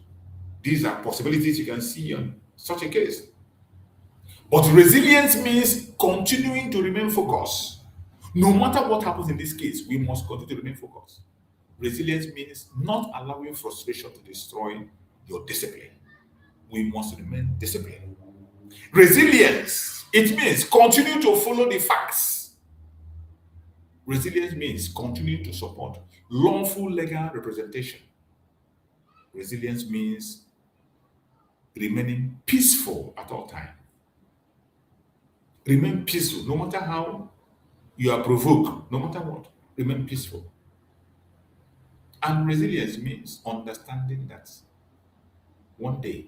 These are possibilities you can see on such a case. But resilience means continuing to remain focused. No matter what happens in this case, we must continue to remain focused. Resilience means not allowing frustration to destroy your discipline. We must remain disciplined. Resilience, it means continue to follow the facts. Resilience means continue to support lawful legal representation. Resilience means remaining peaceful at all times. Remain peaceful, no matter how you are provoked, no matter what. Remain peaceful. And resilience means understanding that one day,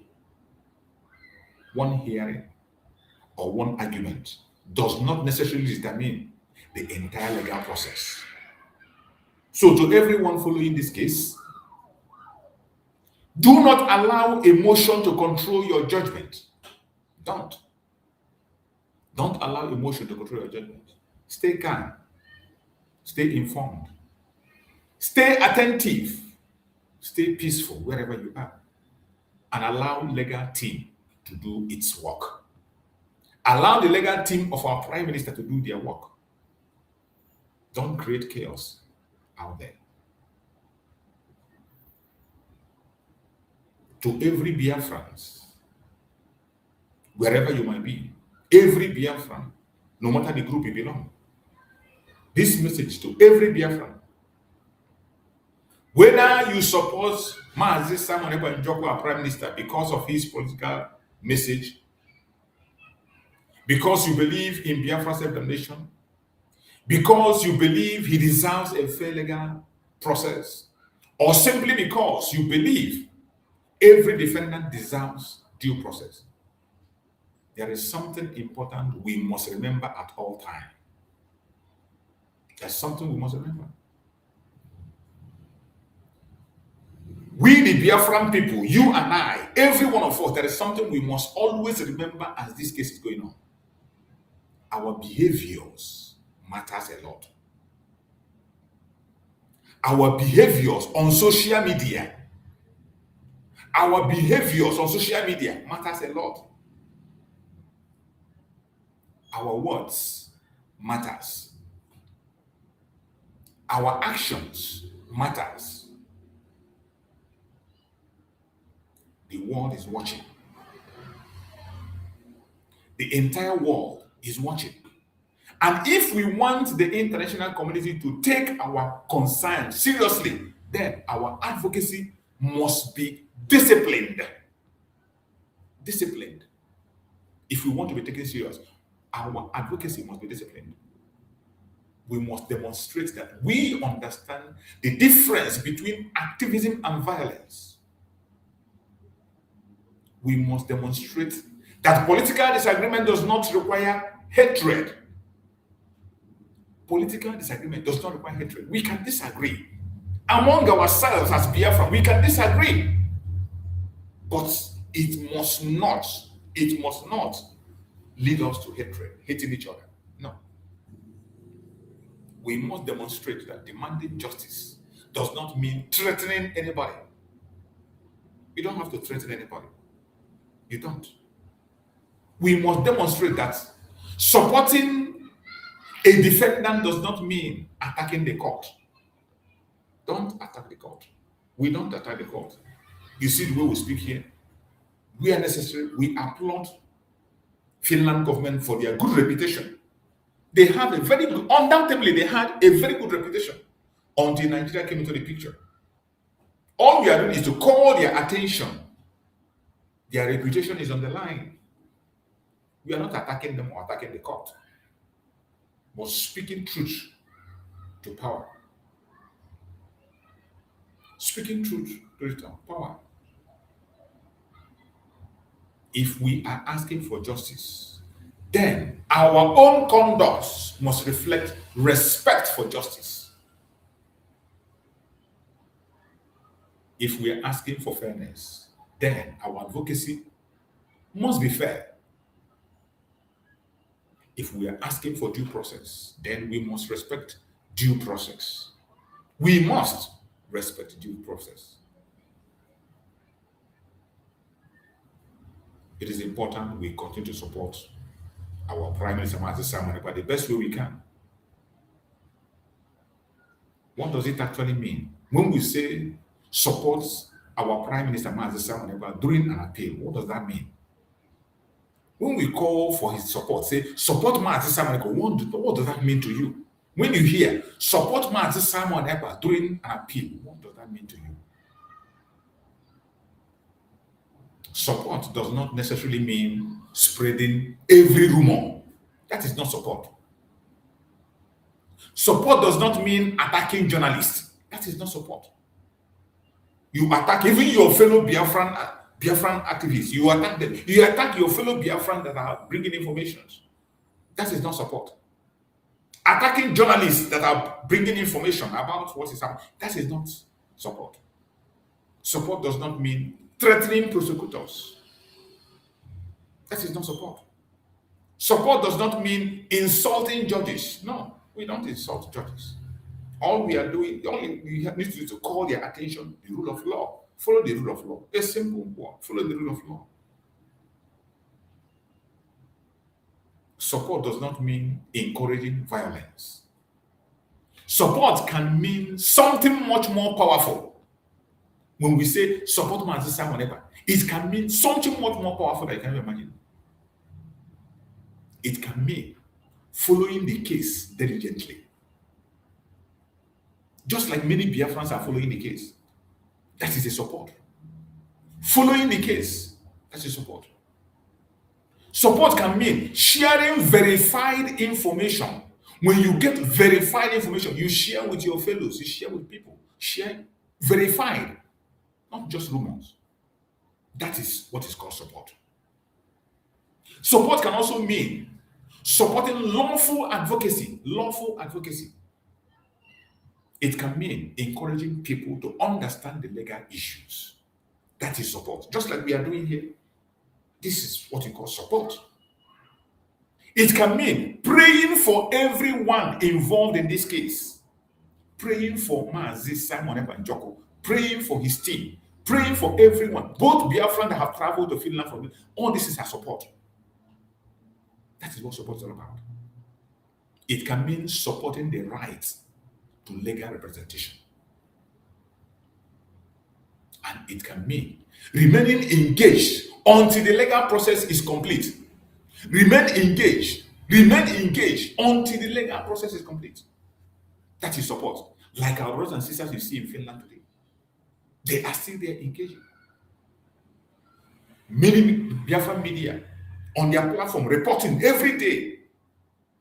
one hearing, or one argument does not necessarily determine the entire legal process. So, to everyone following this case, do not allow emotion to control your judgment. Don't. Don't allow emotion to control your judgment. Stay calm. Stay informed. Stay attentive. Stay peaceful wherever you are. And allow legal team to do its work. Allow the legal team of our Prime Minister to do their work. Don't create chaos out there. To every Biafrans, wherever you might be, every Biafran, no matter the group you belong, this message to every Biafran, whether you support Mazi Simon Ekpa Njoko, our Prime Minister, because of his political message, because you believe in Biafra self-determination, because you believe he deserves a fair legal process, or simply because you believe every defendant deserves due process, there is something important we must remember at all times. There's something we must remember. We, the Biafran people, you and I, every one of us, there is something we must always remember as this case is going on. Our behaviors matters a lot. Our behaviors on social media, matters a lot. Our words matters. Our actions matters. The world is watching. The entire world is watching. And if we want the international community to take our concern seriously, then our advocacy must be disciplined. Disciplined. If we want to be taken serious, our advocacy must be disciplined. We must demonstrate that we understand the difference between activism and violence. We must demonstrate that political disagreement does not require hatred. Political disagreement does not require hatred. We can disagree. Among ourselves as Biafra, we can disagree. But it must not lead us to hatred, hating each other. No. We must demonstrate that demanding justice does not mean threatening anybody. You don't have to threaten anybody. You don't. We must demonstrate that supporting a defendant does not mean attacking the court. Don't attack the court. We don't attack the court. You see the way we speak here? Where necessary, we applaud Finland government for their good reputation. They have a very good, undoubtedly, they had a very good reputation until Nigeria came into the picture. All we are doing is to call their attention. Their reputation is on the line. We are not attacking them or attacking the court, but speaking truth to power. Speaking truth to power. If we are asking for justice, then our own conduct must reflect respect for justice. If we are asking for fairness, then our advocacy must be fair. If we are asking for due process, then we must respect due process. We must respect due process. It is important we continue to support our Prime Minister Simon Ekpa the best way we can. What does it actually mean? When we say support our Prime Minister Simon Ekpa during an appeal, what does that mean? When we call for his support, say support Simon Ekpa, what does that mean to you? When you hear support Simon Ekpa during an appeal, what does that mean to you? Support does not necessarily mean spreading every rumor. That is not support. Support does not mean attacking journalists. That is not support. You attack even your fellow Biafran activists. You attack them. You attack your fellow Biafran that are bringing information. That is not support. Attacking journalists that are bringing information about what is happening. That is not support. Support does not mean threatening prosecutors. That is not support. Support does not mean insulting judges. No, we don't insult judges. All we are doing, all we need to do is to call their attention to the rule of law. Follow the rule of law. A simple word. Follow the rule of law. Support does not mean encouraging violence. Support can mean something much more powerful. When we say support Mazi Simon Ekpa, it can mean something much more powerful than you can imagine. It can mean following the case diligently. Just like many Biafrans are following the case. That is a support. Following the case, that's a support. Support can mean sharing verified information. When you get verified information, you share with your fellows, you share with people. Share verified, not just rumors. That is what is called support. Support can also mean supporting lawful advocacy. Lawful advocacy. It can mean encouraging people to understand the legal issues. That is support. Just like we are doing here. This is what we call support. It can mean praying for everyone involved in this case. Praying for Mazi Simon Ekpa Njoko. Praying for his team. Praying for everyone. Both Biafrans that have traveled to Finland from all this is our support. That is what support is all about. It can mean supporting the rights to legal representation. And it can mean remaining engaged until the legal process is complete. Remain engaged until the legal process is complete. That is support. Like our brothers and sisters you see in Finland today. They are still there engaging. Many Biafran media on their platform reporting every day.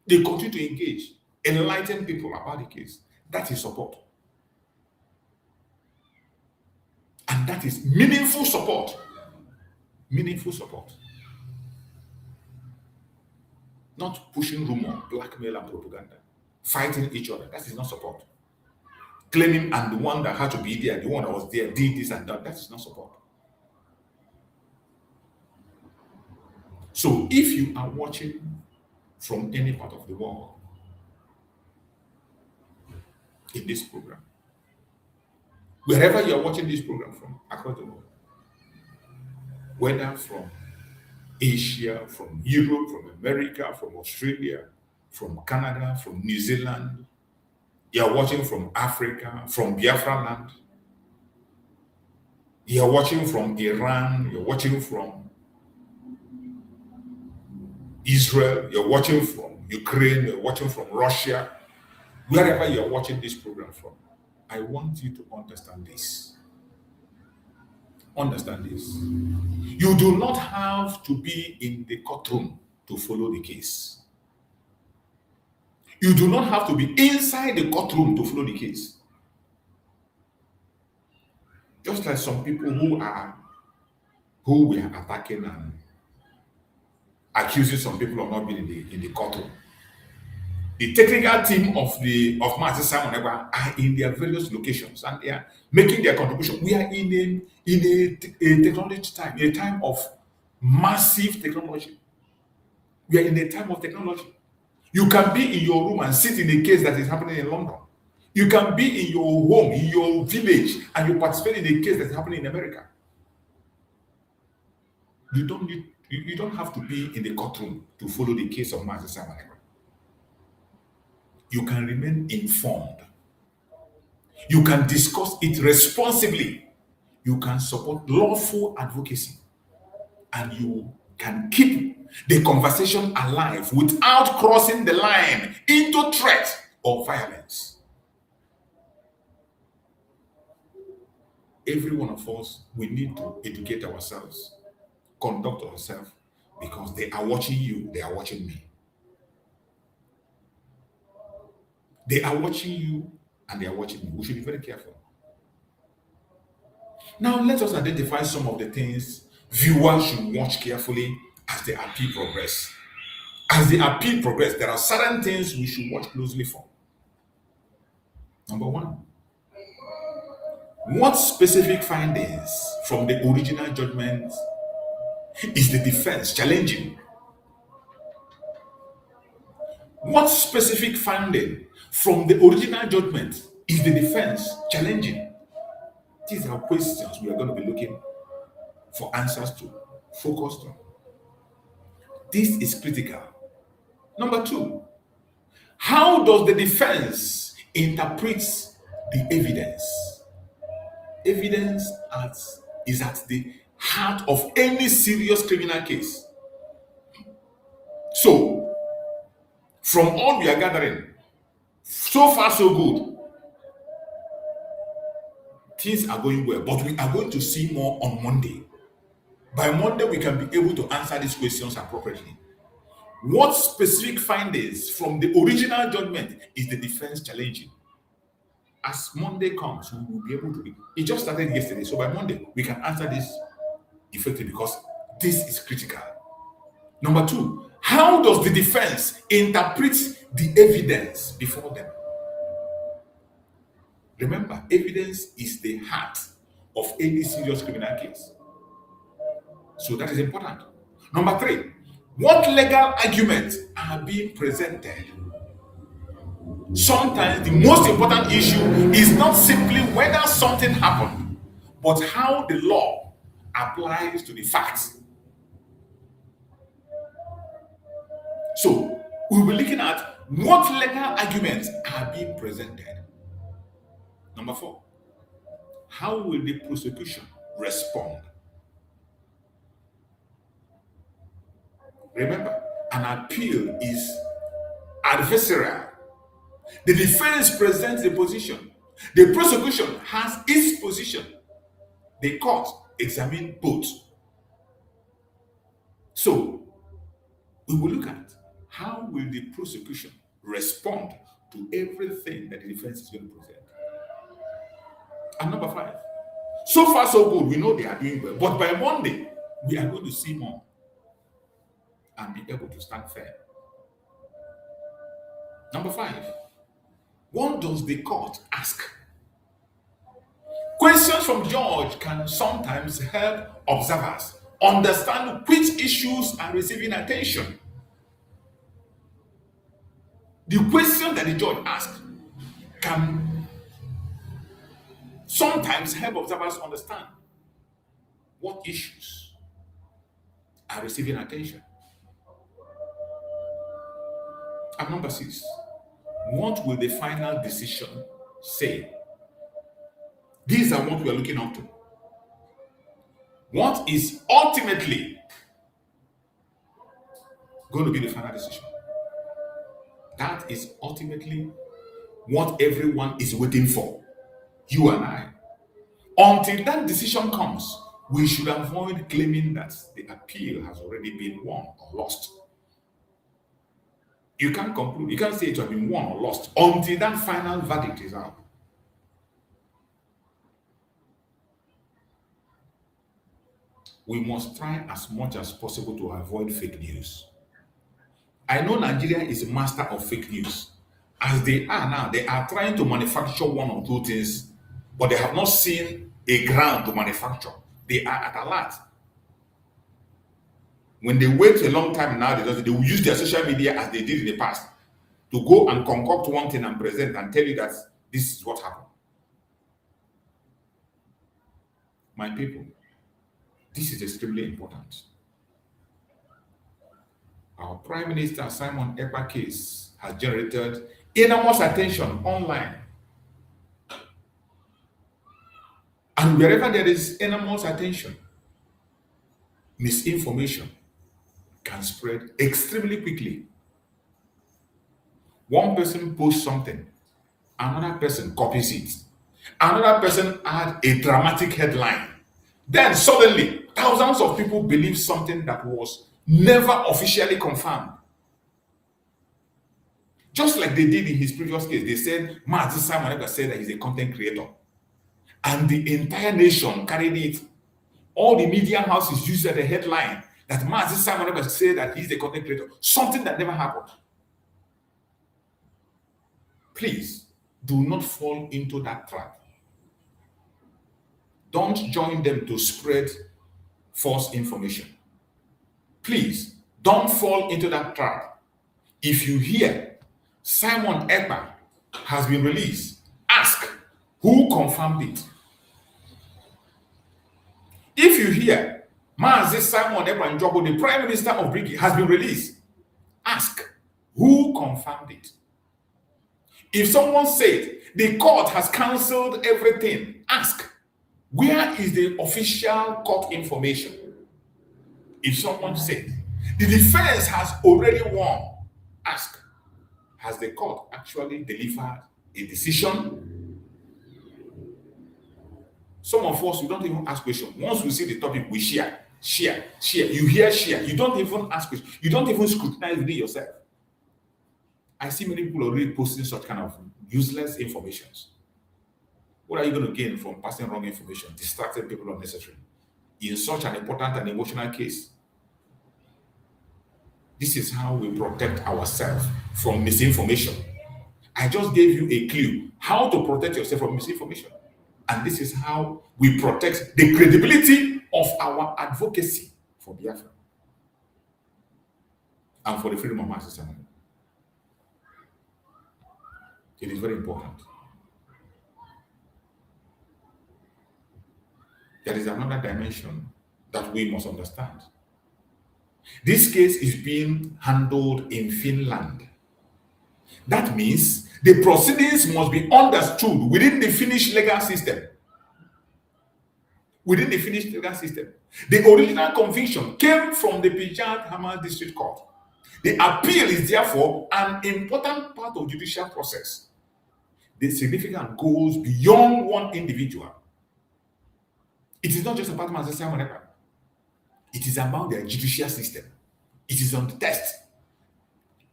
They continue to engage, enlighten people about the case. That is support. And that is meaningful support. Meaningful support. Not pushing rumor, blackmail, and propaganda. Fighting each other. That is not support. Claiming I'm the one that had to be there, the one that was there, did this and that. That is not support. So if you are watching from any part of the world in this program, wherever you are watching this program from across the world, whether from Asia, from Europe, from America, from Australia, from Canada, from New Zealand, you are watching from Africa, from Biafra land, you are watching from Iran, you're watching from Israel, you're watching from Ukraine, you're watching from Russia, wherever you're watching this program from, I want you to understand this. Understand this. You do not have to be in the courtroom to follow the case. You do not have to be inside the courtroom to follow the case. Just like some people who we are attacking and accusing some people of not being in the courtroom. The technical team of Mazi Simon Ekpa are in their various locations and they are making their contribution. We are in a technology time, a time of massive technology. We are in a time of technology. You can be in your room and sit in a case that is happening in London. You can be in your home, in your village, and you participate in a case that is happening in America. You don't have to be in the courtroom to follow the case of Mazi Simon Ekpa. You can remain informed. You can discuss it responsibly. You can support lawful advocacy. And you can keep the conversation alive without crossing the line into threat or violence. Every one of us, we need to educate ourselves. conduct ourselves because they are watching you, they are watching me. They are watching you and they are watching me. We should be very careful. Now, let us identify some of the things viewers should watch carefully as the appeal progress. As the appeal progress, there are certain things we should watch closely for. Number one, what specific findings from the original judgment is the defense challenging? What specific finding from the original judgment is the defense challenging? These are questions we are going to be looking for answers to, focused on. This is critical. Number two, how does the defense interpret the evidence? Evidence is at the heart of any serious criminal case. So, from all we are gathering, so far so good, things are going well, but we are going to see more on Monday. By Monday, we can be able to answer these questions appropriately. What specific findings from the original judgment is the defense challenging? As Monday comes, we will be able to. It just started yesterday, so by Monday, we can answer this effectively because this is critical. Number two, how does the defense interpret the evidence before them? Remember, evidence is the heart of any serious criminal case. So that is important. Number three, what legal arguments are being presented? Sometimes the most important issue is not simply whether something happened, but how the law applies to the facts. So we'll be looking at what legal arguments are being presented. Number four, how will the prosecution respond? Remember, an appeal is adversarial. The defense presents a position. The prosecution has its position. The court examines both. So, we will look at how will the prosecution respond to everything that the defense is going to present. And number five, so far so good, we know they are doing well, but by Monday, we are going to see more and be able to stand firm. Number five, what does the court ask? Questions from judge can sometimes help observers understand which issues are receiving attention. The question that the judge asks can sometimes help observers understand what issues are receiving attention. And number six, what will the final decision say? These are what we are looking up to. What is ultimately going to be the final decision? That is ultimately what everyone is waiting for, you and I. Until that decision comes, we should avoid claiming that the appeal has already been won or lost. You can't conclude, you can't say it has been won or lost until that final verdict is out. We must try as much as possible to avoid fake news. I know Nigeria is a master of fake news. As they are now, they are trying to manufacture one or two things, but they have not seen a ground to manufacture. They are at alert. When they wait a long time now, they will use their social media as they did in the past to go and concoct one thing and present and tell you that this is what happened. My people, this is extremely important. Our Prime Minister Simon Ekpa case has generated enormous attention online. And wherever there is enormous attention, misinformation can spread extremely quickly. One person posts something, another person copies it, another person adds a dramatic headline. Then suddenly, Thousands of people believe something that was never officially confirmed. Just like they did in his previous case, they said Mazi Simon Ekpa said that he's a content creator, and the entire nation carried it. All the media houses used as a headline that Mazi Simon Ekpa said that he's a content creator, something that never happened. Please do not fall into that trap. Don't join them to spread false information. Please don't fall into that trap. If you hear Simon Ekpa has been released, ask who confirmed it. If you hear Mazi Simon Ekpa Njogo, the Prime Minister of Britain, has been released, ask who confirmed it. If someone said the court has cancelled everything, ask where is the official court information. If someone said the defense has already won, ask, has the court actually delivered a decision? Some of us, we don't even ask questions. Once we see the topic, we share. You hear share. You don't even ask questions. You don't even scrutinize it yourself. I see many people already posting such kind of useless informations. What are you going to gain from passing wrong information, distracting people unnecessarily in such an important and emotional case? This is how we protect ourselves from misinformation. I just gave you a clue how to protect yourself from misinformation. And this is how we protect the credibility of our advocacy for Biafra and for the freedom of mass assembly. It is very important. There is another dimension that we must understand. This case is being handled in Finland. That means the proceedings must be understood within the Finnish legal system. Within the Finnish legal system. The original conviction came from the Pijat Hamar District Court. The appeal is therefore an important part of judicial process. The significance goes beyond one individual. It is not just about Mazi Simon Ekpa. It is about their judicial system. It is on the test.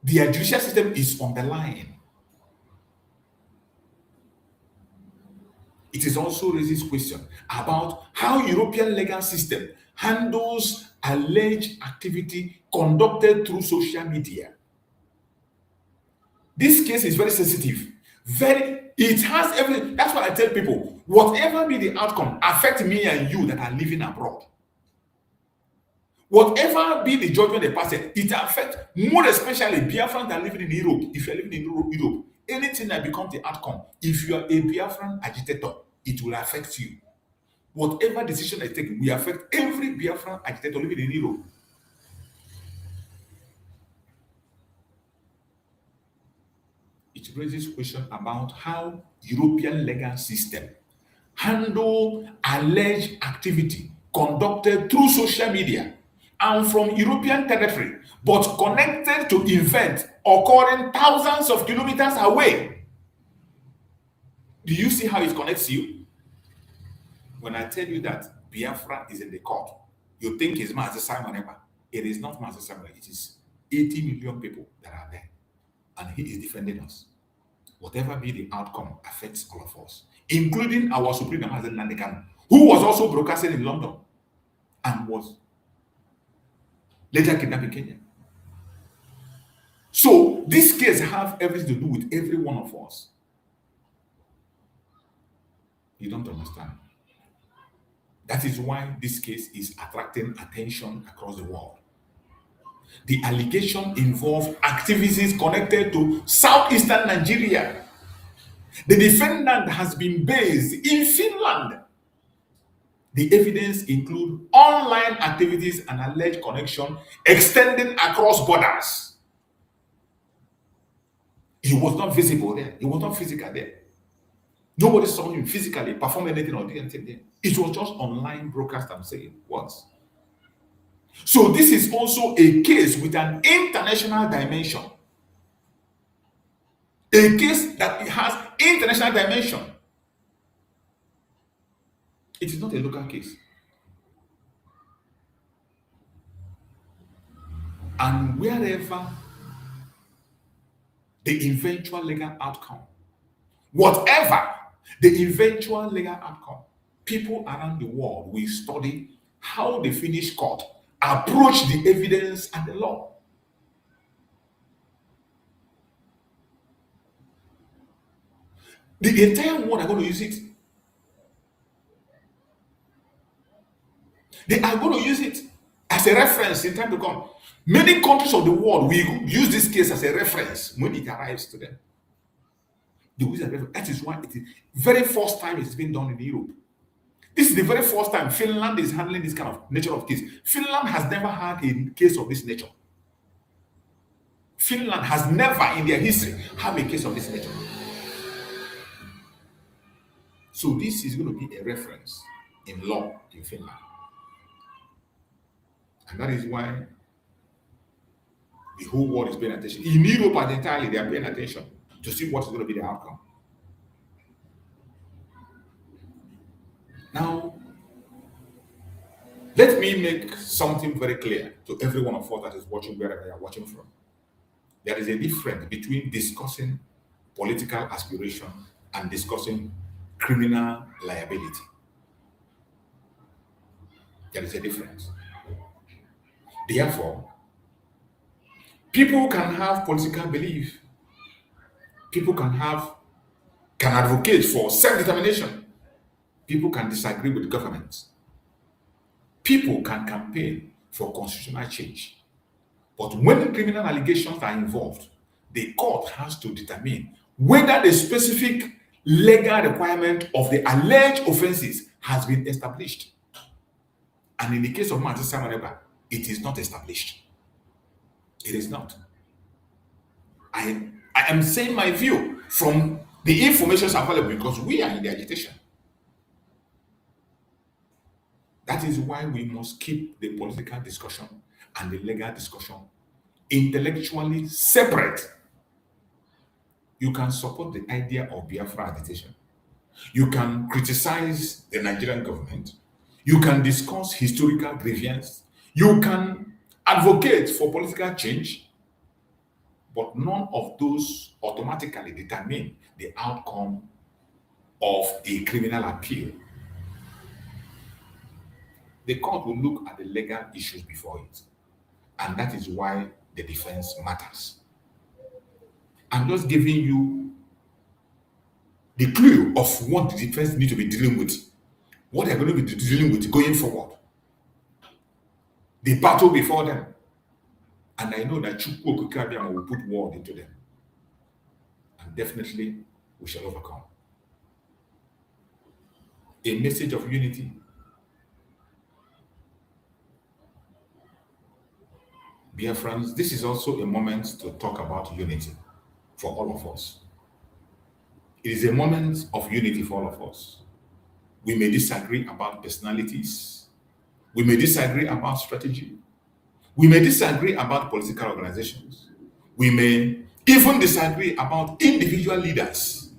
Their judicial system is on the line. It is also raises question about how European legal system handles alleged activity conducted through social media. This case is very sensitive. It has everything. That's why I tell people, whatever be the outcome, affect me and you that are living abroad. Whatever be the judgment they pass, it affects more especially Biafrans that are living in Europe. If you're living in Europe, anything that becomes the outcome, if you are a Biafran agitator, it will affect you. Whatever decision I take will affect every Biafran agitator living in Europe. It raises question about how European legal system handle alleged activity conducted through social media and from European territory, but connected to events occurring thousands of kilometers away. Do you see how it connects you? When I tell you that Biafra is in the court, you think it's Mazi Simon Ekpa. It is not Mazi Simon. It is 80 million people that are there, and he is defending us. Whatever be the outcome affects all of us, including our Supreme Mazi Nandekan, who was also broadcasting in London and was later kidnapped in Kenya. So this case has everything to do with every one of us. You don't understand. That is why this case is attracting attention across the world. The allegation involved activities connected to southeastern Nigeria. The defendant has been based in Finland. The evidence includes online activities and alleged connection extending across borders. He was not visible there. He was not physical there. Nobody saw him physically perform anything or do anything there. It was just online broadcast, I'm saying, once. So this is also a case with an international dimension. A case that has international dimension. It is not a local case. And wherever the eventual legal outcome, whatever the eventual legal outcome, people around the world will study how the Finnish court approach the evidence and the law. The entire world are going to use it. They are going to use it as a reference in time to come. Many countries of the world will use this case as a reference when it arrives to them. They use it as a reference. That is why it is very first time it's been done in Europe. This is the very first time Finland is handling this kind of nature of case. Finland has never had a case of this nature. Finland has never in their history had a case of this nature. So this is going to be a reference in law in Finland. And that is why the whole world is paying attention. In Europe entirely, they are paying attention to see what is going to be the outcome. Now, let me make something very clear to every one of us that is watching wherever you are watching from. There is a difference between discussing political aspiration and discussing criminal liability. There is a difference. Therefore, people can have political belief. People can advocate for self-determination. People can disagree with government. People can campaign for constitutional change. But when criminal allegations are involved, the court has to determine whether the specific legal requirement of the alleged offenses has been established. And in the case of Simon Ekpa, it is not established. It is not. I am saying my view from the information available because we are in the agitation. That is why we must keep the political discussion and the legal discussion intellectually separate. You can support the idea of Biafra agitation. You can criticize the Nigerian government. You can discuss historical grievance. You can advocate for political change. But none of those automatically determine the outcome of a criminal appeal. The court will look at the legal issues before it. And that is why the defense matters. I'm just giving you the clue of what the defense need to be dealing with, what they're going to be dealing with going forward, the battle before them. And I know that Chuks will put word into them. And definitely we shall overcome. A message of unity. Biafrans, this is also a moment to talk about unity for all of us. It is a moment of unity for all of us. We may disagree about personalities. We may disagree about strategy. We may disagree about political organizations. We may even disagree about individual leaders.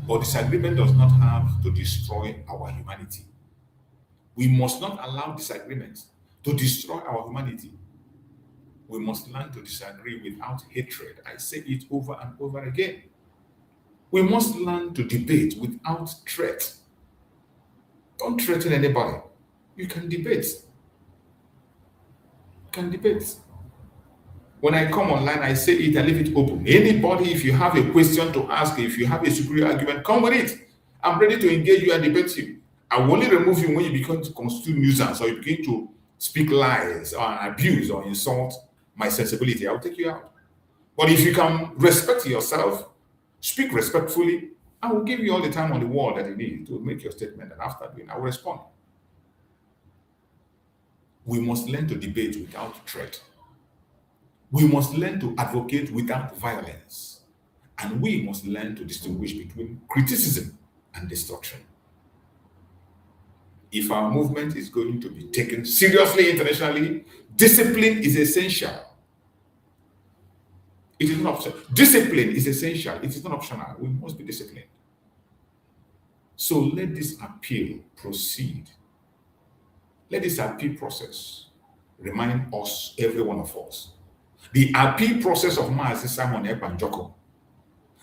But disagreement does not have to destroy our humanity. We must not allow disagreement to destroy our humanity. We must learn to disagree without hatred. I say it over and over again. We must learn to debate without threat. Don't threaten anybody. You can debate. You can debate. When I come online, I say it, I leave it open. Anybody, if you have a question to ask, if you have a superior argument, come with it. I'm ready to engage you and debate you. I will only remove you when you begin to constitute nuisance or you begin to speak lies or abuse or insult my sensibility. I will take you out. But if you can respect yourself, speak respectfully, I will give you all the time on the world that you need to make your statement, and after doing, I will respond. We must learn to debate without threat. We must learn to advocate without violence. And we must learn to distinguish between criticism and destruction. If our movement is going to be taken seriously internationally, discipline is essential. It is not optional. Discipline is essential. It is not optional. We must be disciplined. So let this appeal proceed. Let this appeal process remind us, every one of us, the appeal process of Mazi Simon Ekpa and Joko,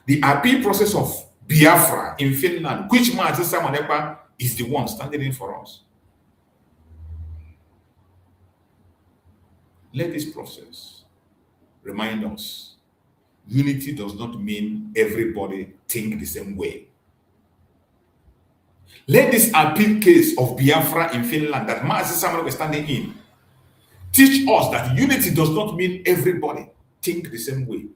the appeal process of Biafra in Finland, which Mazi Simon Ekpa is the one standing in for us. Let this process remind us, unity does not mean everybody think the same way. Let this appeal case of Biafra in Finland that Mazi Simon Ekpa is standing in teach us that unity does not mean everybody think the same way.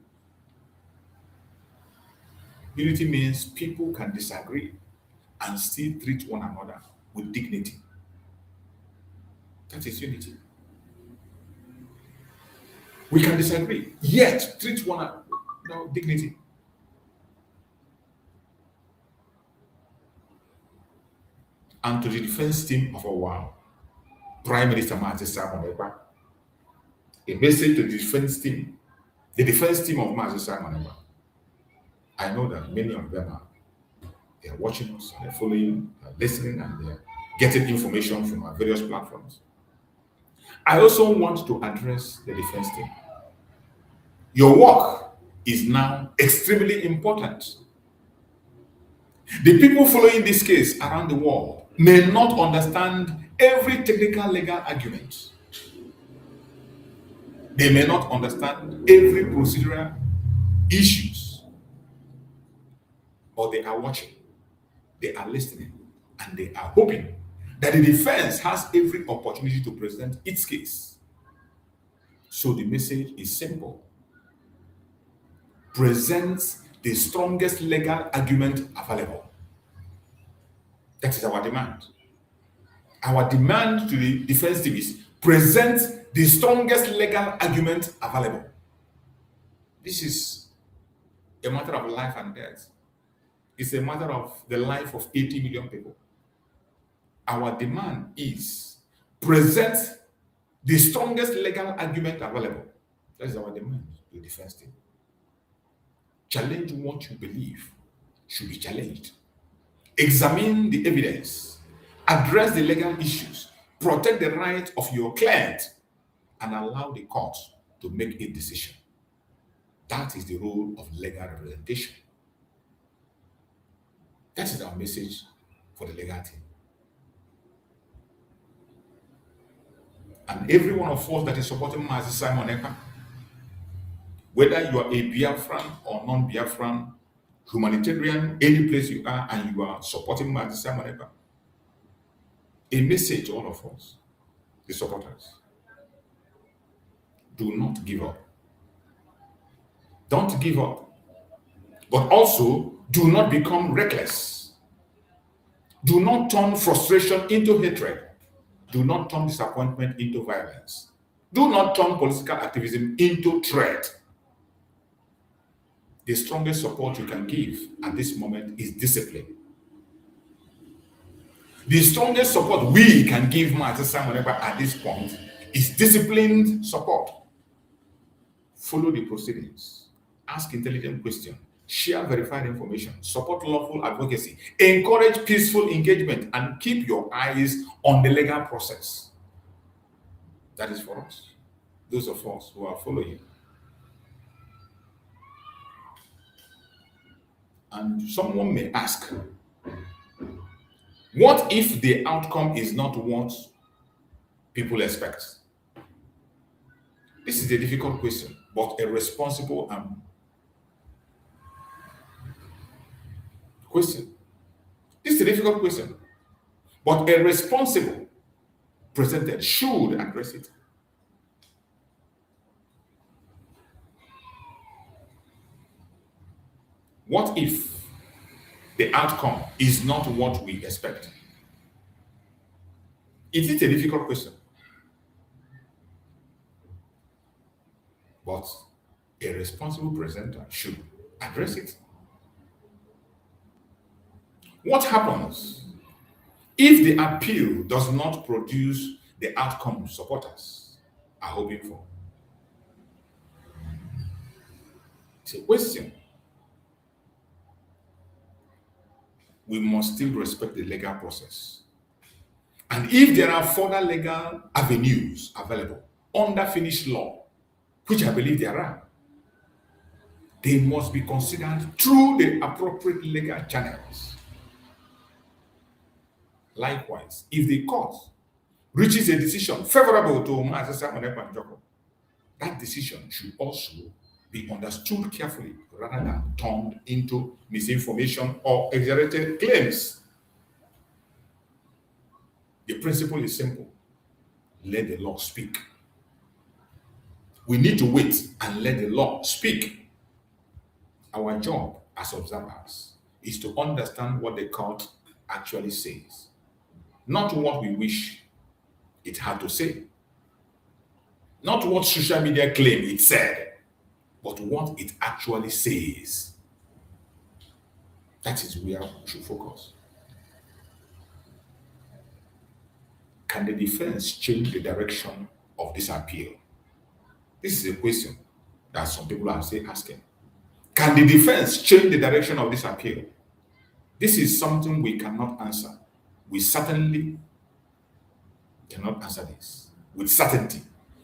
Unity means people can disagree and still treat one another with dignity. That is unity. We can disagree, yet treat one another with dignity. And to the defense team of our Prime Minister Mazi Simon Ekpa, a message to the defense team of Mazi Simon Ekpa. I know that many of them they are watching us, they're following, they're listening, and they're getting information from our various platforms. I also want to address the defense team. Your work is now extremely important. The people following this case around the world may not understand every technical legal argument. They may not understand every procedural issues. But they are watching, they are listening, and they are hoping that the defense has every opportunity to present its case. So the message is simple. Present the strongest legal argument available. That is our demand. Our demand to the defense team is present the strongest legal argument available. This is a matter of life and death. It's a matter of the life of 80 million people. Our demand is present the strongest legal argument available. That is our demand to the defense team. Challenge what you believe should be challenged. Examine the evidence. Address the legal issues. Protect the right of your client and allow the court to make a decision. That is the role of legal representation. That is our message for the legal team. And every one of us that is supporting Mazi Simon Ekpa, whether you are a Biafran or non-Biafran, humanitarian, any place you are, and you are supporting Mazi Simon Ekpa, a message to all of us, the supporters. Do not give up. Don't give up. But also, do not become reckless. Do not turn frustration into hatred. Do not turn disappointment into violence. Do not turn political activism into threat. The strongest support you can give at this moment is discipline. The strongest support we can give Mazi Simon Ekpa at this point is disciplined support. Follow the proceedings. Ask intelligent questions. Share verified information, support lawful advocacy, encourage peaceful engagement, and keep your eyes on the legal process. That is for us, those of us who are following. And someone may ask, what if the outcome is not what people expect? This is a difficult question, but a responsible question. This is a difficult question, but a responsible presented should address it. What if the outcome is not what we expect? It is a difficult question, but a responsible presenter should address it. What happens if the appeal does not produce the outcome supporters are hoping for? It's a question. We must still respect the legal process. And if there are further legal avenues available, under finished law, which I believe there are, they must be considered through the appropriate legal channels. Likewise, if the court reaches a decision favorable to Mazi Simon Ekpa and Jacob, that decision should also be understood carefully rather than turned into misinformation or exaggerated claims. The principle is simple. Let the law speak. We need to wait and let the law speak. Our job as observers is to understand what the court actually says, not what we wish it had to say, not what social media claim it said, but what it actually says. That is where we should focus. Can the defense change the direction of this appeal? This is a question that some people are asking. Can the defense change the direction of this appeal? This is something we cannot answer. We certainly cannot answer this with certainty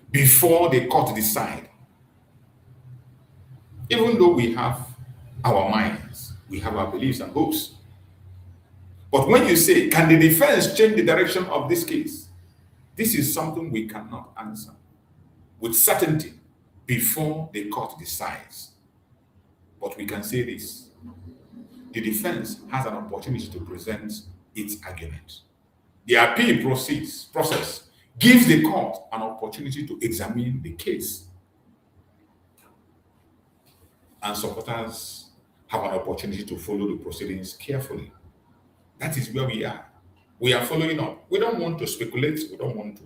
before the court decide. Even though we have our minds, we have our beliefs and hopes. But when you say, can the defense change the direction of this case? This is something we cannot answer with certainty before the court decides. But we can say this. The defense has an opportunity to present its argument. The appeal process gives the court an opportunity to examine the case. And supporters have an opportunity to follow the proceedings carefully. That is where we are. We are following up. We don't want to speculate. We don't want to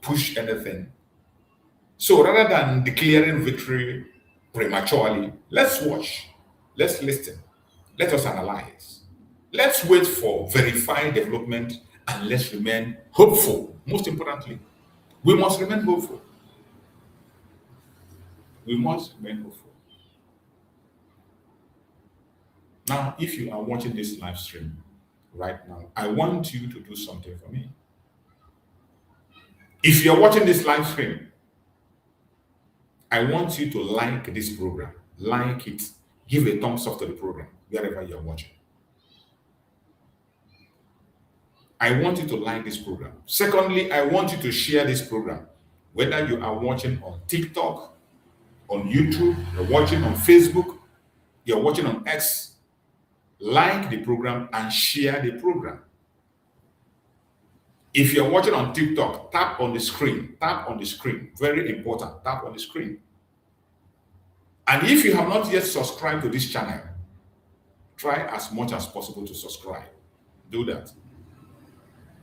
push anything. So rather than declaring victory prematurely, let's watch. Let's listen. Let us analyze. Let's wait for verified development and let's remain hopeful. Most importantly, we must remain hopeful. We must remain hopeful. Now, if you are watching this live stream right now, I want you to do something for me. If you're watching this live stream, I want you to like this program. Like it. Give a thumbs up to the program, wherever you're watching. I want you to like this program. Secondly, I want you to share this program. Whether you are watching on TikTok, on YouTube, you're watching on Facebook, you're watching on X, like the program and share the program. If you're watching on TikTok, tap on the screen. Tap on the screen. Very important. Tap on the screen. And if you have not yet subscribed to this channel, try as much as possible to subscribe. Do that.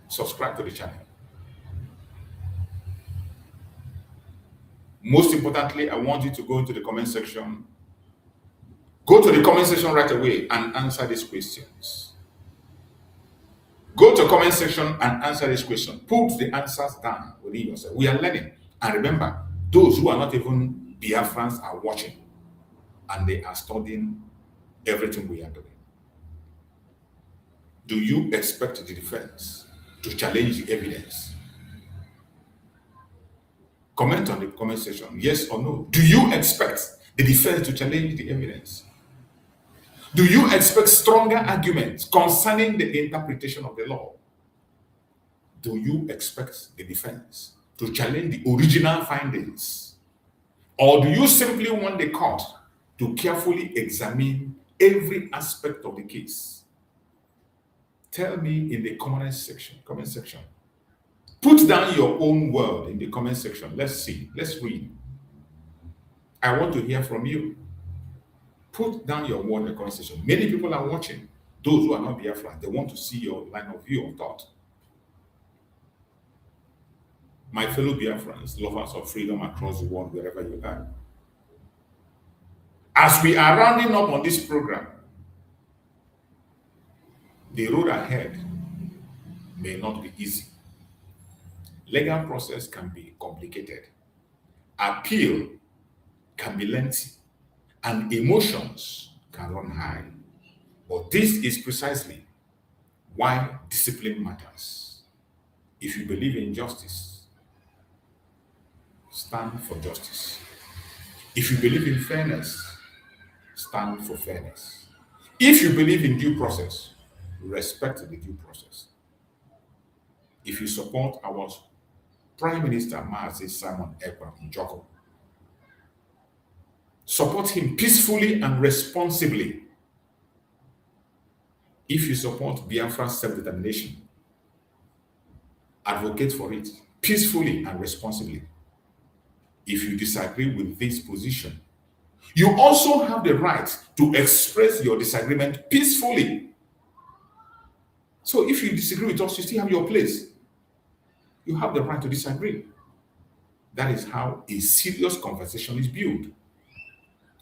Subscribe to the channel. Most importantly, I want you to go into the comment section. Go to the comment section right away and answer these questions. Go to the comment section and answer this question. Put the answers down within yourself. We are learning. And remember, those who are not even Biafrans are watching and they are studying everything we are doing. Do you expect the defense to challenge the evidence? Comment on the comment section, yes or no. Do you expect the defense to challenge the evidence? Do you expect stronger arguments concerning the interpretation of the law? Do you expect the defense to challenge the original findings? Or do you simply want the court to carefully examine every aspect of the case? Tell me in the comment section. Put down your own word in the comment section. Let's see. Let's read. I want to hear from you. Put down your word in the comment section. Many people are watching. Those who are not Biafra, they want to see your line of view of thought. My fellow Biafrans, lovers of freedom across the world, wherever you are. As we are rounding up on this program, the road ahead may not be easy. Legal process can be complicated. Appeal can be lengthy. And emotions can run high. But this is precisely why discipline matters. If you believe in justice, stand for justice. If you believe in fairness, stand for fairness. If you believe in due process, respect the due process. If you support our Prime Minister Mazi Simon Ekpa Njoko, support him peacefully and responsibly. If you support Biafra self-determination, advocate for it peacefully and responsibly. If you disagree with this position, you also have the right to express your disagreement peacefully. So if you disagree with us, you still have your place. You have the right to disagree. That is how a serious conversation is built.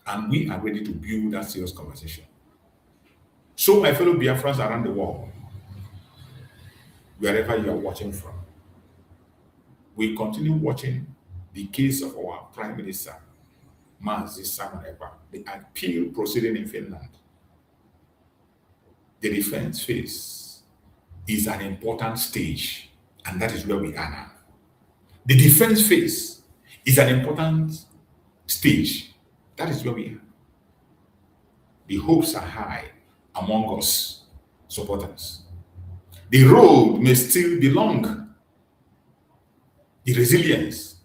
And we are ready to build that serious conversation. So, my fellow Biafrans around the world, wherever you are watching from, we continue watching the case of our Prime Minister, Mazi Simon Ekpa, the appeal proceeding in Finland. The defense phase is an important stage, and that is where we are now. The defense phase is an important stage. That is where we are. The hopes are high among us supporters. The road may still be long. The resilience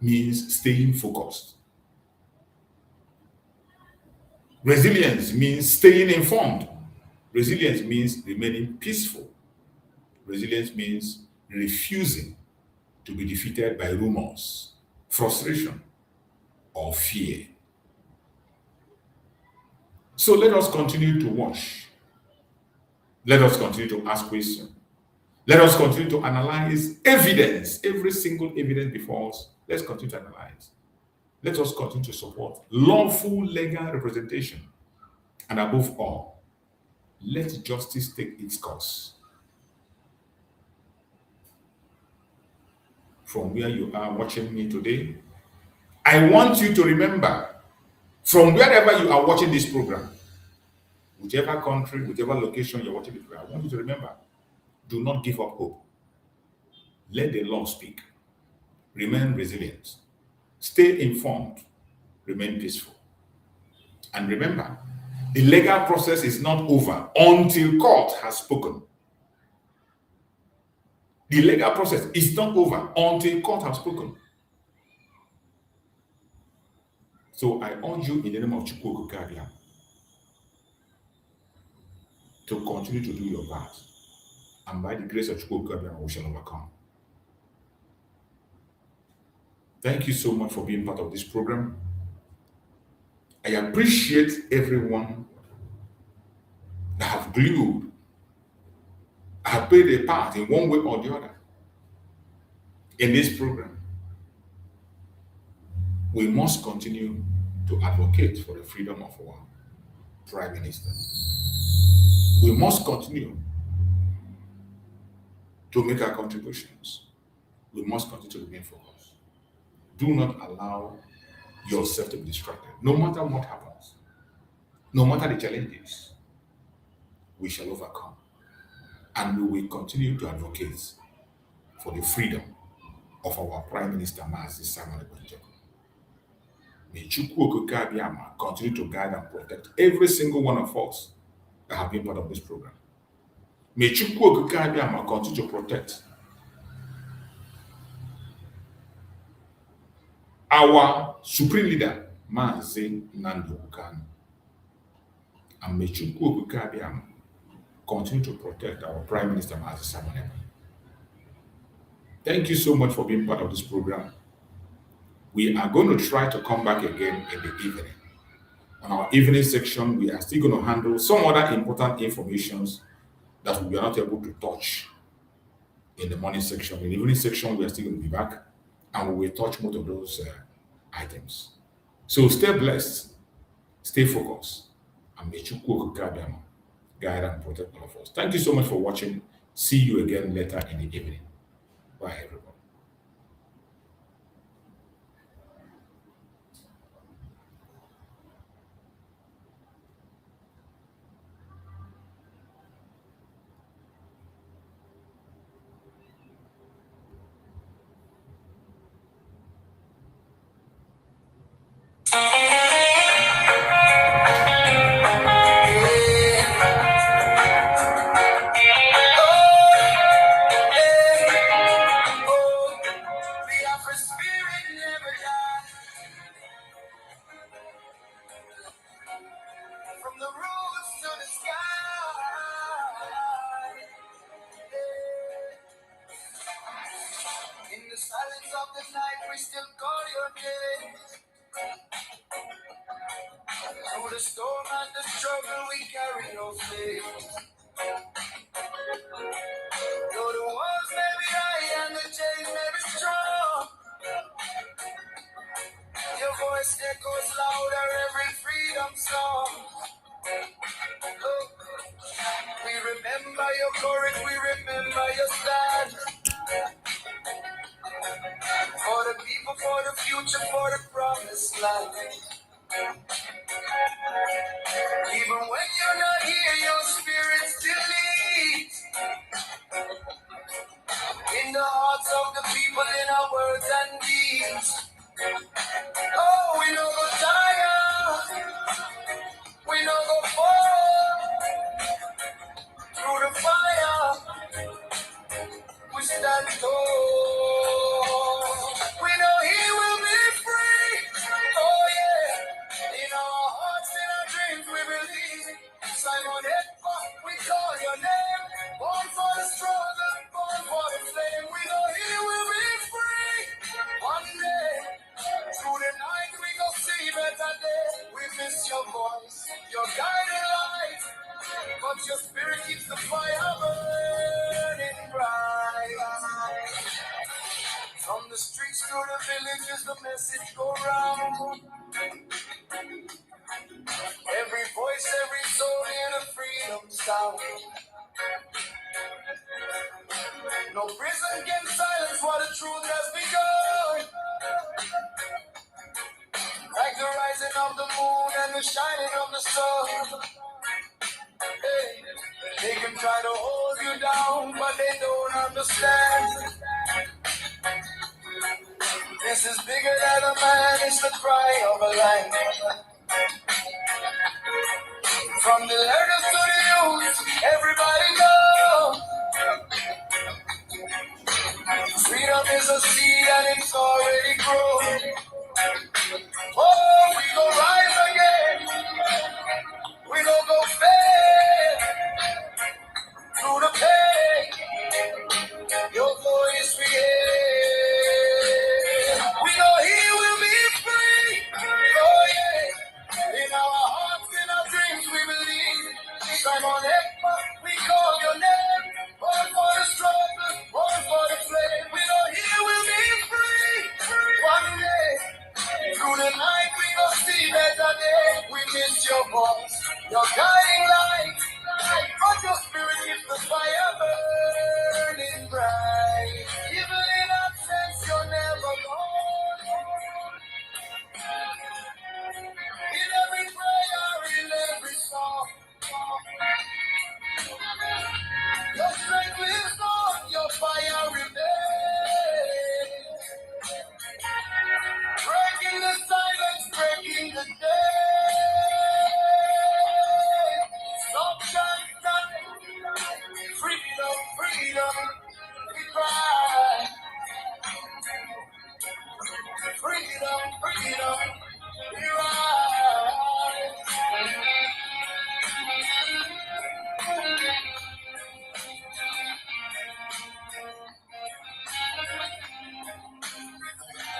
means staying focused. Resilience means staying informed. Resilience means remaining peaceful. Resilience means refusing to be defeated by rumors, frustration, or fear. So let us continue to watch. Let us continue to ask questions. Let us continue to analyze evidence, every single evidence before us. Let's continue to analyze. Let us continue to support lawful legal representation. And above all, let justice take its course. From where you are watching me today, I want you to remember, from wherever you are watching this program, whichever country, whichever location you're watching it from, I want you to remember, do not give up hope. Let the law speak. Remain resilient. Stay informed. Remain peaceful. And remember, the legal process is not over until court has spoken. The legal process is not over until court has spoken. So I urge you in the name of Chuks to continue to do your part. And by the grace of Chuks, we shall overcome. Thank you so much for being part of this program. I appreciate everyone that have glued, have played a part in one way or the other in this program. We must continue to advocate for the freedom of our Prime Minister. We must continue to make our contributions. We must continue to remain focused. Do not allow yourself to be distracted. No matter what happens, no matter the challenges, we shall overcome. And we will continue to advocate for the freedom of our Prime Minister, Mazi Simon Ekpa. May Chuks continue to guide and protect every single one of us that have been part of this program. May Chuks continue to protect our Supreme Leader, Mazi Nando Kanu. And may Chuks continue to protect our Prime Minister, Mazi Simon Ekpa. Thank you so much for being part of this program. We are going to try to come back again in the evening. On our evening section, we are still going to handle some other important informations that we are not able to touch in the morning section. In the evening section, we are still going to be back and we will touch most of those items. So stay blessed, stay focused, and may Chuks guide and protect all of us. Thank you so much for watching. See you again later in the evening. Bye, everybody. your name. Through the storm and the struggle, we carry your faith. Though the walls may be high and the chains may be strong, your voice echoes louder every freedom song. Oh, we remember your courage, we remember your stand. For the people, for the future, for the promised land. Even when you're not here, your spirit still leads. In the hearts of the people, in our words and deeds. Oh, we don't go tired, we don't go fall. Through the fire, we stand tall. We know he will be free. Oh yeah, in our hearts, in our dreams, we believe. Simon Ekpa, we call your name. Born for the struggle, born for the flame. We know he will be free. One day, through the night, we go see better day. We miss your voice, your guiding light. But your spirit keeps the fire burning bright. From the streets to the villages, the message go round. Every voice, every soul in a freedom sound. No prison can silence what the truth has begun. Like the rising of the moon and the shining of the sun. Hey, they can try to hold you down, but they don't understand. This is bigger than a man, it's the cry of a lion. From the learners to the youth, everybody know. Freedom is a seed and it's already grown. Oh, we go rise again. We gon' go fair. Through the pain, your voice we hear. We know he will be free. Oh yeah. In our hearts, in our dreams, we believe. Simon Ekpa, we call your name. Born for the struggle, born for the flame. We know he will be free. One day, through the night, we gon' see better day. We miss your voice, your guiding light. But your spirit is the fire burning bright. Even in absence, you're never gone. In every prayer, in every song, your strength lives on, your fire remains. Breaking the silence, breaking the day. Sunshine, freedom, freedom, we cry. Freedom, freedom, we rise.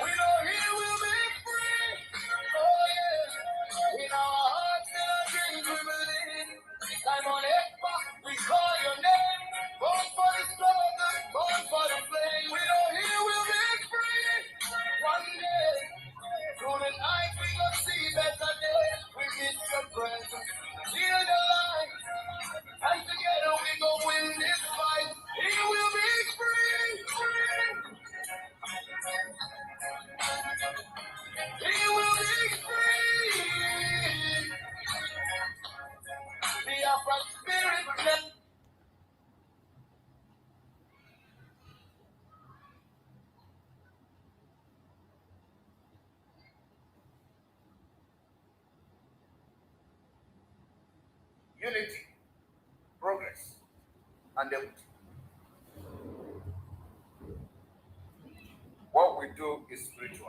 We know he will be free. Oh yeah. In our hearts and our dreams we believe. Simon Ekpa, we call your name. Born for the struggle, born for the flame. We know he will be free. One day, through the night we will see better days. We miss your presence, feel the light. And together we go win this fight. He will be free. He will be free. Biafra spirit. Unity, progress, and equity. What we do is spiritual.